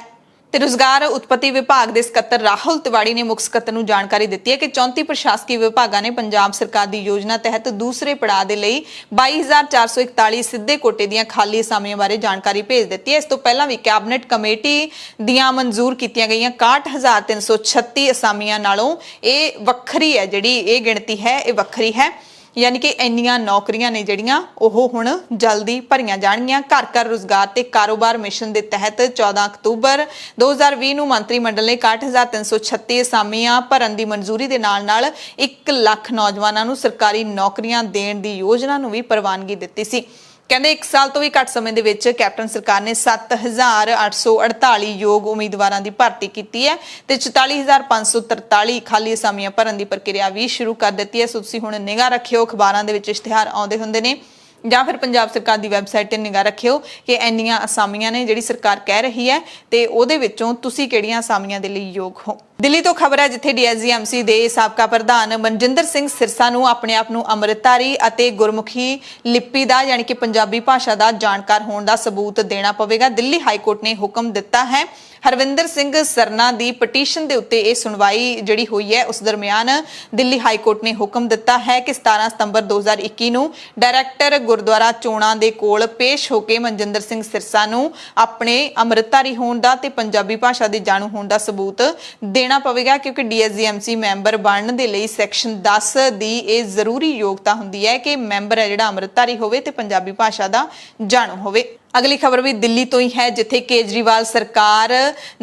ਤੇ ਰੁਜ਼ਗਾਰ ਉਤਪਤੀ ਵਿਭਾਗ ਦੇ ਸਕੱਤਰ ਰਾਹੁਲ ਤਿਵਾੜੀ ਨੇ ਮੁੱਖ ਸਕੱਤਰ ਨੂੰ ਜਾਣਕਾਰੀ ਦਿੱਤੀ ਹੈ ਕਿ 34 ਪ੍ਰਸ਼ਾਸਕੀ ਵਿਭਾਗਾਂ ਨੇ ਪੰਜਾਬ ਸਰਕਾਰ ਦੀ ਯੋਜਨਾ ਤਹਿਤ ਦੂਸਰੇ ਪੜਾਅ ਦੇ ਲਈ 22,441 ਸਿੱਧੇ ਕੋਟੇ ਦੀਆਂ ਖਾਲੀ ਅਸਾਮੀਆਂ ਬਾਰੇ ਜਾਣਕਾਰੀ ਭੇਜ ਦਿੱਤੀ ਹੈ। ਇਸ ਤੋਂ ਪਹਿਲਾਂ ਵੀ ਕੈਬਨਿਟ ਕਮੇਟੀ ਦੀਆਂ ਮਨਜ਼ੂਰ ਕੀਤੀਆਂ ਗਈਆਂ 61,336 ਅਸਾਮੀਆਂ ਨਾਲੋਂ ਇਹ ਵੱਖਰੀ ਹੈ, ਜਿਹੜੀ ਇਹ ਗਿਣਤੀ ਹੈ ਇਹ ਵੱਖਰੀ ਹੈ। ਯਾਨੀ ਕਿ ਇੰਨੀਆਂ ਨੌਕਰੀਆਂ ਨੇ ਜਿਹੜੀਆਂ ਉਹ ਹੁਣ ਜਲਦੀ ਭਰੀਆਂ ਜਾਣਗੀਆਂ। ਘਰ ਘਰ ਰੁਜ਼ਗਾਰ ਤੇ ਕਾਰੋਬਾਰ ਮਿਸ਼ਨ ਦੇ ਤਹਿਤ 14 ਅਕਤੂਬਰ 2020 ਨੂੰ ਮੰਤਰੀ ਮੰਡਲ ਨੇ 61,336 ਅਸਾਮੀਆਂ ਭਰਨ ਦੀ ਮਨਜ਼ੂਰੀ ਦੇ ਨਾਲ 1 ਲੱਖ ਨੌਜਵਾਨਾਂ ਨੂੰ ਸਰਕਾਰੀ ਨੌਕਰੀਆਂ ਦੇਣ ਦੀ ਯੋਜਨਾ ਨੂੰ ਵੀ ਪ੍ਰਵਾਨਗੀ ਦਿੱਤੀ ਸੀ। ਕਹਿੰਦੇ 1 ਸਾਲ ਤੋਂ ਵੀ ਘੱਟ ਸਮੇਂ ਦੇ ਵਿੱਚ ਕੈਪਟਨ ਸਰਕਾਰ ਨੇ 7,848 ਯੋਗ ਉਮੀਦਵਾਰਾਂ ਦੀ ਭਰਤੀ ਕੀਤੀ ਹੈ ਤੇ 44,543 ਖਾਲੀ ਅਸਾਮੀਆਂ ਭਰਨ ਦੀ ਪ੍ਰਕਿਰਿਆ ਵੀ ਸ਼ੁਰੂ ਕਰ ਦਿੱਤੀ ਹੈ। ਸੋ ਤੁਸੀਂ ਹੁਣ ਨਿਗਾਹ ਰੱਖਿਓ, ਅਖਬਾਰਾਂ ਦੇ ਵਿੱਚ ਇਸ਼ਤਿਹਾਰ ਆਉਂਦੇ ਹੁੰਦੇ ਨੇ ਜਾਂ ਫਿਰ ਪੰਜਾਬ ਸਰਕਾਰ ਦੀ ਵੈਬਸਾਈਟ ਤੇ ਨਿਗਾਹ ਰੱਖਿਓ ਕਿ ਇੰਨੀਆਂ ਅਸਾਮੀਆਂ ਨੇ ਜਿਹੜੀ ਸਰਕਾਰ ਕਹਿ ਰਹੀ ਹੈ ਤੇ ਉਹਦੇ ਵਿੱਚੋਂ ਤੁਸੀਂ ਕਿਹੜੀਆਂ ਅਸਾਮੀਆਂ ਦੇ ਲਈ ਯੋਗ ਹੋ। ਦਿੱਲੀ ਤੋਂ ਖਬਰ ਹੈ ਜਿੱਥੇ ਡੀਐਸਜੀਐਮਸੀ ਦੇ ਸਾਬਕਾ ਪ੍ਰਧਾਨ ਮਨਜਿੰਦਰ ਸਿੰਘ ਸਿਰਸਾ ਨੂੰ ਆਪਣੇ ਆਪ ਨੂੰ ਅੰਮ੍ਰਿਤਧਾਰੀ ਅਤੇ ਗੁਰਮੁਖੀ ਲਿਪੀ ਦਾ ਯਾਨੀ ਕਿ ਪੰਜਾਬੀ ਭਾਸ਼ਾ ਦਾ ਜਾਣਕਾਰ ਹੋਣ ਦਾ ਸਬੂਤ ਦੇਣਾ ਪਵੇਗਾ। ਦਿੱਲੀ ਹਾਈ ਕੋਰਟ ਨੇ ਹੁਕਮ ਦਿੱਤਾ ਹੈ। ਹਰਵਿੰਦਰ ਸਿੰਘ ਸਰਨਾ ਦੀ ਪਟੀਸ਼ਨ ਦੇ ਉੱਤੇ ਇਹ ਸੁਣਵਾਈ ਜਿਹੜੀ ਹੋਈ ਹੈ ਉਸ ਦਰਮਿਆਨ ਦਿੱਲੀ ਹਾਈ ਕੋਰਟ ਨੇ ਹੁਕਮ ਦਿੱਤਾ ਹੈ ਕਿ 17 ਸਤੰਬਰ 2021 ਨੂੰ ਡਾਇਰੈਕਟਰ ਗੁਰਦੁਆਰਾ ਚੋਣਾ ਦੇ ਕੋਲ ਪੇਸ਼ ਹੋ ਕੇ ਮਨਜਿੰਦਰ ਸਿੰਘ ਸਿਰਸਾ ਨੂੰ ਆਪਣੇ ਅੰਮ੍ਰਿਤਧਾਰੀ ਹੋਣ ਦਾ ਤੇ ਪੰਜਾਬੀ ਭਾਸ਼ਾ ਦੇ ਜਾਣੂ ਹੋਣ ਦਾ ਸਬੂਤ ਦੇਣਾ ਪਵੇਗਾ, ਕਿਉਂਕਿ ਡੀਐਸਜੀਐਮਸੀ ਮੈਂਬਰ ਬਣਨ ਦੇ ਲਈ ਸੈਕਸ਼ਨ 10 ਦੀ ਇਹ ਜ਼ਰੂਰੀ ਯੋਗਤਾ ਹੁੰਦੀ ਹੈ ਕਿ ਮੈਂਬਰ ਹੈ ਜਿਹੜਾ ਅੰਮ੍ਰਿਤਧਾਰੀ ਹੋਵੇ ਤੇ ਪੰਜਾਬੀ ਭਾਸ਼ਾ ਦਾ ਜਾਣੂ ਹੋਵੇ। ਅਗਲੀ ਖਬਰ ਵੀ ਦਿੱਲੀ ਤੋਂ ਹੀ ਹੈ ਜਿੱਥੇ ਕੇਜਰੀਵਾਲ ਸਰਕਾਰ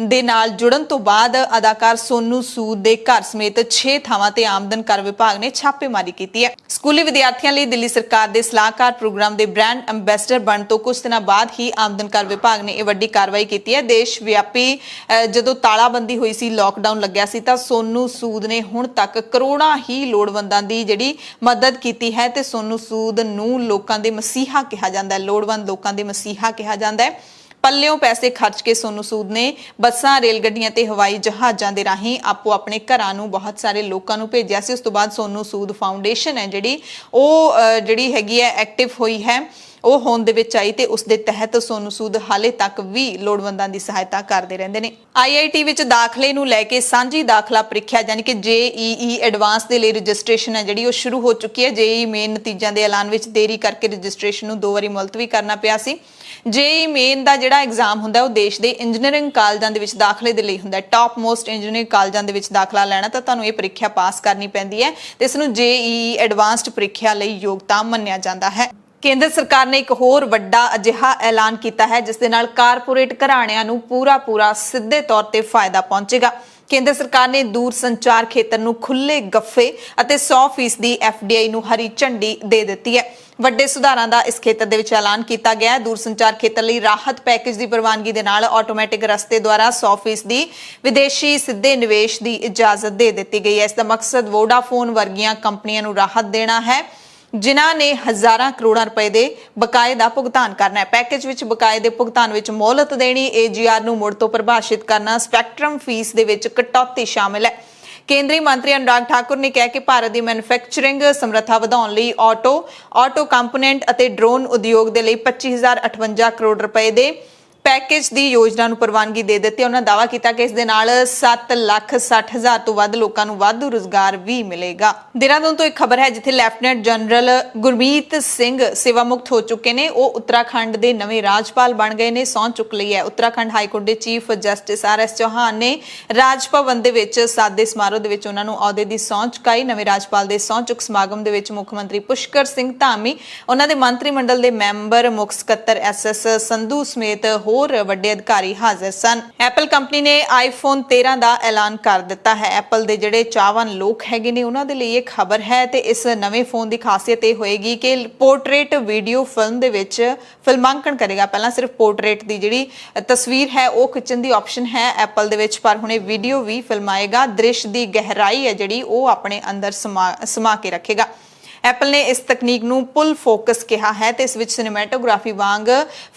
ਦੇ ਨਾਲ ਜੁੜਨ ਤੋਂ ਬਾਅਦ ਅਦਾਕਾਰ ਸੋਨੂ ਸੂਦ ਦੇ ਘਰ ਸਮੇਤ 6 ਥਾਵਾਂ ਤੇ ਆਮਦਨ ਕਰ ਵਿਭਾਗ ਨੇ ਛਾਪੇਮਾਰੀ ਕੀਤੀ ਹੈ। ਸਕੂਲੀ ਵਿਦਿਆਰਥੀਆਂ ਲਈ ਦਿੱਲੀ ਸਰਕਾਰ ਦੇ ਸਲਾਹਕਾਰ ਪ੍ਰੋਗਰਾਮ ਦੇ ਬ੍ਰਾਂਡ ਐਂਬੈਸਡਰ ਬਣਨ ਤੋਂ ਕੁਝ ਦਿਨਾਂ ਬਾਅਦ ਹੀ ਆਮਦਨ ਕਰ ਵਿਭਾਗ ਨੇ ਇਹ ਵੱਡੀ ਕਾਰਵਾਈ ਕੀਤੀ ਹੈ। ਦੇਸ਼ ਵਿਆਪੀ ਜਦੋਂ ਤਾਲਾਬੰਦੀ ਹੋਈ ਸੀ, ਲੋਕਡਾਊਨ ਲੱਗਿਆ ਸੀ ਤਾਂ ਸੋਨੂ ਸੂਦ ਨੇ ਹੁਣ ਤੱਕ ਕਰੋੜਾਂ ਹੀ ਲੋੜਵੰਦਾਂ ਦੀ ਜਿਹੜੀ ਮਦਦ ਕੀਤੀ ਹੈ ਤੇ ਸੋਨੂ ਸੂਦ ਨੂੰ ਲੋਕਾਂ ਦੇ ਮਸੀਹਾ ਕਿਹਾ ਜਾਂਦਾ ਹੈ, ਲੋੜਵੰਦ ਲੋਕਾਂ ਦੇ ਮਸੀਹਾ ਕਿਹਾ ਜਾਂਦਾ ਹੈ। ਪੱਲਿਓਂ ਪੈਸੇ ਖਰਚ ਕੇ ਸੋਨੂ ਸੂਦ ਨੇ ਬੱਸਾਂ, ਰੇਲ ਗੱਡੀਆਂ ਤੇ ਹਵਾਈ ਜਹਾਜ਼ਾਂ ਦੇ ਰਾਹੀਂ ਆਪੋ ਆਪਣੇ ਘਰਾਂ ਨੂੰ ਬਹੁਤ ਸਾਰੇ ਲੋਕਾਂ ਨੂੰ ਭੇਜਿਆ ਸੀ। ਉਸ ਤੋਂ ਬਾਅਦ ਸੋਨੂ ਸੂਦ ਫਾਊਂਡੇਸ਼ਨ ਹੈ ਜਿਹੜੀ ਉਹ ਜਿਹੜੀ ਹੈਗੀ ਹੈ ਐਕਟਿਵ ਹੋਈ ਹੈ, ਉਹ ਹੋਂਦ ਦੇ ਵਿੱਚ ਆਈ ਤੇ ਉਸ ਦੇ ਤਹਿਤ ਸੋਨੂ ਸੂਦ ਹਾਲੇ ਤੱਕ ਵੀ ਲੋੜਵੰਦਾਂ ਦੀ ਸਹਾਇਤਾ ਕਰਦੇ ਰਹਿੰਦੇ ਨੇ। ਆਈਆਈਟੀ ਵਿੱਚ ਦਾਖਲੇ ਨੂੰ ਲੈ ਕੇ ਸਾਂਝੀ ਦਾਖਲਾ ਪ੍ਰੀਖਿਆ ਯਾਨੀ ਕਿ JEE ਐਡਵਾਂਸ ਦੇ ਲਈ ਰਜਿਸਟ੍ਰੇਸ਼ਨ ਹੈ ਜਿਹੜੀ ਉਹ ਸ਼ੁਰੂ ਹੋ ਚੁੱਕੀ ਹੈ। JEE ਮੇਨ ਨਤੀਜਿਆਂ ਦੇ ਐਲਾਨ ਵਿੱਚ ਦੇਰੀ ਕਰਕੇ ਰਜਿਸਟ੍ਰੇਸ਼ਨ ਨੂੰ 2 ਵਾਰੀ ਮੁਲਤਵੀ ਕਰਨਾ ਪਿਆ ਸੀ। JEE ਮੇਨ ਦਾ ਜਿਹੜਾ ਐਗਜ਼ਾਮ ਹੁੰਦਾ ਉਹ ਦੇਸ਼ ਦੇ ਇੰਜੀਨੀਅਰਿੰਗ ਕਾਲਜਾਂ ਦੇ ਵਿੱਚ ਦਾਖਲੇ ਦੇ ਲਈ ਹੁੰਦਾ ਹੈ। ਟਾਪ ਮੋਸਟ ਇੰਜੀਨੀਅਰਿੰਗ ਕਾਲਜਾਂ ਦੇ ਵਿੱਚ ਦਾਖਲਾ ਲੈਣਾ ਤਾਂ ਤੁਹਾਨੂੰ ਇਹ ਪ੍ਰੀਖਿਆ ਪਾਸ ਕਰਨੀ ਪੈਂਦੀ ਹੈ ਤੇ ਇਸ ਨੂੰ JEE ਐਡਵਾਂਸਡ ਪ੍ਰੀਖਿਆ ਲਈ ਯੋਗਤਾ ਮੰਨਿਆ ਜਾਂਦਾ ਹੈ। ਕੇਂਦਰ ਸਰਕਾਰ ਨੇ ਇੱਕ ਹੋਰ ਵੱਡਾ ਅਜਿਹਾ ਐਲਾਨ ਕੀਤਾ ਹੈ ਜਿਸ ਦੇ ਨਾਲ ਕਾਰਪੋਰੇਟ ਘਰਾਣਿਆਂ ਨੂੰ ਪੂਰਾ ਸਿੱਧੇ ਤੌਰ ਤੇ ਫਾਇਦਾ ਪਹੁੰਚੇਗਾ। ਕੇਂਦਰ ਸਰਕਾਰ ਨੇ ਦੂਰ ਸੰਚਾਰ ਖੇਤਰ ਨੂੰ ਖੁੱਲੇ ਗੱਫੇ ਅਤੇ 100% ਦੀ FDI ਨੂੰ ਹਰੀ ਝੰਡੀ ਦੇ ਦਿੱਤੀ ਹੈ। ਵੱਡੇ ਸੁਧਾਰਾਂ ਦਾ ਇਸ ਖੇਤਰ ਦੇ ਵਿੱਚ ਐਲਾਨ ਕੀਤਾ ਗਿਆ ਹੈ। ਦੂਰ ਸੰਚਾਰ ਖੇਤਰ ਲਈ ਰਾਹਤ ਪੈਕੇਜ ਦੀ ਪ੍ਰਵਾਨਗੀ ਦੇ ਨਾਲ ਆਟੋਮੈਟਿਕ ਰਸਤੇ ਦੁਆਰਾ 100% ਦੀ ਵਿਦੇਸ਼ੀ ਸਿੱਧੇ ਨਿਵੇਸ਼ ਦੀ ਇਜਾਜ਼ਤ ਦੇ ਦਿੱਤੀ ਗਈ ਹੈ। ਇਸ ਦਾ ਮਕਸਦ ਵੋਡਾਫੋਨ ਵਰਗੀਆਂ ਕੰਪਨੀਆਂ ਨੂੰ ਰਾਹਤ ਦੇਣਾ ਹੈ ਜਿਨ੍ਹਾਂ ਨੇ ਹਜ਼ਾਰਾਂ ਕਰੋੜਾਂ ਰੁਪਏ ਦੇ ਬਕਾਏ ਦਾ ਭੁਗਤਾਨ ਕਰਨਾ ਹੈ। ਪੈਕੇਜ ਵਿੱਚ ਬਕਾਏ ਦੇ ਭੁਗਤਾਨ ਵਿੱਚ ਮੋਹਲਤ ਦੇਣੀ, AGR ਨੂੰ ਮੁੜ ਤੋਂ ਪਰਿਭਾਸ਼ਿਤ ਕਰਨਾ, ਸਪੈਕਟਰਮ ਫੀਸ ਦੇ ਵਿੱਚ ਕਟੌਤੀ ਸ਼ਾਮਿਲ ਹੈ। ਕੇਂਦਰੀ ਮੰਤਰੀ ਅਨੁਰਾਗ ਠਾਕੁਰ ਨੇ ਕਿਹਾ ਕਿ ਭਾਰਤ ਦੀ ਮੈਨੂਫੈਕਚਰਿੰਗ ਸਮਰੱਥਾ ਵਧਾਉਣ ਲਈ ਆਟੋ ਕੰਪੋਨੈਂਟ ਅਤੇ ਡਰੋਨ ਉਦਯੋਗ ਦੇ ਲਈ 25,058 ਕਰੋੜ ਰੁਪਏ ਦੇ ਪੈਕੇਜ ਦੀ ਯੋਜਨਾ ਨੂੰ ਪ੍ਰਵਾਨਗੀ ਦੇ ਦਿੱਤੀ। ਉਹਨਾਂ ਦਾਅਵਾ ਕੀਤਾ ਕਿ ਇਸ ਦੇ ਨਾਲ 7,60,000 ਤੋਂ ਵੱਧ ਲੋਕਾਂ ਨੂੰ ਵਾਧੂ ਰੁਜ਼ਗਾਰ ਵੀ ਮਿਲੇਗਾ। ਦੇਹਰਾਦੂਨ ਤੋਂ ਇੱਕ ਖਬਰ ਹੈ ਜਿੱਥੇ ਲੈਫਟੀਨੈਂਟ ਜਨਰਲ ਗੁਰਮੀਤ ਸਿੰਘ ਸੇਵਾ ਮੁਕਤ ਹੋ ਚੁੱਕੇ ਨੇ। ਉਹ ਉੱਤਰਾਖੰਡ ਦੇ ਨਵੇਂ ਰਾਜਪਾਲ ਬਣ ਗਏ ਨੇ, ਸਹੁੰ ਚੁੱਕ ਲਈ ਹੈ। ਉੱਤਰਾਖੰਡ ਹਾਈ ਕੋਰਟ ਦੇ ਚੀਫ ਜਸਟਿਸ RS ਚੌਹਾਨ ਨੇ ਰਾਜ ਭਵਨ ਦੇ ਵਿੱਚ ਸਾਦੇ ਸਮਾਰੋਹ ਦੇ ਵਿੱਚ ਉਹਨਾਂ ਨੂੰ ਅਹੁਦੇ ਦੀ ਸਹੁੰ ਚੁਕਾਈ। ਨਵੇਂ ਰਾਜਪਾਲ ਦੇ ਸਹੁੰ ਚੁੱਕ ਸਮਾਗਮ ਦੇ ਵਿੱਚ ਮੁੱਖ ਮੰਤਰੀ ਪੁਸ਼ਕਰ ਸਿੰਘ ਧਾਮੀ, ਉਹਨਾਂ ਦੇ ਮੰਤਰੀ ਮੰਡਲ ਦੇ ਮੈਂਬਰ, ਮੁੱਖ ਸਕੱਤਰ SS ਸੰਧੂ ਸਮੇਤ ਹੋਰ ਵੱਡੇ ਅਧਿਕਾਰੀ ਹਾਜ਼ਰ ਸਨ। ਐਪਲ ਕੰਪਨੀ ਨੇ iPhone 13 ਦਾ ਐਲਾਨ ਕਰ ਦਿੱਤਾ ਹੈ। ਐਪਲ ਦੇ ਜਿਹੜੇ ਚਾਹਵਾਨ ਲੋਕ ਹੈਗੇ ਨੇ ਉਹਨਾਂ ਦੇ ਲਈ ਇਹ ਖਬਰ ਹੈ ਤੇ ਇਸ ਨਵੇਂ ਫੋਨ ਦੀ ਖਾਸੀਅਤ ਇਹ ਹੋਏਗੀ ਕਿ ਪੋਰਟਰੇਟ ਵੀਡੀਓ ਫਿਲਮ ਦੇ ਵਿੱਚ ਫਿਲਮਾਂਕਣ ਕਰੇਗਾ। ਪਹਿਲਾਂ ਸਿਰਫ ਪੋਰਟਰੇਟ ਦੀ ਜਿਹੜੀ ਤਸਵੀਰ ਹੈ ਉਹ ਖਿੱਚਣ ਦੀ ਆਪਸ਼ਨ ਹੈ ਐਪਲ ਦੇ ਵਿੱਚ, ਪਰ ਹੁਣ ਇਹ ਵੀਡੀਓ ਵੀ ਫਿਲਮਾਏਗਾ। ਦ੍ਰਿਸ਼ ਦੀ ਗਹਿਰਾਈ ਹੈ ਜਿਹੜੀ ਉਹ ਆਪਣੇ ਅੰਦਰ ਸਮਾ ਕੇ ਰੱਖੇਗਾ। ਐਪਲ ਨੇ ਇਸ ਤਕਨੀਕ ਨੂੰ ਪੁੱਲ ਫੋਕਸ ਕਿਹਾ ਹੈ ਤੇ ਇਸ ਵਿੱਚ ਸਿਨੇਮੈਟੋਗ੍ਰਾਫੀ ਵਾਂਗ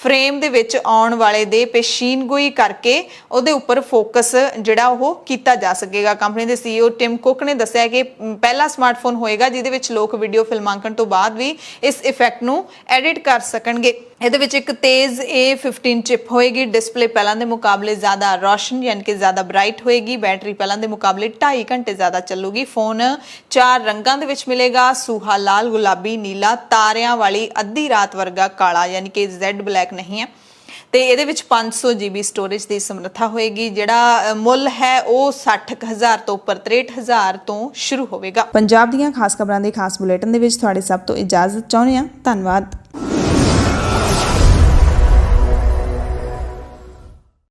ਫਰੇਮ ਦੇ ਵਿੱਚ ਆਉਣ ਵਾਲੇ ਦੇ ਪੇਸ਼ੀਨਗੋਈ ਕਰਕੇ ਉਹਦੇ ਉੱਪਰ ਫੋਕਸ ਜਿਹੜਾ ਉਹ ਕੀਤਾ ਜਾ ਸਕੇਗਾ। ਕੰਪਨੀ ਦੇ CEO ਟਿਮ ਕੁੱਕ ਨੇ ਦੱਸਿਆ ਕਿ ਪਹਿਲਾ ਸਮਾਰਟਫੋਨ ਹੋਏਗਾ ਜਿਹਦੇ ਵਿੱਚ ਲੋਕ ਵੀਡੀਓ ਫਿਲਮਾਂਕਣ ਤੋਂ ਬਾਅਦ ਵੀ ਇਸ ਇਫੈਕਟ ਨੂੰ ਐਡਿਟ ਕਰ ਸਕਣਗੇ। ਇਹਦੇ ਵਿੱਚ ਇੱਕ ਤੇਜ਼ A15 ਚਿਪ ਹੋਏਗੀ। ਡਿਸਪਲੇ ਪਹਿਲਾਂ ਦੇ ਮੁਕਾਬਲੇ ਜ਼ਿਆਦਾ ਰੌਸ਼ਨ ਯਾਨੀ ਕਿ ਜ਼ਿਆਦਾ ਬ੍ਰਾਈਟ ਹੋਏਗੀ। ਬੈਟਰੀ ਪਹਿਲਾਂ ਦੇ ਮੁਕਾਬਲੇ 2.5 ਘੰਟੇ ਜ਼ਿਆਦਾ ਚੱਲੂਗੀ। ਫੋਨ 4 ਰੰਗਾਂ ਦੇ ਵਿੱਚ ਮਿਲੇਗਾ, ਸੂਹਾ ਲਾਲ, ਗੁਲਾਬੀ, ਨੀਲਾ, ਤਾਰਿਆਂ ਵਾਲੀ ਅੱਧੀ ਰਾਤ ਵਰਗਾ ਕਾਲਾ ਯਾਨੀ ਕਿ Z ਬਲੈਕ ਨਹੀਂ ਹੈ ਤੇ ਇਹਦੇ ਵਿੱਚ 500 GB ਸਟੋਰੇਜ ਦੀ ਸਮਰੱਥਾ ਹੋਏਗੀ। ਜਿਹੜਾ ਮੁੱਲ ਹੈ ਉਹ 60,000 ਤੋਂ ਉੱਪਰ 63,000 ਤੋਂ ਸ਼ੁਰੂ ਹੋਵੇਗਾ। ਪੰਜਾਬ ਦੀਆਂ ਖਾਸ ਖਬਰਾਂ ਦੇ ਖਾਸ ਬੁਲੇਟਿਨ ਦੇ ਵਿੱਚ ਤੁਹਾਡੇ ਸਭ ਤੋਂ ਇਜਾਜ਼ਤ ਚਾਹੁੰਦੇ ਹਾਂ। ਧੰਨਵਾਦ।